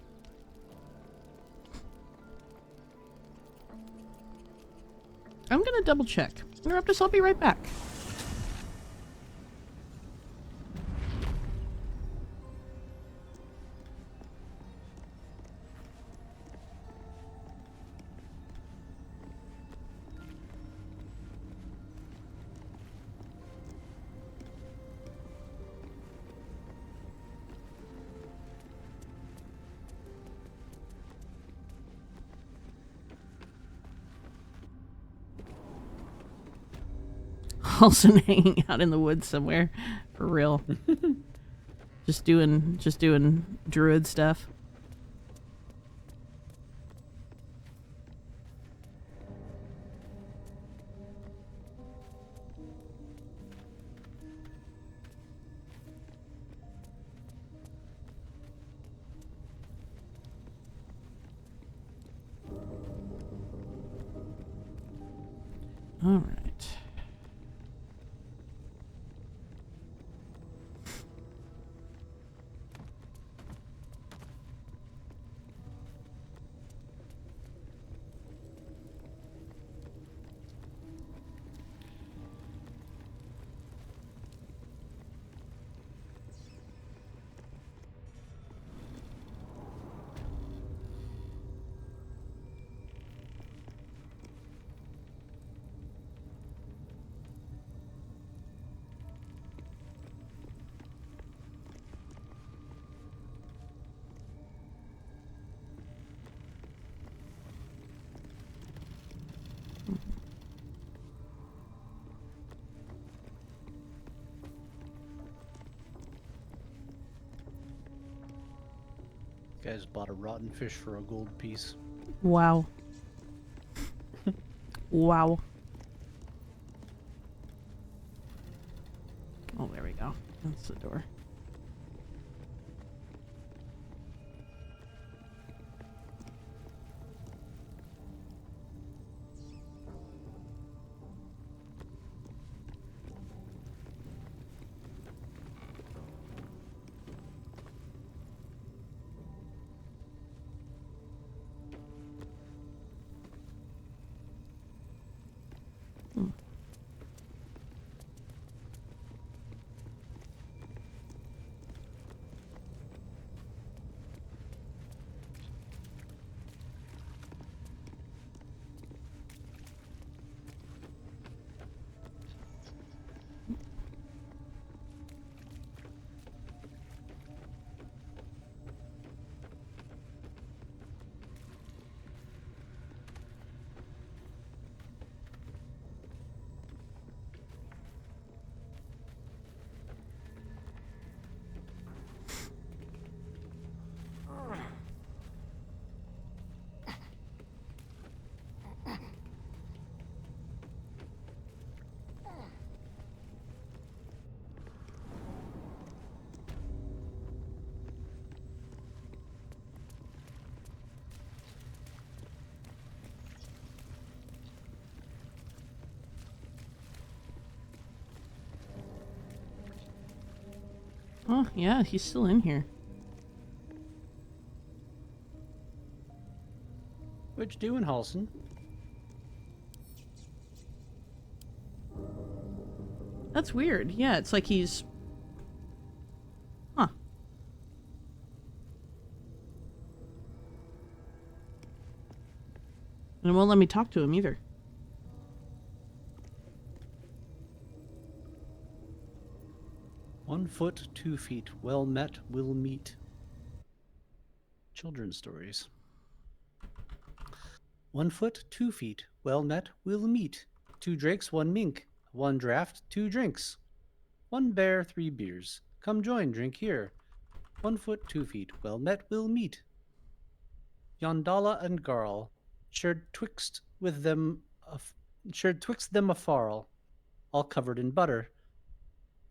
gonna double check. Nterruptus, I'll be right back. Also hanging out in the woods somewhere, for real. just doing druid stuff. All right. Guys bought a rotten fish for a gold piece. Wow. Wow. Oh, there we go. That's the door. Oh, yeah, he's still in here. What you doing, Halson? That's weird. Yeah, it's like he's... Huh. And it won't let me talk to him either. "1 foot, 2 feet, well met, will meet." Children's stories. 1 foot, 2 feet, well met, will meet. 2 drakes, 1 mink, 1 draught, 2 drinks. 1 bear, 3 beers. Come join, drink here. 1 foot, 2 feet, well met, will meet. Yondalla and Garl shared twixt them a farl, all covered in butter,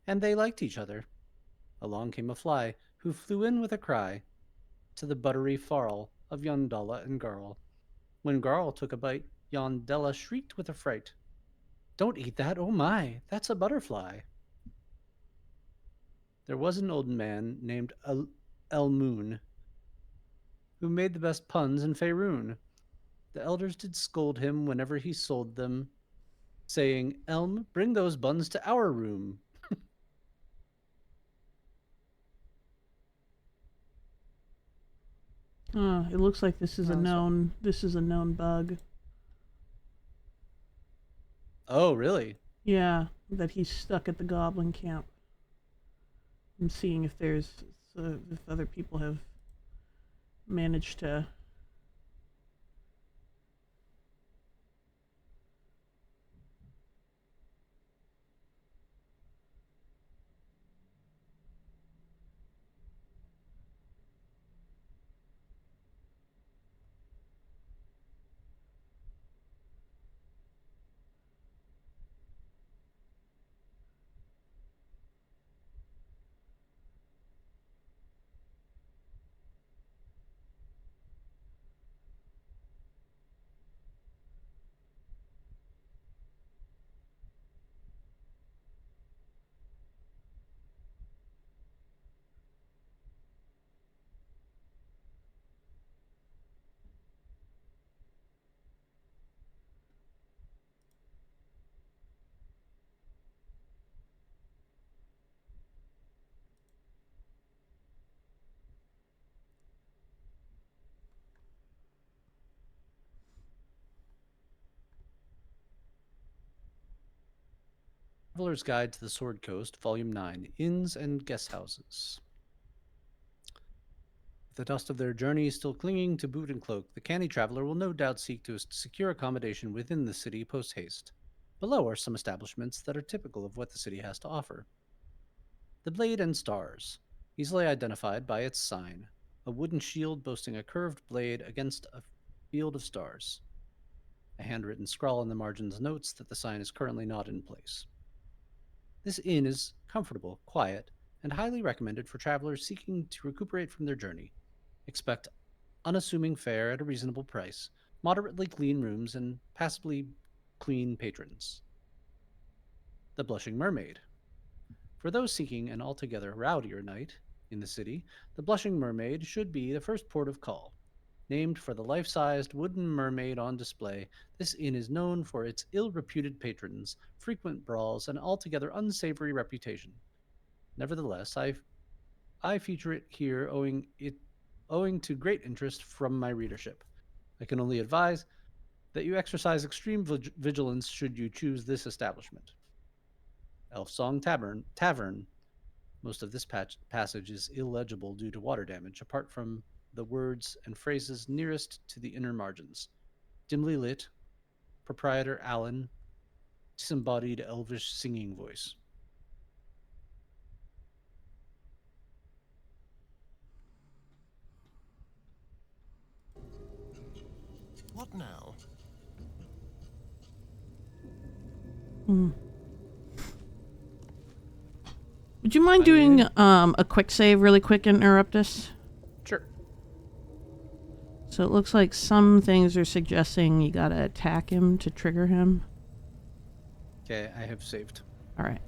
and they liked each other. Along came a fly, who flew in with a cry to the buttery farl of Yondalla and Garl. When Garl took a bite, Yondella shrieked with affright. "Don't eat that, oh my, that's a butterfly." There was an old man named Elmoon, who made the best puns in Faerun. The elders did scold him whenever he sold them, saying, "Elm, bring those buns to our room." It looks like this is a Oh, that's fine. known bug. Oh, really? Yeah, that he's stuck at the goblin camp. I'm seeing if if other people have managed to. Traveler's Guide to the Sword Coast, Volume 9, Inns and Guest Houses. With the dust of their journey still clinging to boot and cloak, the canny traveler will no doubt seek to secure accommodation within the city post-haste. Below are some establishments that are typical of what the city has to offer. The Blade and Stars, easily identified by its sign, a wooden shield boasting a curved blade against a field of stars. A handwritten scrawl in the margins notes that the sign is currently not in place. This inn is comfortable, quiet, and highly recommended for travelers seeking to recuperate from their journey. Expect unassuming fare at a reasonable price, moderately clean rooms, and passably clean patrons. The Blushing Mermaid. For those seeking an altogether rowdier night in the city, the Blushing Mermaid should be the first port of call. Named for the life-sized wooden mermaid on display, this inn is known for its ill-reputed patrons, frequent brawls, and altogether unsavory reputation. Nevertheless, I feature it here owing to great interest from my readership. I can only advise that you exercise extreme vigilance should you choose this establishment. Elf Song Tavern. Most of this passage is illegible due to water damage, apart from the words and phrases nearest to the inner margins. Dimly lit, proprietor Alan, disembodied elvish singing voice. What now? Would you mind doing a quick save really quick, Nterruptus? Sure. So it looks like some things are suggesting you gotta attack him to trigger him. Okay, I have saved. All right.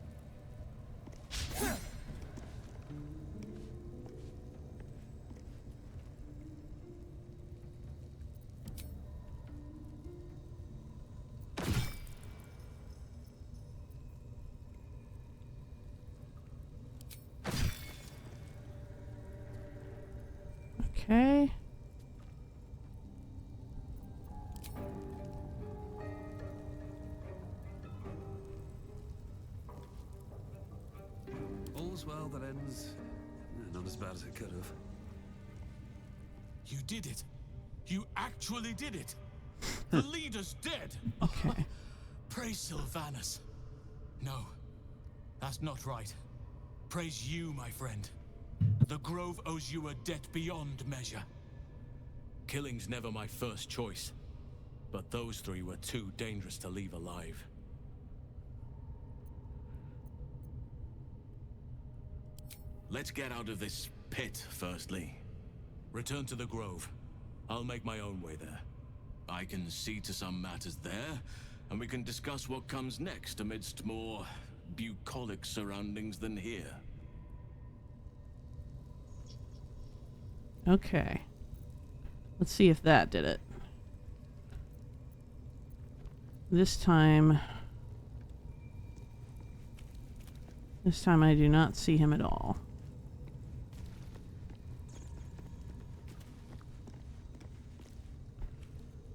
Okay. All's well that ends not as bad as it could have. You did it. You actually did it. The leader's dead. Okay. Praise Sylvanus. No, that's not right. Praise you, my friend. The Grove owes you a debt beyond measure. Killing's never my first choice, but those three were too dangerous to leave alive. Let's get out of this pit, firstly. Return to the Grove. I'll make my own way there. I can see to some matters there, and we can discuss what comes next amidst more bucolic surroundings than here. Okay. Let's see if that did it. This time I do not see him at all.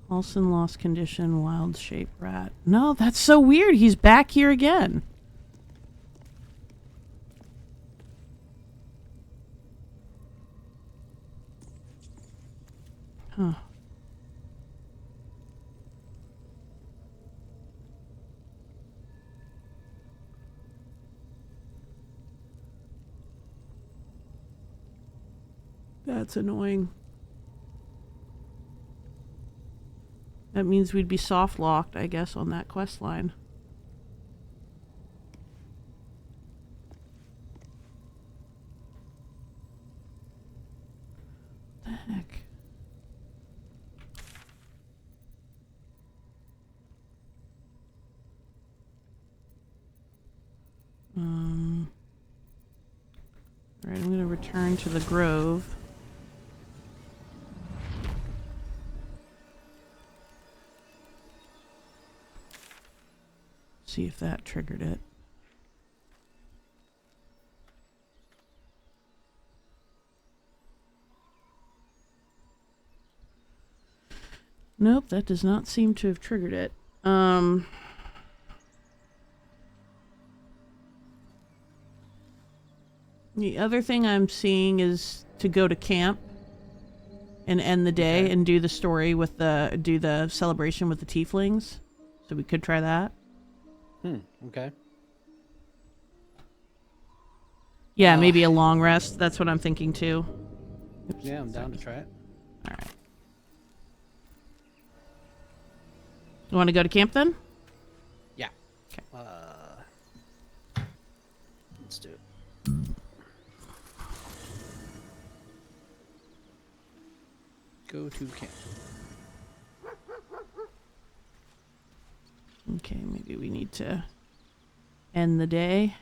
Also in lost condition, wild shape rat. No, that's so weird. He's back here again. Huh. That's annoying. That means we'd be soft locked, I guess, on that quest line. What the heck? Alright, I'm gonna return to the grove. See if that triggered it. Nope, that does not seem to have triggered it. The other thing I'm seeing is to go to camp and end the day and do the story with do the celebration with the tieflings. So we could try that. Okay. Yeah, maybe a long rest. That's what I'm thinking too. Oops, yeah, I'm down to try it. Alright. You want to go to camp then? Yeah. Okay. Let's do it. Go to camp. Okay, maybe we need to end the day.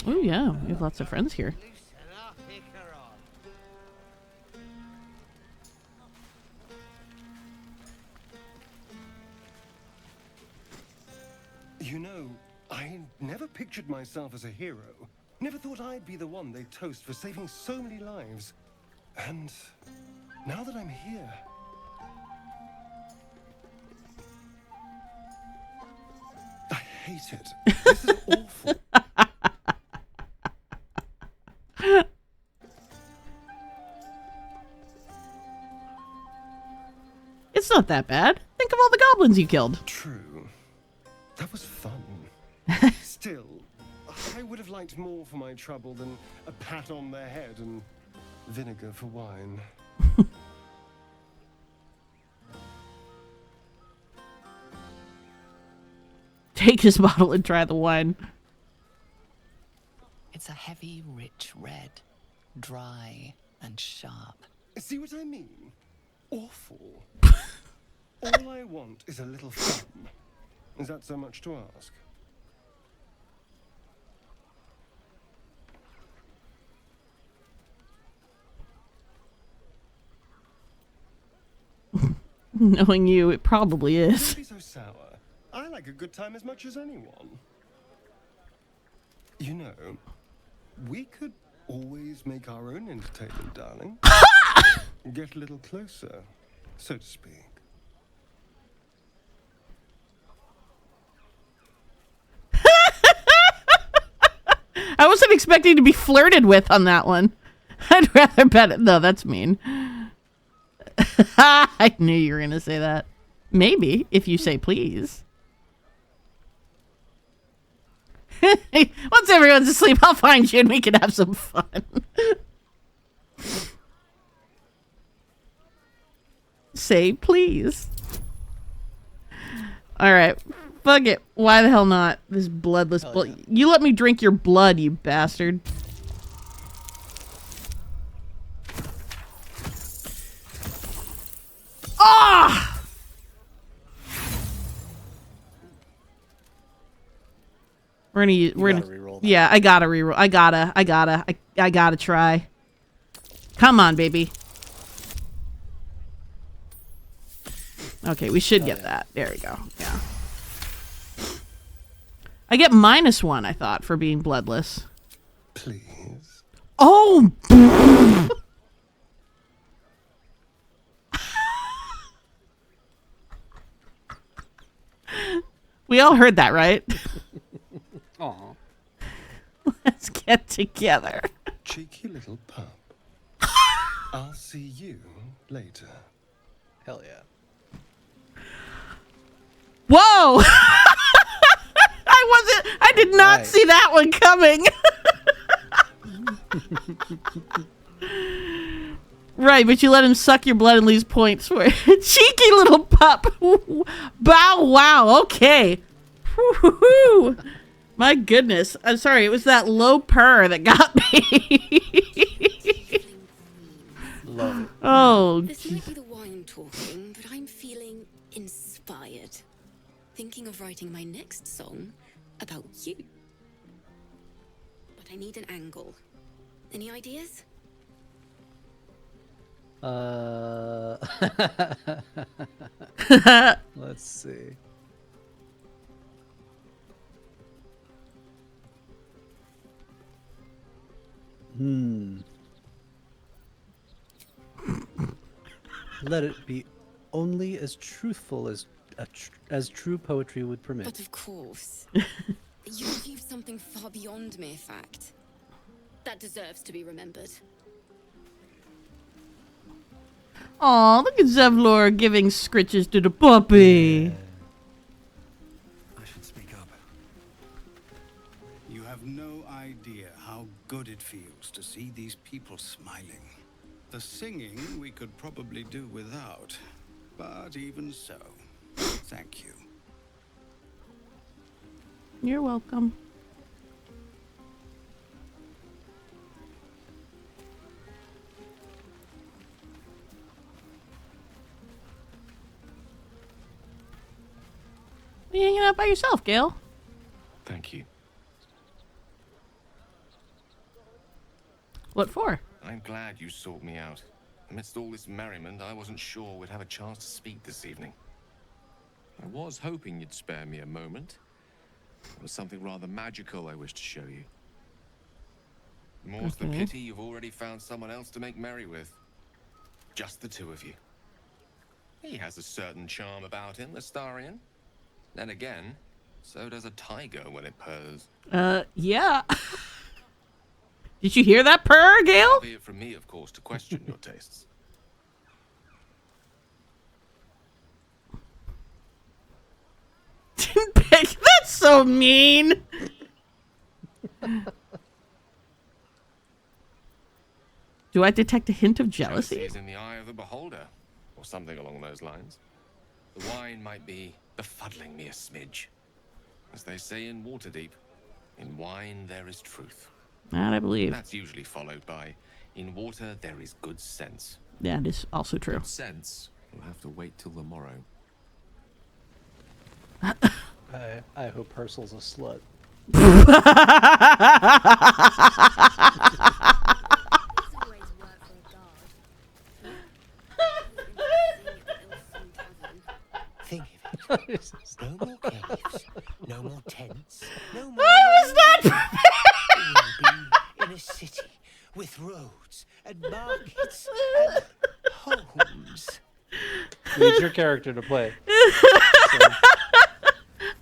Oh yeah, we have lots of friends here. You know, I never pictured myself as a hero. Never thought I'd be the one they'd toast for saving so many lives. And now that I'm here... I hate it. This is awful. It's not that bad. Think of all the goblins you killed. True. That was fun. Still, I would have liked more for my trouble than a pat on the head and vinegar for wine. Take his bottle and try the wine. It's a heavy, rich red, dry and sharp. See what I mean? Awful. All I want is a little fun. Is that so much to ask? Knowing you, it probably is. Don't be so sour. I like a good time as much as anyone. You know, we could always make our own entertainment, darling. Get a little closer, so to speak. I wasn't expecting to be flirted with on that one. I'd rather bet it. No, that's mean. I knew you were going to say that. Maybe, if you say please. Once everyone's asleep, I'll find you and we can have some fun. Say please. Alright. Fuck it. Why the hell not? This bloodless blood. Yeah. You let me drink your blood, you bastard. Ah! We're gonna re-roll that. yeah, I gotta reroll. I gotta try. Come on, baby. Okay, we should get that. There we go. Yeah. I get -1, I thought, for being bloodless. Please. Oh! We all heard that, right? Aw. Let's get together. Cheeky little pup. I'll see you later. Hell yeah. Whoa! I did not see that one coming. Right, but you let him suck your blood and lose points for it. Cheeky little pup. Bow wow. Okay. Woo-hoo-hoo. My goodness. I'm sorry. It was that low purr that got me. Love it. Oh. This might be the wine talking, but I'm feeling inspired. Thinking of writing my next song about you. But I need an angle. Any ideas? Let's see. Let it be only as truthful as true poetry would permit. But of course. You achieved something far beyond mere fact. That deserves to be remembered. Aw, look at Zevlor giving scritches to the puppy. I should speak up. You have no idea how good it feels to see these people smiling. The singing we could probably do without, but even so, thank you. You're welcome. You hanging out by yourself, Gale? Thank you. What for? I'm glad you sought me out. Amidst all this merriment, I wasn't sure we'd have a chance to speak this evening. I was hoping you'd spare me a moment. There was something rather magical I wish to show you. More's the pity you've already found someone else to make merry with. Just the two of you. He has a certain charm about him, Astarion. Then again, so does a tiger when it purrs. Yeah. Did you hear that purr, Gale? Be it from me, of course, to question your tastes. That's so mean. Do I detect a hint of jealousy? Jealousy is in the eye of the beholder, or something along those lines. The wine might be befuddling me a smidge. As they say in Waterdeep, in wine there is truth. That I believe. That's usually followed by, in water there is good sense. That is also true. Good sense. We'll have to wait till the morrow. I hope Hersel's a slut. Think of it. No more caves, no more tents, no more. I was not We'll be in a city with roads and markets and homes. Need your character to play.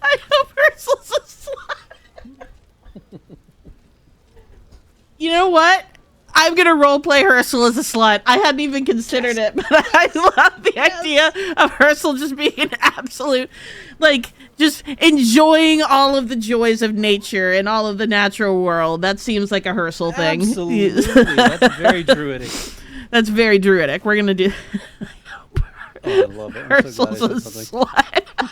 I hope Ursul's a slut. You know what? I'm gonna roleplay Herschel as a slut. I hadn't even considered it, but I love the idea of Herschel just being an absolute, like, just enjoying all of the joys of nature and all of the natural world. That seems like a Herschel thing. Absolutely. That's very druidic. That's very druidic. We're gonna do. Oh, I love it. I'm so Herschel's glad I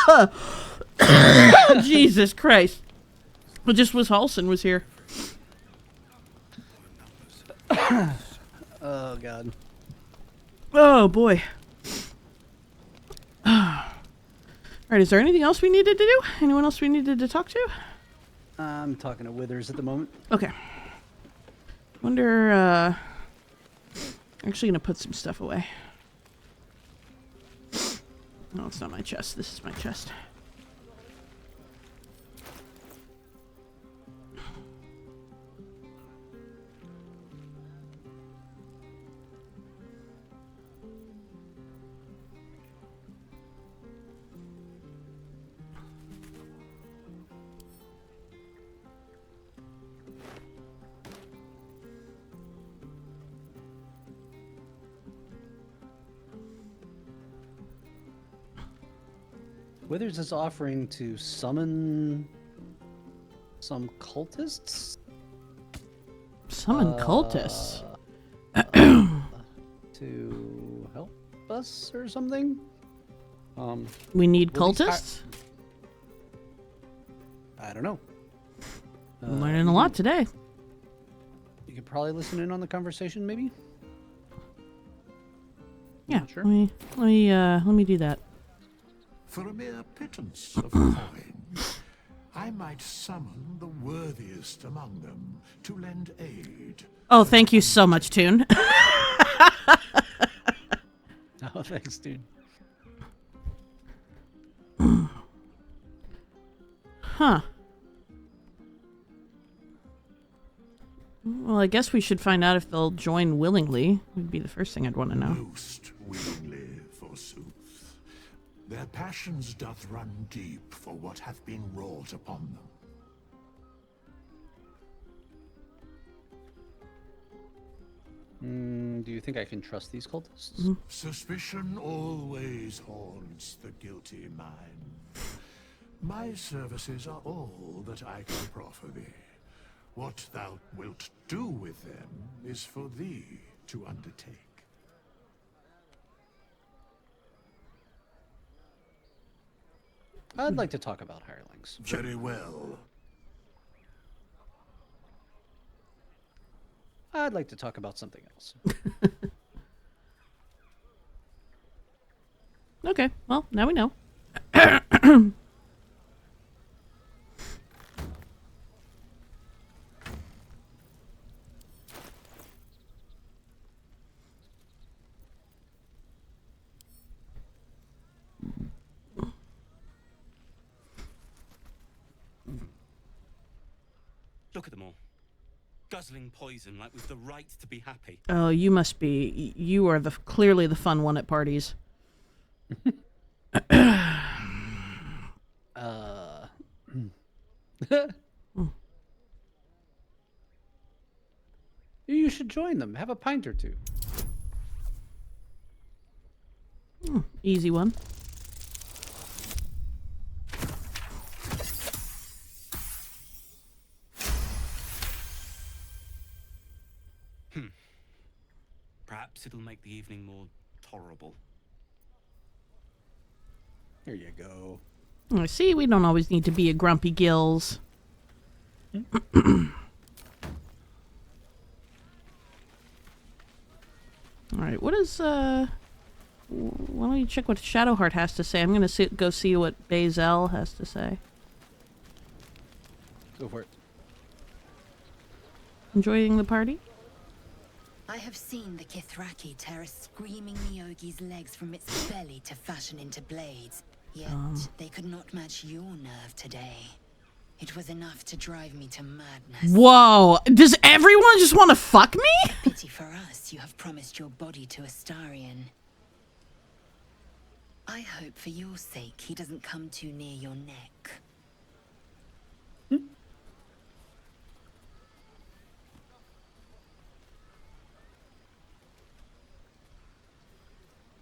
a did slut. Jesus Christ. It just was Halson was here. Oh, God. Oh, boy. right, is there anything else we needed to do? Anyone else we needed to talk to? I'm talking to Withers at the moment. Okay. Wonder, actually gonna put some stuff away. No, it's not my chest. This is my chest. Withers is offering to summon some cultists. Summon cultists. To help us or something. We need will these cultists? I don't know. I'm learning a lot today. You could probably listen in on the conversation, maybe. Yeah, Sure. let me do that. For a mere pittance of coin, I might summon the worthiest among them to lend aid. Oh, thank you so much, Toon. Oh, thanks, dude. Huh. Well, I guess we should find out if they'll join willingly. Would be the first thing I'd want to know. Most willingly, forsooth. Their passions doth run deep for what hath been wrought upon them. Do you think I can trust these cultists? Suspicion always haunts the guilty mind. My services are all that I can proffer thee. What thou wilt do with them is for thee to undertake. I'd like to talk about hirelings. Very well. I'd like to talk about something else. Okay, well, now we know. Look at them all. Guzzling poison like we've the right to be happy. Oh, you must be. You are clearly the fun one at parties. You should join them. Have a pint or two. Easy one. Perhaps it'll make the evening more tolerable. Here you go. I see, we don't always need to be a grumpy gills. Alright, what is, why don't you check what Shadowheart has to say? I'm gonna go see what Bazel has to say. Go for it. Enjoying the party? I have seen the Kithraki tear a screaming Neogi's legs from its belly to fashion into blades. Yet they could not match your nerve today. It was enough to drive me to madness. Whoa! Does everyone just want to fuck me? Pity for us, you have promised your body to Astarion. I hope for your sake he doesn't come too near your neck.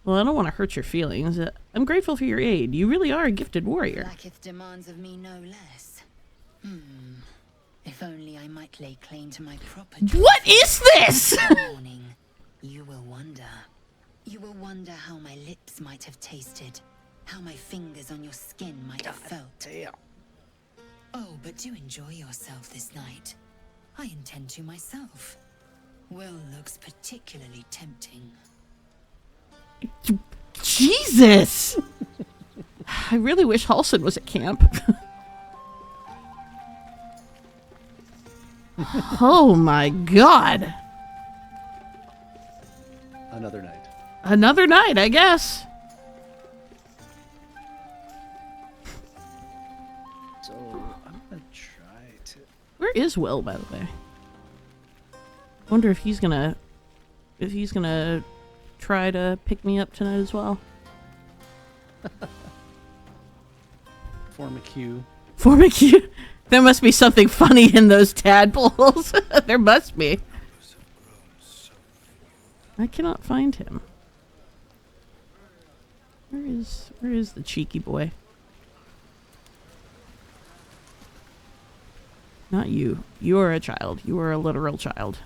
Well, I don't want to hurt your feelings. I'm grateful for your aid. You really are a gifted warrior. Lacketh demands of me no less. If only I might lay claim to my proper... What is this? Morning, you will wonder. You will wonder how my lips might have tasted. How my fingers on your skin might have felt. Damn. Oh, but do enjoy yourself this night. I intend to myself. Will looks particularly tempting. Jesus! I really wish Halson was at camp. Oh my god. Another night. Another night, I guess. So I'm gonna try to. Where is Will, by the way? Wonder if he's gonna try to pick me up tonight as well. Form a queue. Form a queue. There must be something funny in those tadpoles. There must be. I cannot find him. Where is the cheeky boy? Not you. You are a child. You are a literal child.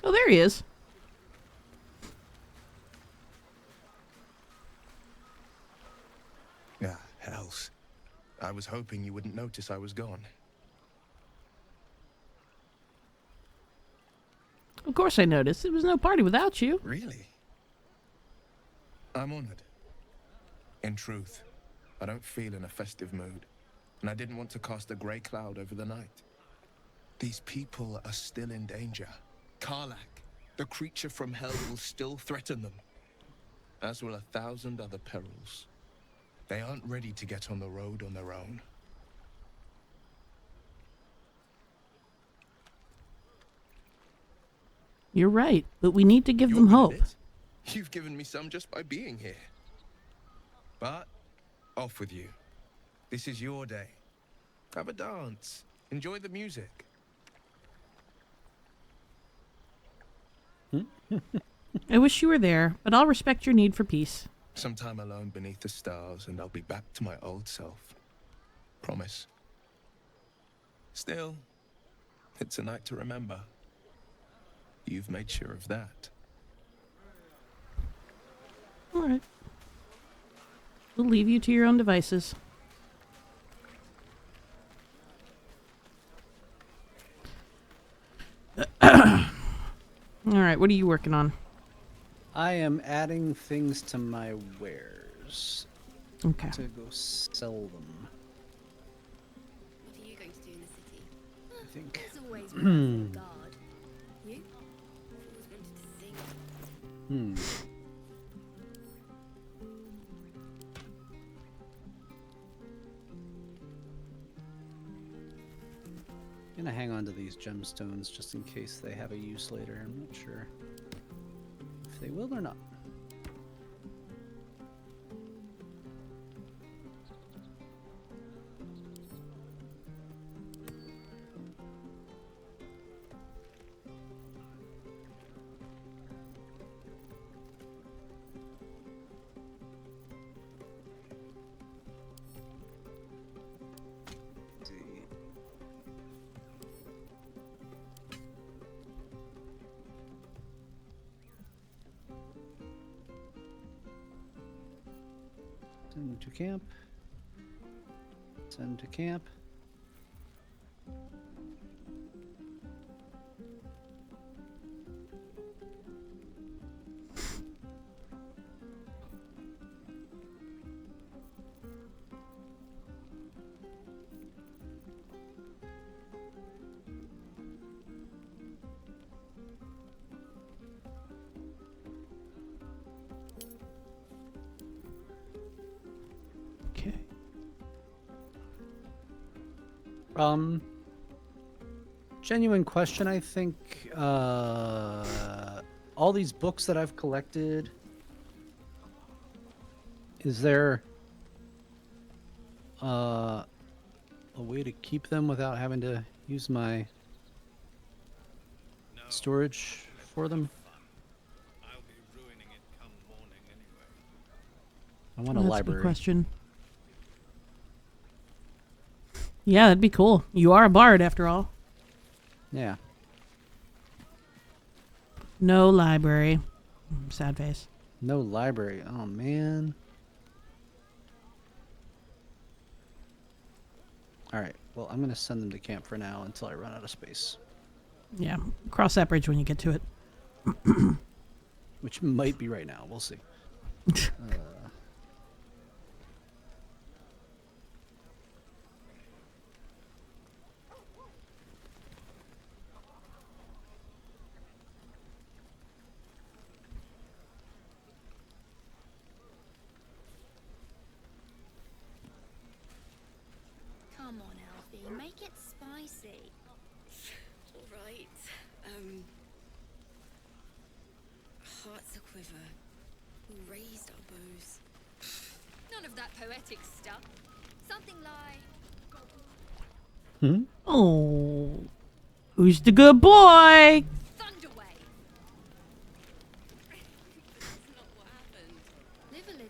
Oh, there he is. Ah, hells. I was hoping you wouldn't notice I was gone. Of course I noticed. It was no party without you. Really? I'm honored. In truth, I don't feel in a festive mood, and I didn't want to cast a grey cloud over the night. These people are still in danger. Karlak, the creature from hell, will still threaten them, as will 1,000 other perils. They aren't ready to get on the road on their own. You're right, but we need to give them hope. You've given me some just by being here. But, off with you. This is your day. Have a dance. Enjoy the music. I wish you were there, but I'll respect your need for peace. Some time alone beneath the stars, and I'll be back to my old self. Promise. Still, it's a night to remember. You've made sure of that. All right. We'll leave you to your own devices. All right, what are you working on? I am adding things to my wares. Okay. To go sell them. What are you going to do in the city? I think. There's always one guard. You? I've always wanted to sing. I'm gonna hang on to these gemstones just in case they have a use later. I'm not sure if they will or not. Send to camp. Send to camp. Okay. Genuine question, I think, all these books that I've collected, is there a way to keep them without having to use my storage for them? I want a That's library. a good question. Yeah, that'd be cool. You are a bard, after all. Yeah. No library. Sad face. No library. Oh, man. All right. Well, I'm going to send them to camp for now until I run out of space. Yeah. Cross that bridge when you get to it. Which might be right now. We'll see. Come on, Alfie, make it spicy. All right. Hearts a quiver. We raised our bows. None of that poetic stuff. Something like. Oh. Who's the good boy? Thunderwave. That's not what happened. Live a little.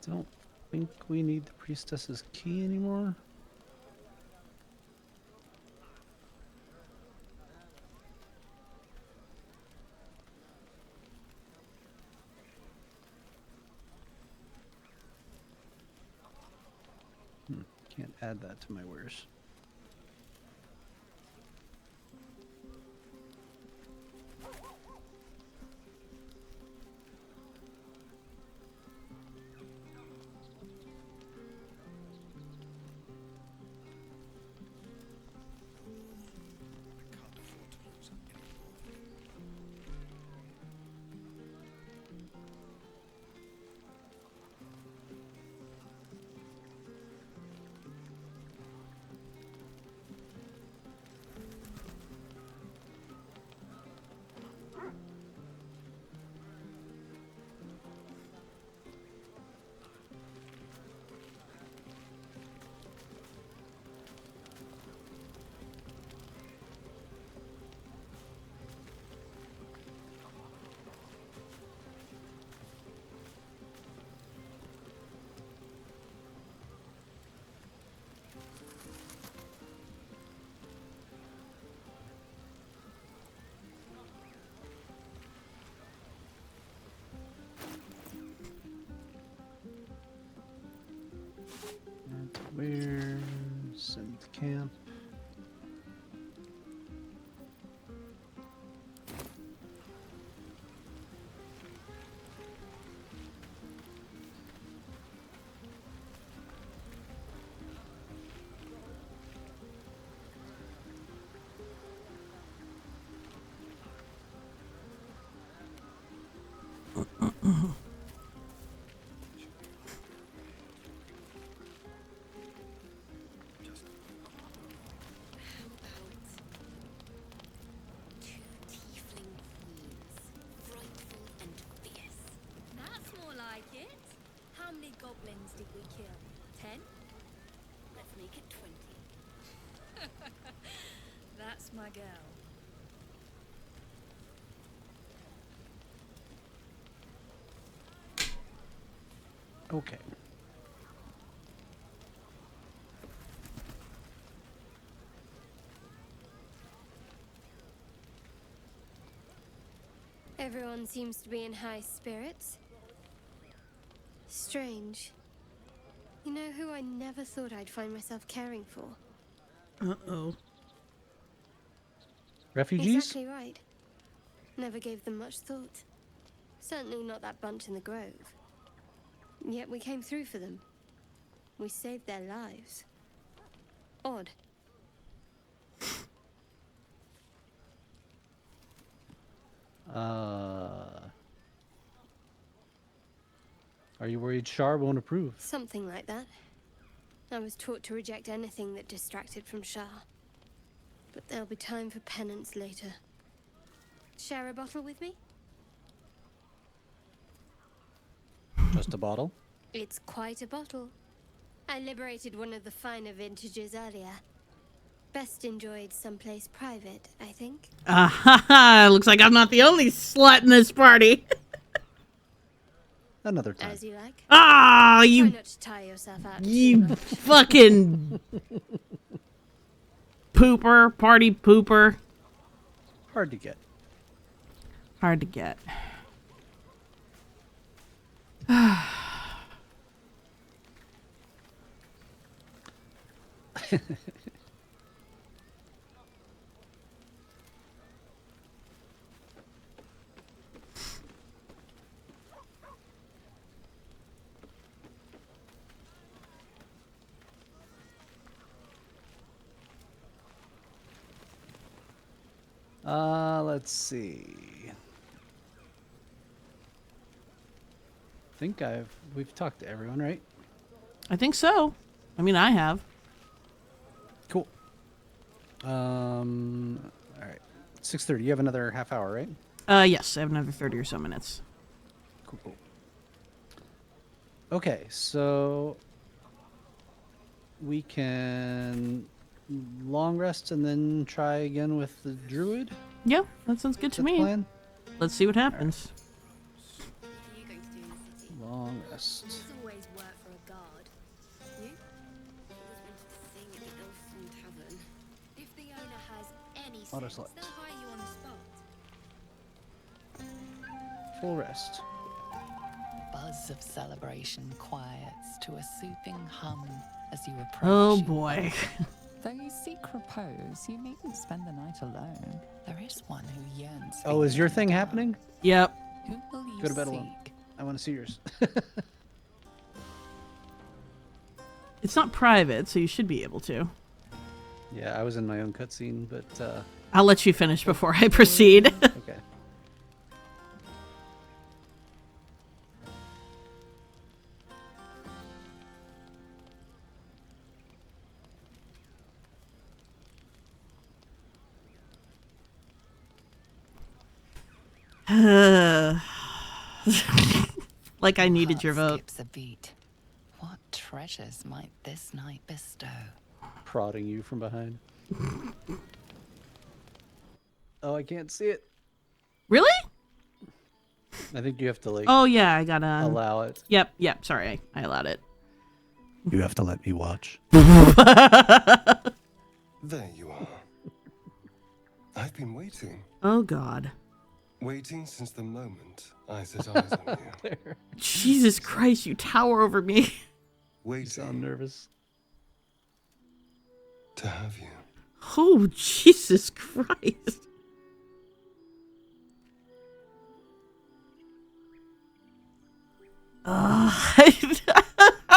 Don't think we need the priestess's key anymore. Can't add that to my wares. Where? Send to camp. How many goblins did we kill? 10? Let's make it 20. That's my girl. Okay. Everyone seems to be in high spirits. Strange. You know who I never thought I'd find myself caring for? Uh-oh. Refugees? Exactly right. Never gave them much thought. Certainly not that bunch in the grove. Yet we came through for them. We saved their lives. Odd. Are you worried Shar won't approve? Something like that. I was taught to reject anything that distracted from Shah. But there'll be time for penance later. Share a bottle with me? Just a bottle? It's quite a bottle. I liberated one of the finer vintages earlier. Best enjoyed someplace private, I think. Looks like I'm not the only slut in this party. Another time. As you like. Ah, you. Try not to tire yourself out. You fucking pooper, party pooper. Hard to get. Hard to get. Let's see. I think we've talked to everyone, right? I think so. I mean, I have. Cool. All right. 6:30. You have another half hour, right? Yes, I have another 30 or so minutes. Cool. Okay, so we can long rest and then try again with the druid. Yeah, that sounds good to me. Plan? Let's see what happens. Long rest. Always work for a guard. You? Always wanted to sing at the Elfson Tavern. If the owner has any Auto sense, select. they'll hire you on the spot. Full rest. Buzz of celebration quiets to a soothing hum as you approach. Oh boy. Though you seek repose, you needn't spend the night alone. There is one who yearns. Oh, is your thing happening? Yep. Who will you Go to bed seek? alone. I want to see yours. It's not private, so you should be able to. Yeah, I was in my own cutscene, but I'll let you finish before I proceed. okay. Like I needed your vote. Skips a beat. What treasures might this night bestow? Prodding you from behind. Oh, I can't see it. Really? I think you have to like. Oh yeah, I gotta allow it. Yep. Sorry, I allowed it. You have to let me watch. There you are. I've been waiting. Oh God. Waiting since the moment I set eyes on you. Jesus Christ, you tower over me. Waiting. You sound nervous. To have you. Oh Jesus Christ. How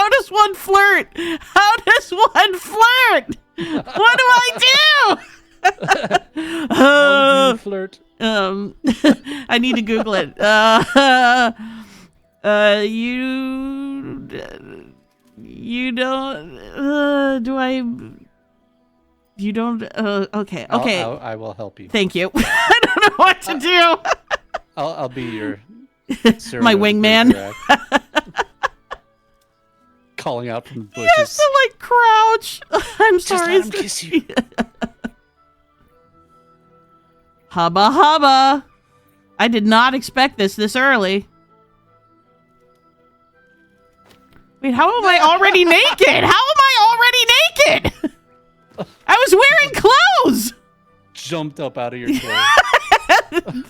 does one flirt? How does one flirt? What do I do? How do you flirt? I need to Google it. You don't. Do I? You don't. Okay. Okay. I will help you. Thank you. I don't know what to do. I'll be your my wingman. Calling out from the bushes. You have to like crouch. I'm sorry. Just let him kiss you. Hubba hubba. I did not expect this early. Wait, how am I already naked? How am I already naked? I was wearing clothes. Jumped up out of your clothes.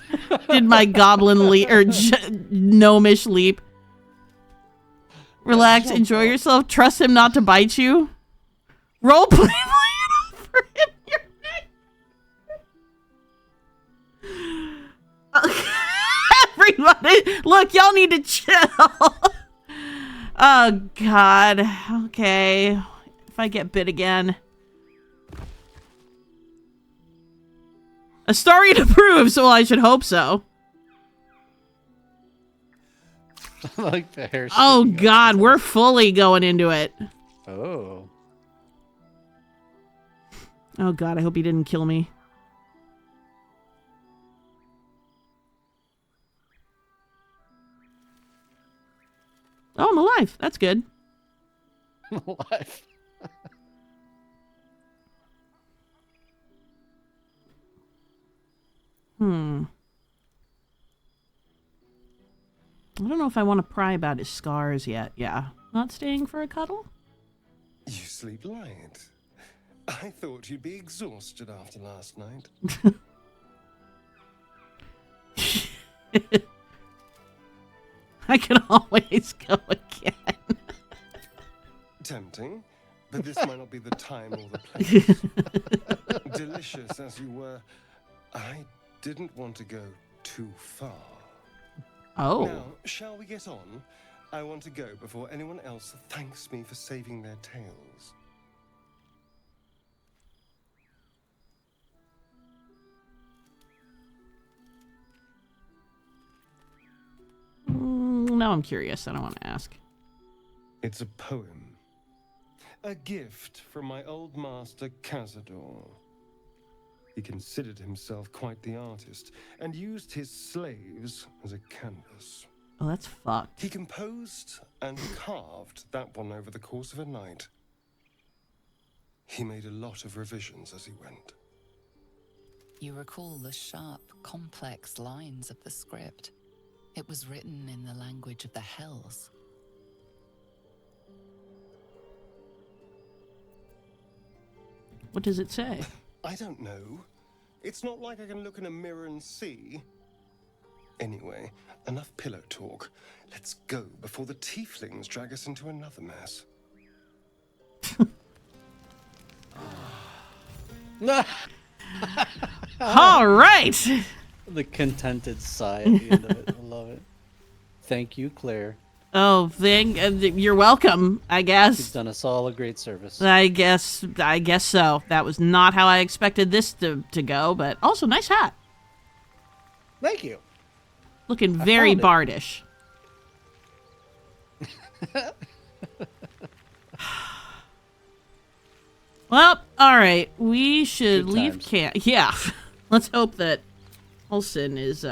Did my goblin leap or gnomish leap? Relax, enjoy yourself. Trust him not to bite you. Roleplay for him. Everybody, look, y'all need to chill. Oh, God. Okay. If I get bit again. Astarion approves, well, I should hope so. Like the hair. Oh, God. We're fully going into it. Oh. Oh, God. I hope he didn't kill me. Oh, I'm alive. That's good. Alive. I don't know if I want to pry about his scars yet. Yeah. Not staying for a cuddle? You sleep light. I thought you'd be exhausted after last night. I can always go again. Tempting, but this might not be the time or the place. Delicious as you were, I didn't want to go too far. Oh. Now, shall we get on? I want to go before anyone else thanks me for saving their tails. Now I'm curious. I don't want to ask. It's a poem. A gift from my old master, Cazador. He considered himself quite the artist, and used his slaves as a canvas. Oh, that's fucked. He composed and carved that one over the course of a night. He made a lot of revisions as he went. You recall the sharp, complex lines of the script. It was written in the language of the Hells. What does it say? I don't know. It's not like I can look in a mirror and see. Anyway, enough pillow talk. Let's go before the tieflings drag us into another mess. All right. The contented sigh at the end of it. I love it. Thank you, Claire. Oh, you're welcome, I guess. You've done us all a great service. I guess so. That was not how I expected this to go, but also nice hat. Thank you. Looking very bardish. Well, all right. We should leave camp. Yeah. Let's hope that Halsin is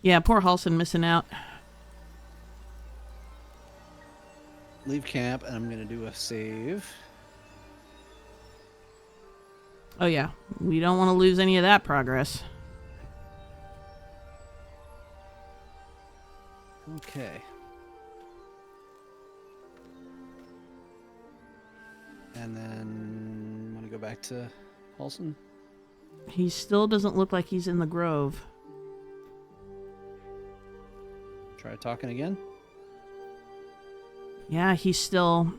Yeah, poor Halsin missing out. Leave camp, and I'm going to do a save. Oh, yeah. We don't want to lose any of that progress. Okay. And then I'm going to go back to Halsin. He still doesn't look like he's in the grove. Try talking again. Yeah, he's still...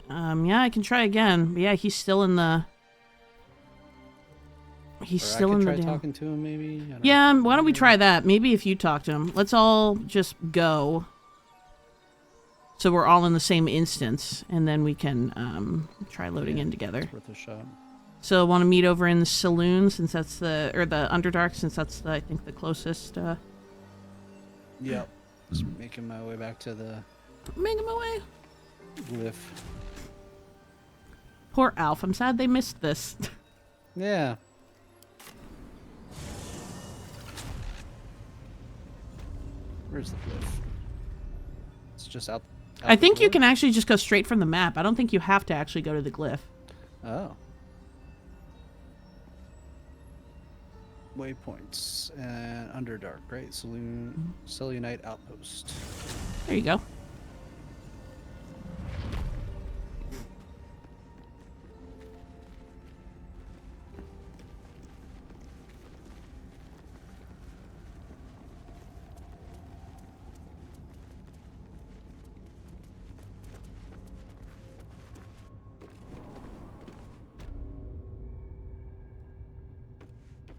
yeah, I can try again. But yeah, he's still in the... He's still in the... I could try talking to him, maybe? Yeah, why don't we try that? Maybe if you talk to him. Let's all just go. So we're all in the same instance. And then we can try loading in together. It's worth a shot. So want to meet over in the saloon, since that's the... Or the Underdark, since that's, I think, the closest... Yep. Just making my way back to the... Making my way. Glyph. Poor Alf. I'm sad they missed this. Yeah. Where's the glyph? It's just out I think you can actually just go straight from the map. I don't think you have to actually go to the glyph. Oh. Waypoints and Underdark, right? Saloon, Selunite Outpost. There you go.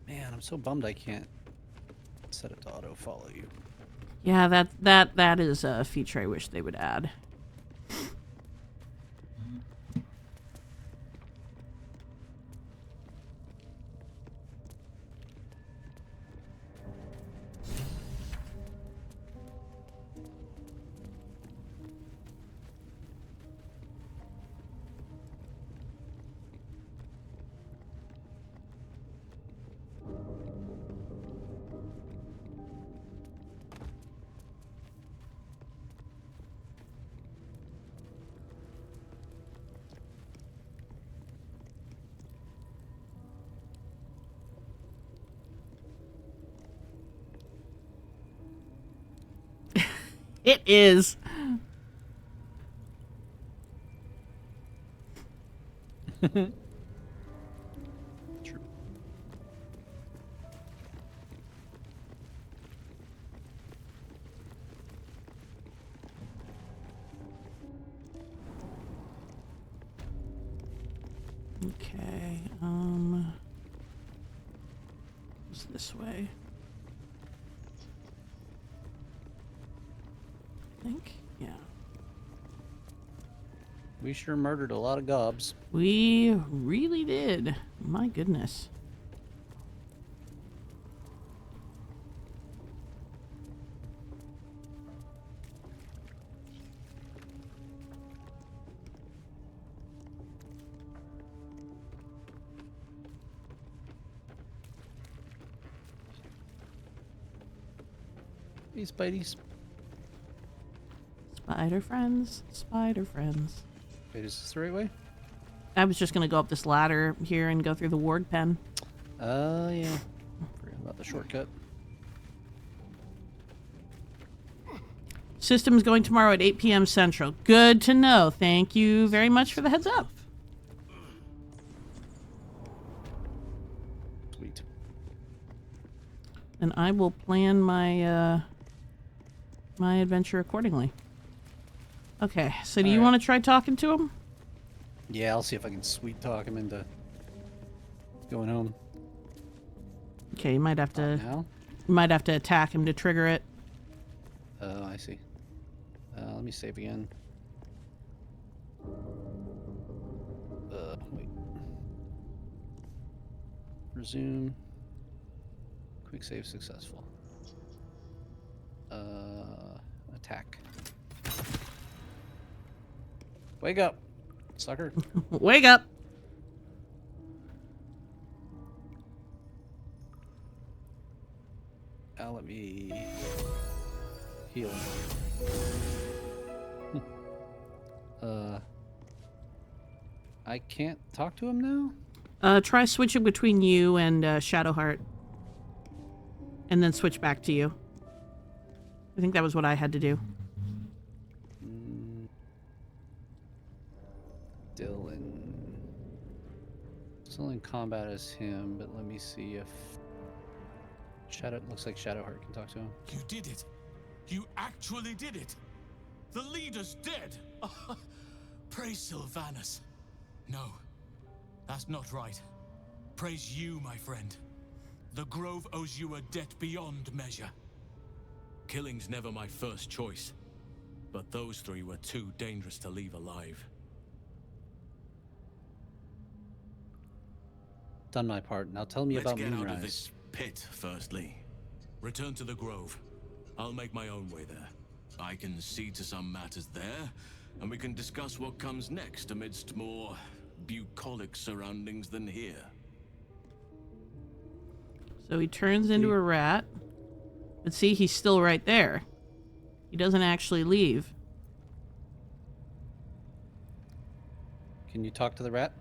Man, I'm so bummed I can't set it to auto follow you. Yeah, that is a feature I wish they would add. It is. True. Okay, it's this way. I think, yeah. We sure murdered a lot of gobs. We really did. My goodness. Hey, Spideys. Spider friends, spider friends. Wait, is this the right way? I was just gonna go up this ladder here and go through the ward pen. Oh, yeah. Forgot about the shortcut. System's going tomorrow at 8 p.m. Central. Good to know. Thank you very much for the heads up. Sweet. And I will plan my my adventure accordingly. Okay, so do you want to try talking to him? Yeah, I'll see if I can sweet talk him into going home. Okay, you might have to. Now? You might have to attack him to trigger it. Oh, I see. Let me save again. Wait. Resume. Quick save successful. Attack. Wake up, sucker. Wake up. Now let me heal him. I can't talk to him now? Try switching between you and Shadowheart. And then switch back to you. I think that was what I had to do. Dylan. Still in combat as him, but let me see if looks like Shadowheart can talk to him. You did it. You actually did it. The leader's dead. Praise Sylvanus. No, that's not right. Praise you, my friend. The Grove owes you a debt beyond measure. Killing's never my first choice, but those three were too dangerous to leave alive. Done my part. Now tell me Let's about get Moonrise. out of this pit, firstly. Return to the Grove. I'll make my own way there. I can see to some matters there, and we can discuss what comes next amidst more bucolic surroundings than here. So he turns into a rat. But see, he's still right there. He doesn't actually leave. Can you talk to the rat?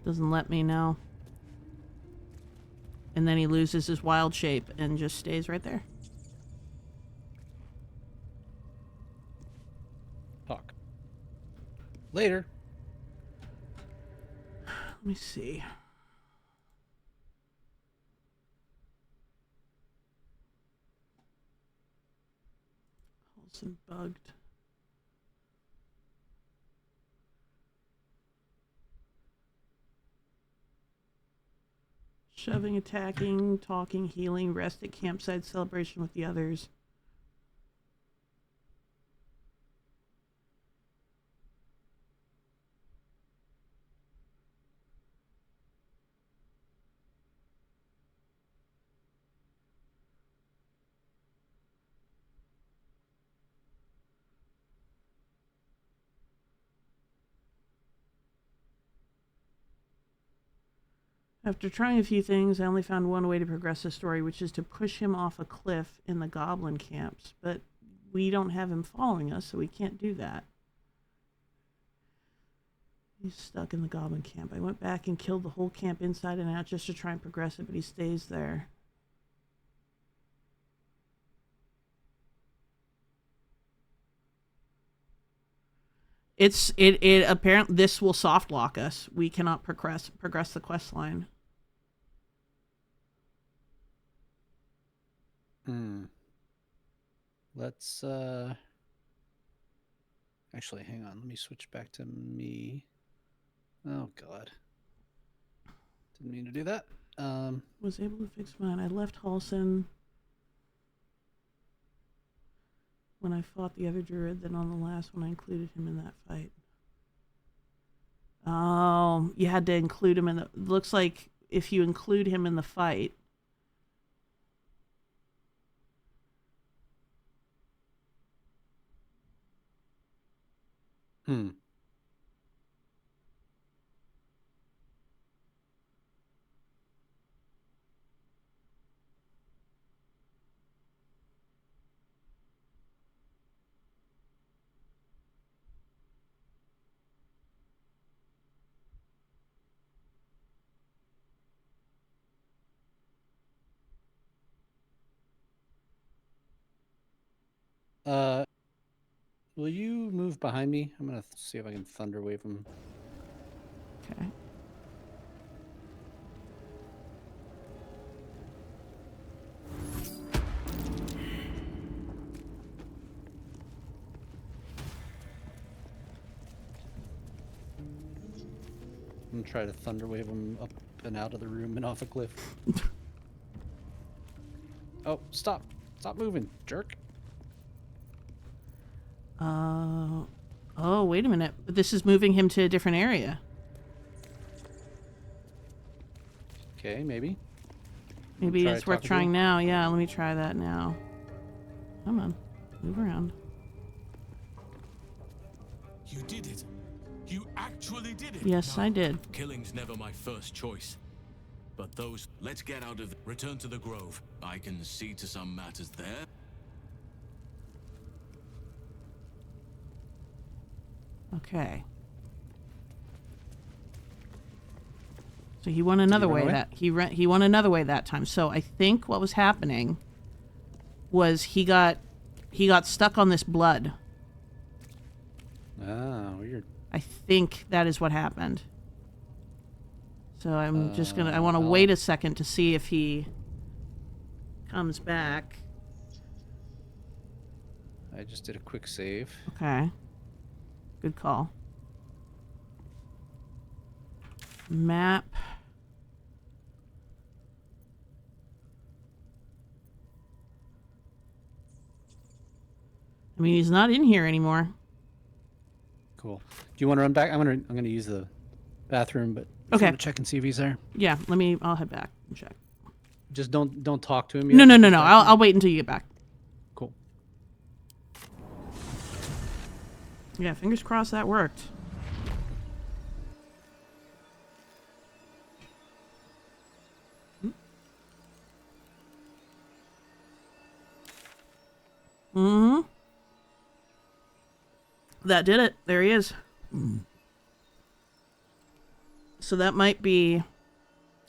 Doesn't let me know. And then he loses his wild shape and just stays right there. Talk. Later. Let me see. Olsen bugged. Shoving, attacking, talking, healing, rest at campsite, celebration with the others. After trying a few things, I only found one way to progress the story, which is to push him off a cliff in the goblin camps. But we don't have him following us, so we can't do that. He's stuck in the goblin camp. I went back and killed the whole camp inside and out just to try and progress it, but he stays there. It apparently this will soft lock us. We cannot progress the quest line. Let's actually hang on. Let me switch back to me. Oh god. Didn't mean to do that. Was able to fix mine. I left Halson when I fought the other druid, then on the last one I included him in that fight. Oh, you had to include him in the... Looks like if you include him in the fight... Will you move behind me? I'm gonna see if I can thunder wave him. Okay. I'm gonna try to thunder wave him up and out of the room and off a cliff. Oh, stop. Stop moving, jerk. Oh, wait a minute. But this is moving him to a different area. Okay, maybe. Maybe it's worth trying now. Yeah, let me try that now. Come on. Move around. You did it. You actually did it. Yes, I did. Killing's never my first choice. But those... Let's get out of... Return to the Grove. I can see to some matters there. Okay. So he went another way that he went another way that time. So I think what was happening was he got stuck on this blood. Ah, weird. I think that is what happened. So I'm just gonna. I want to wait a second to see if he comes back. I just did a quick save. Okay. Good call. Map. I mean, he's not in here anymore. Cool. Do you want to run back? I'm gonna use the bathroom, but okay. Check and see if he's there. Yeah. I'll head back and check. Just don't talk to him yet. No. I'll wait until you get back. Cool. Yeah. Fingers crossed that worked. Mm-hmm. That did it. There he is. So that might be...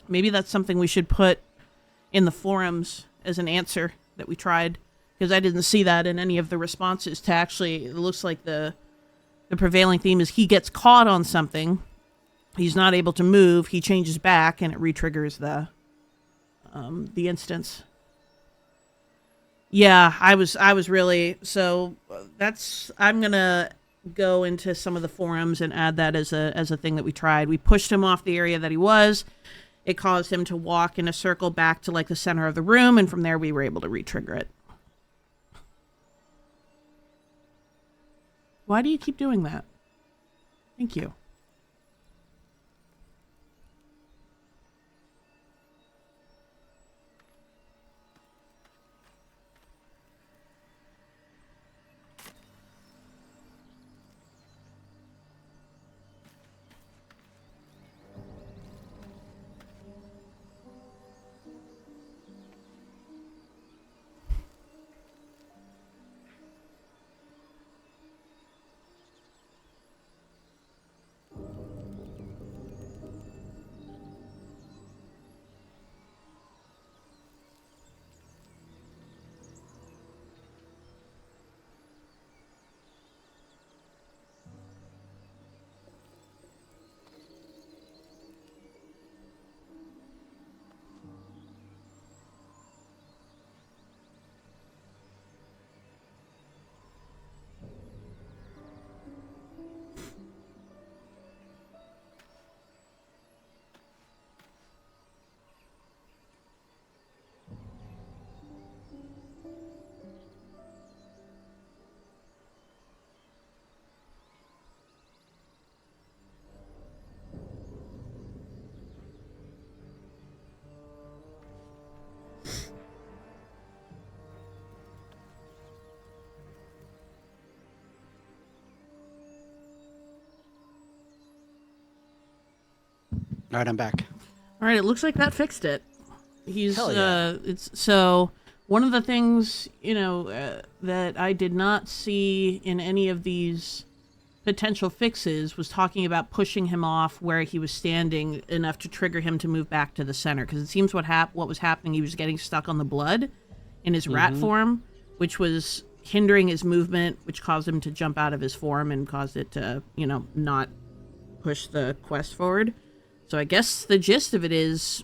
Maybe that's something we should put in the forums as an answer that we tried. Because I didn't see that in any of the responses to actually... It looks like the prevailing theme is he gets caught on something. He's not able to move. He changes back and it re-triggers the instance. Yeah, I was really... So that's... I'm going to go into some of the forums and add that as a thing that we tried. We pushed him off the area that he was. it caused him to walk in a circle back to like the center of the room, and from there we were able to re-trigger it. Why do you keep doing that? Thank you. All right, I'm back. All right, it looks like that fixed it. He's Hell yeah. It's so one of the things, that I did not see in any of these potential fixes was talking about pushing him off where he was standing enough to trigger him to move back to the center, because it seems what was happening, he was getting stuck on the blood in his rat form, which was hindering his movement, which caused him to jump out of his form and caused it to, not push the quest forward. So I guess the gist of it is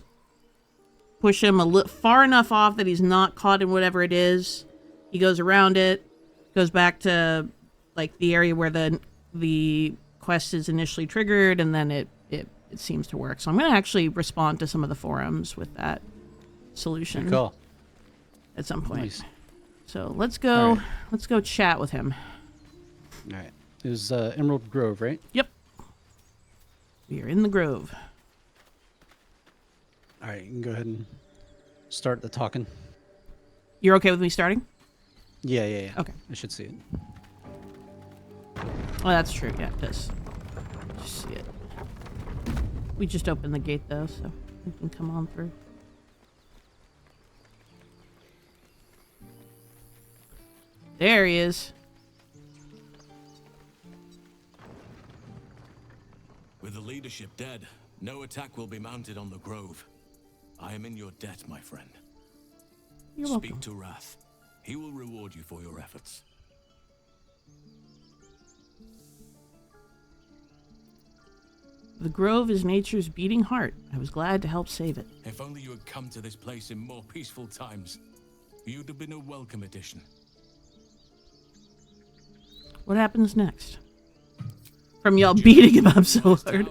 push him far enough off that he's not caught in whatever it is. He goes around it, goes back to like the area where the quest is initially triggered, and then it seems to work. So I'm going to actually respond to some of the forums with that solution. Cool. At some point. Nice. So let's go. Right. Let's go chat with him. All right. It was Emerald Grove, right? Yep. We are in the grove. All right, you can go ahead and start the talking. You're okay with me starting? Yeah. Okay. I should see it. Oh, that's true. Yeah, it does. Just see it. We just opened the gate, though, so we can come on through. There he is. With the leadership dead, no attack will be mounted on the grove. I am in your debt, my friend. You're Speak welcome. to Wrath. He will reward you for your efforts. The grove is nature's beating heart. I was glad to help save it. If only you had come to this place in more peaceful times, you'd have been a welcome addition. What happens next? From y'all beating him up so hard.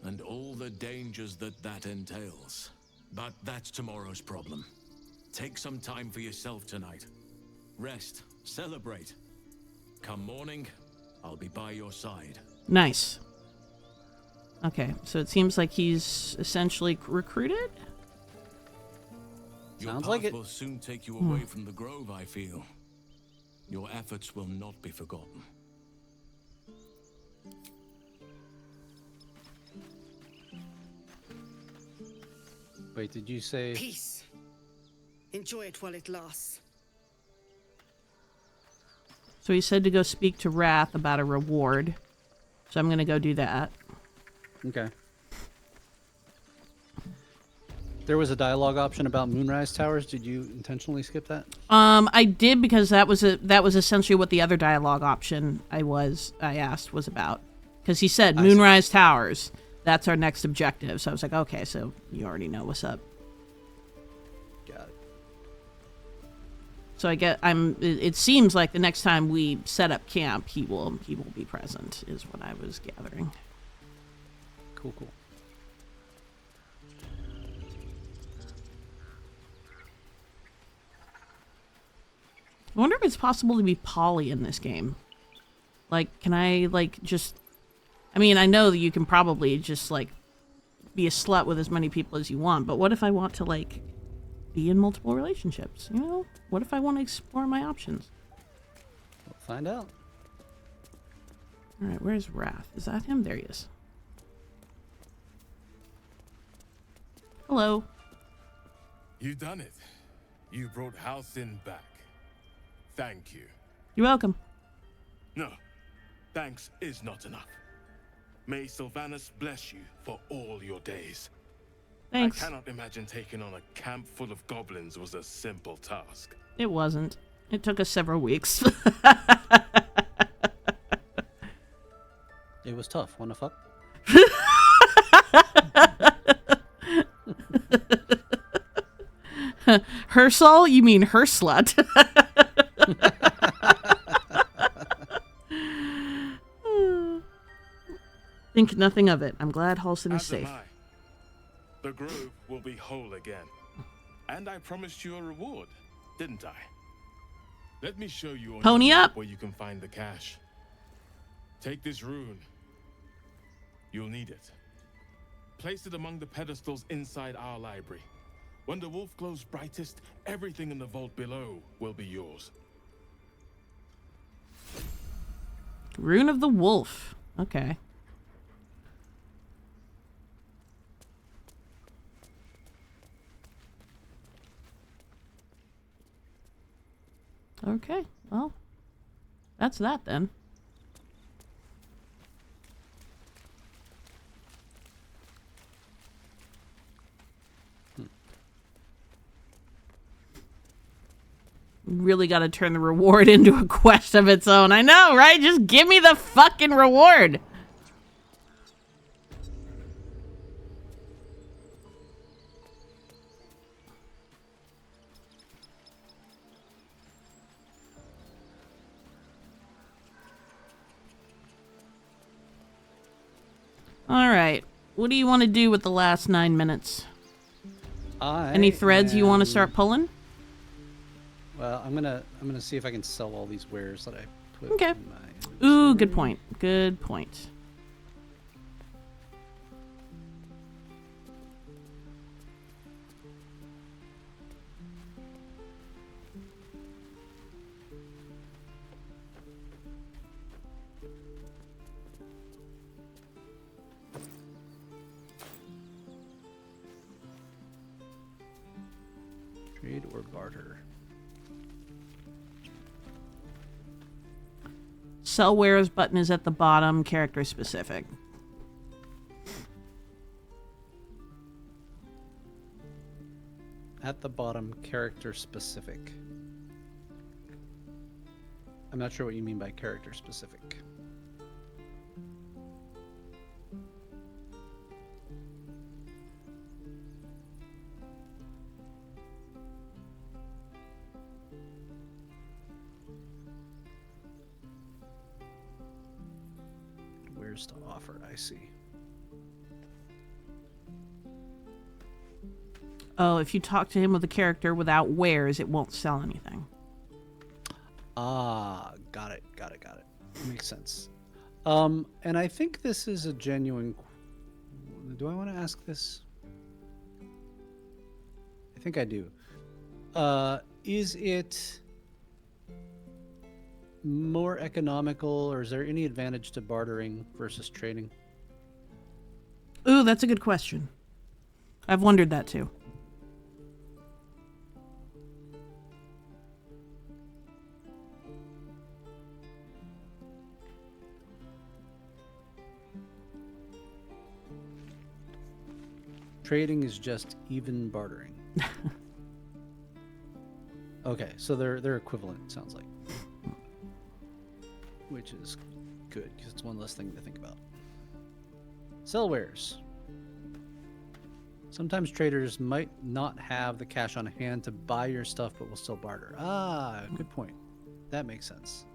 And all the dangers that entails. But that's tomorrow's problem. Take some time for yourself tonight. Rest, celebrate. Come morning, I'll be by your side. Nice. Okay, so it seems like he's essentially recruited? Your Sounds path like it. will soon take you away from the grove, I feel. Your efforts will not be forgotten. Wait, did you say... Peace. Enjoy it while it lasts. So he said to go speak to Wrath about a reward. So I'm going to go do that. Okay. There was a dialogue option about Moonrise Towers. Did you intentionally skip that? I did, because that was essentially what the other dialogue option I asked was about. Because he said Moonrise Towers. That's our next objective. So I was like, okay, so you already know what's up. Got it. So it seems like the next time we set up camp, he will be present, is what I was gathering. Cool. I wonder if it's possible to be poly in this game. Like, can I, like, just... I mean, I know that you can probably just, like, be a slut with as many people as you want, but what if I want to, like, be in multiple relationships? You know? What if I want to explore my options? We'll find out. Alright, where's Wrath? Is that him? There he is. Hello. You've done it. You brought Halcyon back. Thank you. You're welcome. No, thanks is not enough. May Sylvanus bless you for all your days. Thanks. I cannot imagine taking on a camp full of goblins was a simple task. It wasn't. It took us several weeks. It was tough. Wanna fuck? Her soul? You mean her slut? Think nothing of it. I'm glad Halston is safe. The grove will be whole again. And I promised you a reward, didn't I? Let me show you on Pony your map up. where you can find the cache. Take this rune. You'll need it. Place it among the pedestals inside our library. When the wolf glows brightest, everything in the vault below will be yours. Rune of the Wolf. Okay. Okay, well, that's that then. Really got to turn the reward into a quest of its own. I know, right? Just give me the fucking reward. All right. What do you want to do with the last 9 minutes? Any threads you want to start pulling? Well, I'm gonna see if I can sell all these wares that I put. Okay. In my Ooh, good point. Good point. Trade or barter. Sell wares button is at the bottom, character specific. At the bottom, character specific. I'm not sure what you mean by character specific. Wares to offer, I see. Oh, if you talk to him with a character without wares, it won't sell anything. Ah, got it. Makes sense. And I think this is a genuine... Do I want to ask this? I think I do. Is it more economical, or is there any advantage to bartering versus trading? Ooh, that's a good question. I've wondered that too. Trading is just even bartering. Okay, so they're equivalent, it sounds like. Which is good, because it's one less thing to think about. Sell wares. Sometimes traders might not have the cash on hand to buy your stuff, but will still barter. Ah, good point. That makes sense.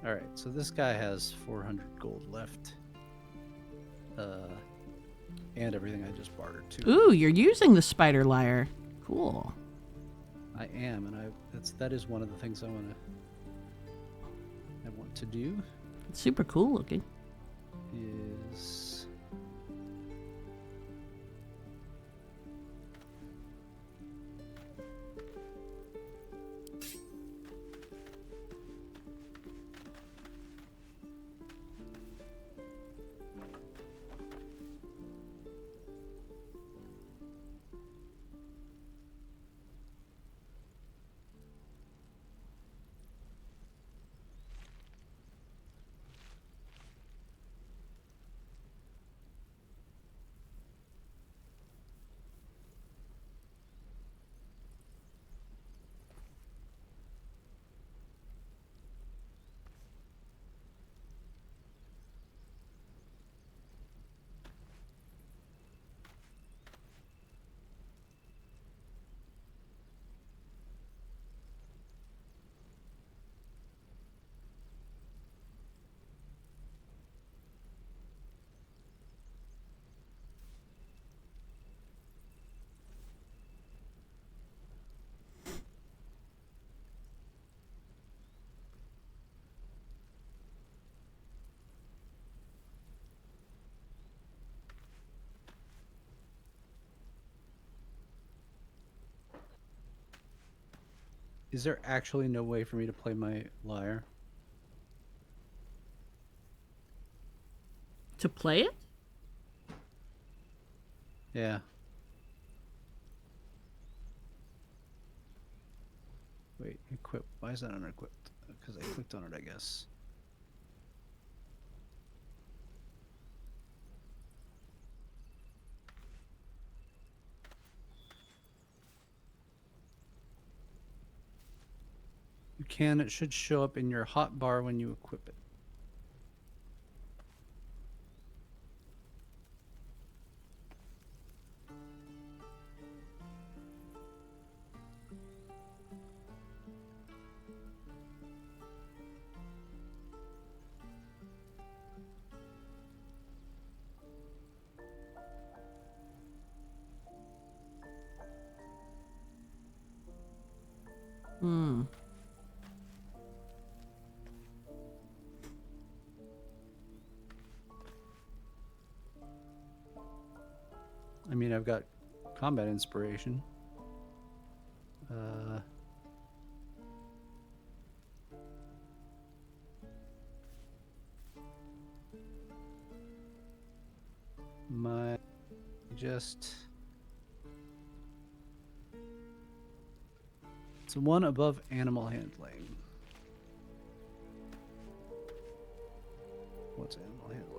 Alright, so this guy has 400 gold left. And everything I just bartered too. Ooh, you're using the spider lyre. Cool. I am, and that is one of the things I want to do. It's super cool looking. Is there actually no way for me to play my lyre? To play it? Yeah. Wait, equip. Why is that unequipped? Because I clicked on it, I guess. You can. It should show up in your hotbar when you equip it. Hmm. I mean, I've got combat inspiration. My just it's one above animal handling. What's animal handling?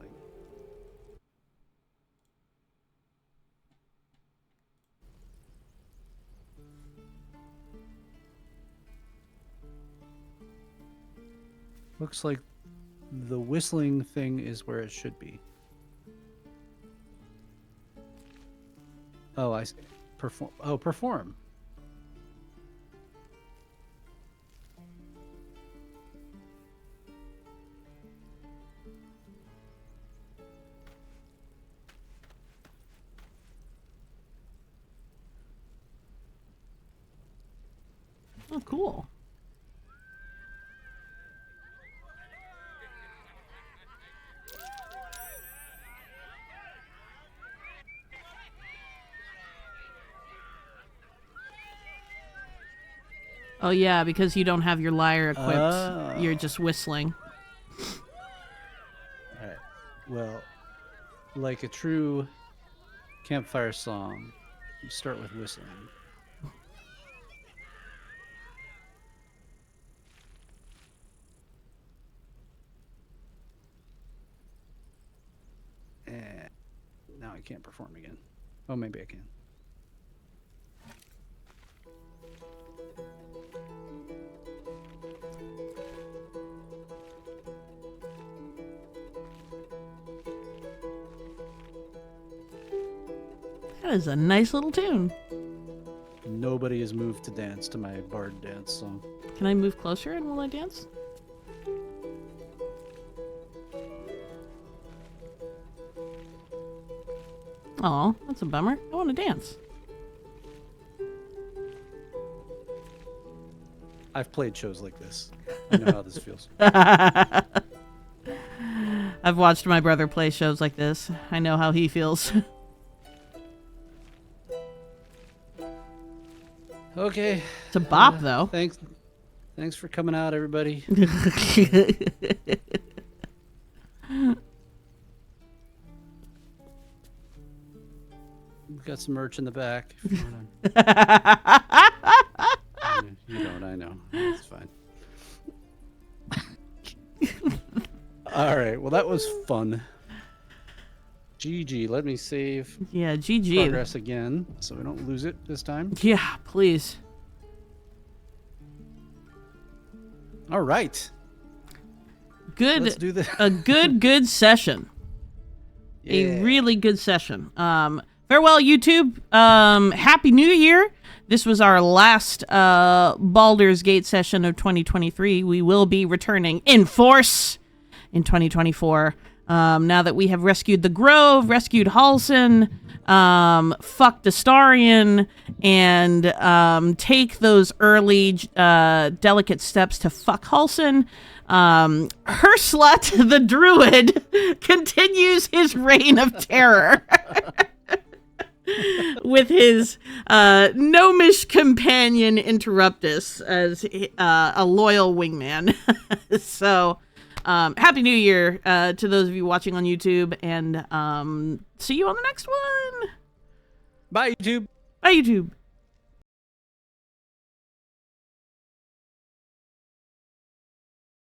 Looks like the whistling thing is where it should be. Oh, I see. Perform. Oh, perform. Oh, cool. Oh yeah, because you don't have your lyre equipped, you're just whistling. Alright. Well, like a true campfire song, you start with whistling. And now I can't perform again. Oh, maybe I can. That is a nice little tune. Nobody has moved to dance to my bard dance song. Can I move closer and will I dance? Aw, that's a bummer. I want to dance. I've played shows like this. I know how this feels. I've watched my brother play shows like this. I know how he feels. Okay. It's a bop, though. Thanks for coming out, everybody. We've got some merch in the back. If you wanna... You don't, I know. It's fine. All right. Well, that was fun. GG. Let me save. Yeah, GG. Progress again, so we don't lose it this time. Yeah, please. All right. Good. Let's do this. A good session. Yeah. A really good session. Farewell, YouTube. Happy New Year. This was our last Baldur's Gate session of 2023. We will be returning in force in 2024. Now that we have rescued the Grove, rescued Halsin, fucked Astarion, and take those early delicate steps to fuck Halsin, Herslut the Druid continues his reign of terror. With his gnomish companion Nterruptus as a loyal wingman. So, Happy New Year to those of you watching on YouTube, and see you on the next one. Bye, YouTube. Bye, YouTube.